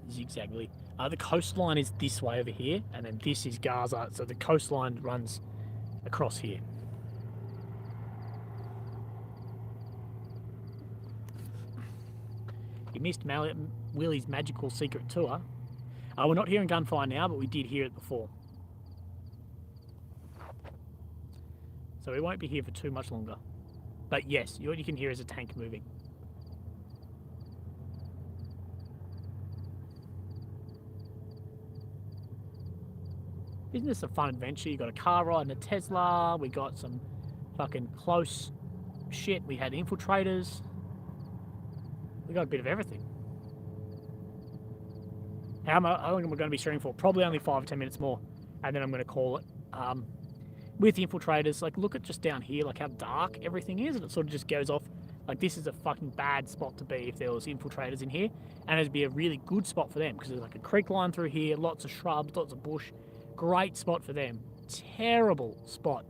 Zigzagly. The coastline is this way over here, and then this is Gaza. So the coastline runs across here. You missed Willie's magical secret tour. We're not hearing gunfire now, but we did hear it before. So we won't be here for too much longer. But yes, what you can hear is a tank moving. Isn't this a fun adventure? You got a car ride and a Tesla. We got some fucking close shit. We had infiltrators. We got a bit of everything. How long am I going to be streaming for? Probably only 5 or 10 minutes more, and then I'm going to call it. With the infiltrators, like look at just down here, like how dark everything is, and it sort of just goes off. Like this is a fucking bad spot to be if there was infiltrators in here, and it'd be a really good spot for them because there's like a creek line through here, lots of shrubs, lots of bush. Great spot for them. Terrible spot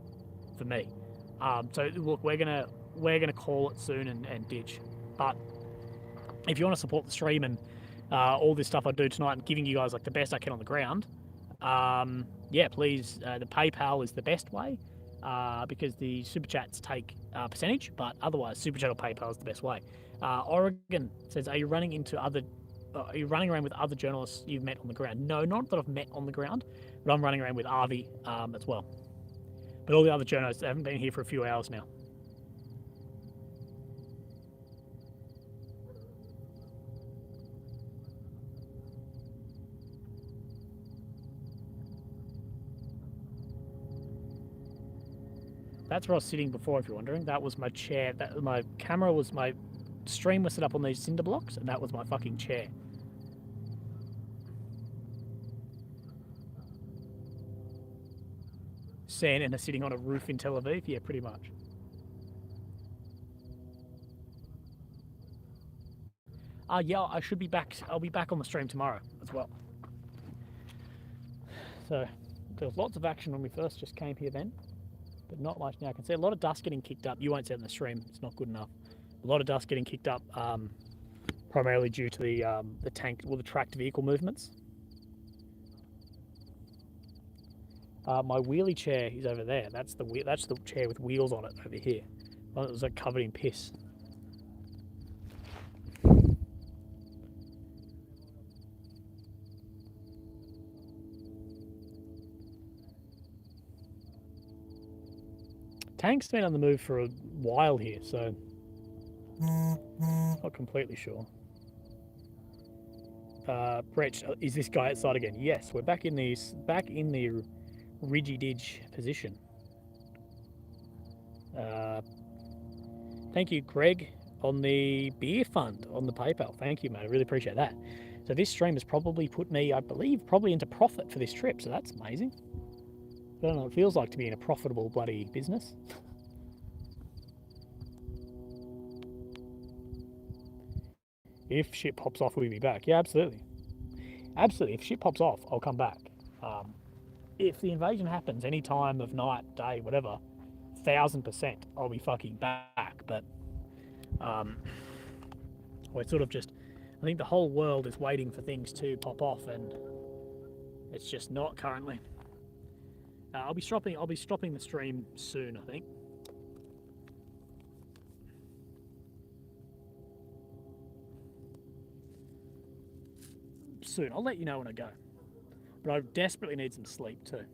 for me. So look, we're gonna call it soon and ditch. But if you want to support the stream and all this stuff I do tonight and giving you guys like the best I can on the ground, yeah, please. The PayPal is the best way because the super chats take percentage, but otherwise super chat or PayPal is the best way. Oregon says, are you running around with other journalists you've met on the ground? No, not that I've met on the ground, but I'm running around with Arvi as well. But all the other journalists haven't been here for a few hours now. That's where I was sitting before, if you're wondering. That was my chair. My stream was set up on these cinder blocks, and that was my fucking chair. CNN are sitting on a roof in Tel Aviv? Yeah, pretty much. Yeah, I should be back. I'll be back on the stream tomorrow as well. So there was lots of action when we first just came here then, but not much now. I can see a lot of dust getting kicked up. You won't see it in the stream. It's not good enough. A lot of dust getting kicked up, primarily due to the tank, well, the tracked vehicle movements. My wheelie chair is over there. That's the chair with wheels on it over here. One that was like covered in piss. Tank's been on the move for a while here, so not completely sure. Brett, is this guy outside again? Yes, we're back in the ridgy-didge position. Thank you, Greg, on the beer fund on the PayPal. Thank you, mate. I really appreciate that. So this stream has probably put me, I believe, probably into profit for this trip. So that's amazing. I don't know what it feels like to be in a profitable bloody business. If shit pops off, we'll be back. Yeah, absolutely. Absolutely. If shit pops off, I'll come back. If the invasion happens any time of night, day, whatever, 1000%, I'll be fucking back. But we're sort of just, I think the whole world is waiting for things to pop off, and it's just not currently. I'll be stopping the stream soon, I think. Soon. I'll let you know when I go. But I desperately need some sleep too.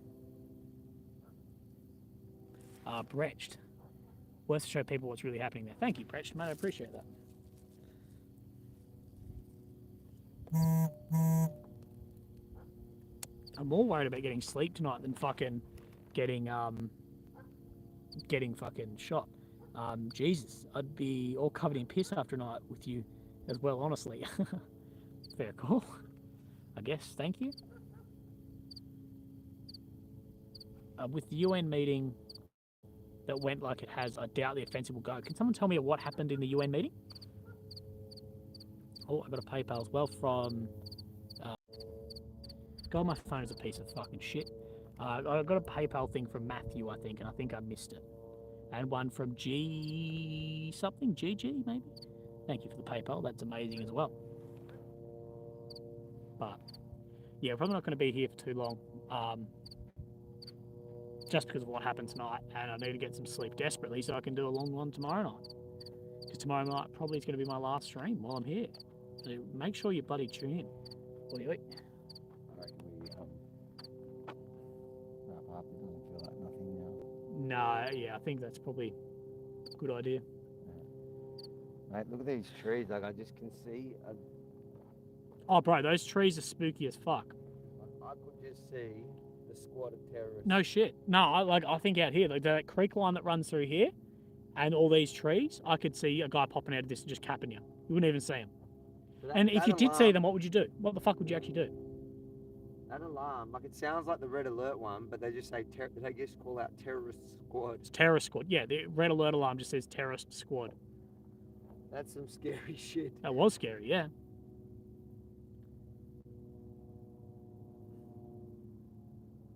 Brecht. Worth to show people what's really happening there. Thank you, Brecht, mate. I appreciate that. I'm more worried about getting sleep tonight than fucking getting fucking shot. Jesus, I'd be all covered in piss after a night with you as well, honestly. Fair call, I guess. Thank you. With the UN meeting that went like it has, I doubt the offensive will go. Can someone tell me what happened in the UN meeting? Oh, I got a PayPal as well from... God, my phone is a piece of fucking shit. I got a PayPal thing from Matthew, I think, and I think I missed it. And one from G something, GG maybe? Thank you for the PayPal, that's amazing as well. But, yeah, probably not going to be here for too long. Just because of what happened tonight, and I need to get some sleep desperately so I can do a long one tomorrow night. Because tomorrow night probably is going to be my last stream while I'm here. So make sure you bloody tune in. Oi, oi. I reckon we wrap up. It doesn't feel like nothing now. No, yeah, I think that's probably a good idea. Mate, look at these trees. Like I just can see. Oh, bro, those trees are spooky as fuck. I could just see the squad of terrorists. No shit. No, I think out here, like that creek line that runs through here, and all these trees, I could see a guy popping out of this and just capping you. You wouldn't even see him. So And if you did see alarm- them, what would you do? What the fuck would you actually do? That alarm, like it sounds like the red alert one, but they just say they just call out terrorist squad. It's terrorist squad. Yeah, the red alert alarm just says terrorist squad. That's some scary shit. That was scary, yeah.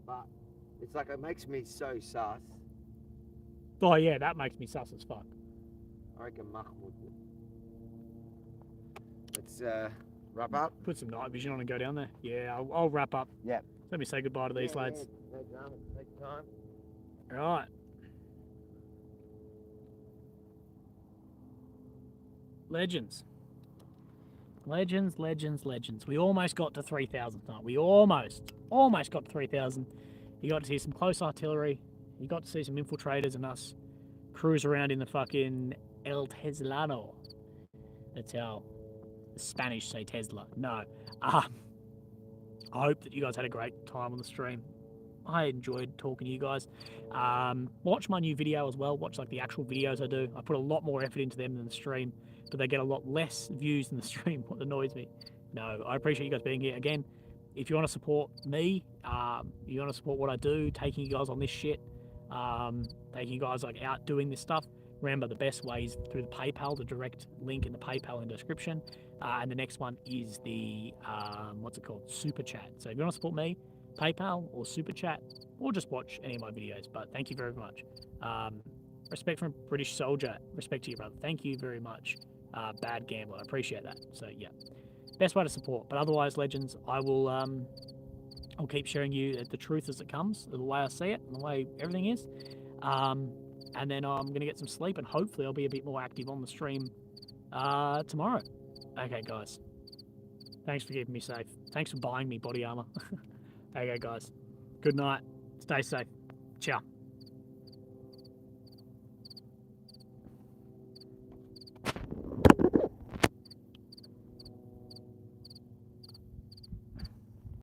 But it's like it makes me so sus. Oh yeah, that makes me sus as fuck. I reckon Mahmoud. Let's wrap up. Put some night vision on and go down there. Yeah, I'll wrap up. Yep. Let me say goodbye to these lads. No drama. Take time. Right. Legends. Legends, legends, legends. We almost got to 3,000 tonight. We almost got to 3,000. You got to see some close artillery. You got to see some infiltrators and us cruise around in the fucking El Teslano. That's how the Spanish say Tesla. No. I hope that you guys had a great time on the stream. I enjoyed talking to you guys. Watch my new video as well. Watch like the actual videos I do. I put a lot more effort into them than the stream, but they get a lot less views than the stream, what annoys me. No, I appreciate you guys being here. Again, if you want to support me, you want to support what I do, taking you guys on this shit, taking you guys like out doing this stuff, remember the best way is through the PayPal, the direct link in the PayPal in the description. And the next one is the, what's it called? Super Chat. So if you want to support me, PayPal or Super Chat, or just watch any of my videos. But thank you very much. Respect from a British soldier. Respect to you, brother. Thank you very much. Bad gambler. I appreciate that. So yeah, best way to support. But otherwise, legends, I will, I'll keep sharing you the truth as it comes, the way I see it, and the way everything is. And then I'm going to get some sleep, and hopefully I'll be a bit more active on the stream tomorrow. Okay, guys. Thanks for keeping me safe. Thanks for buying me body armor. Okay, guys. Good night. Stay safe. Ciao.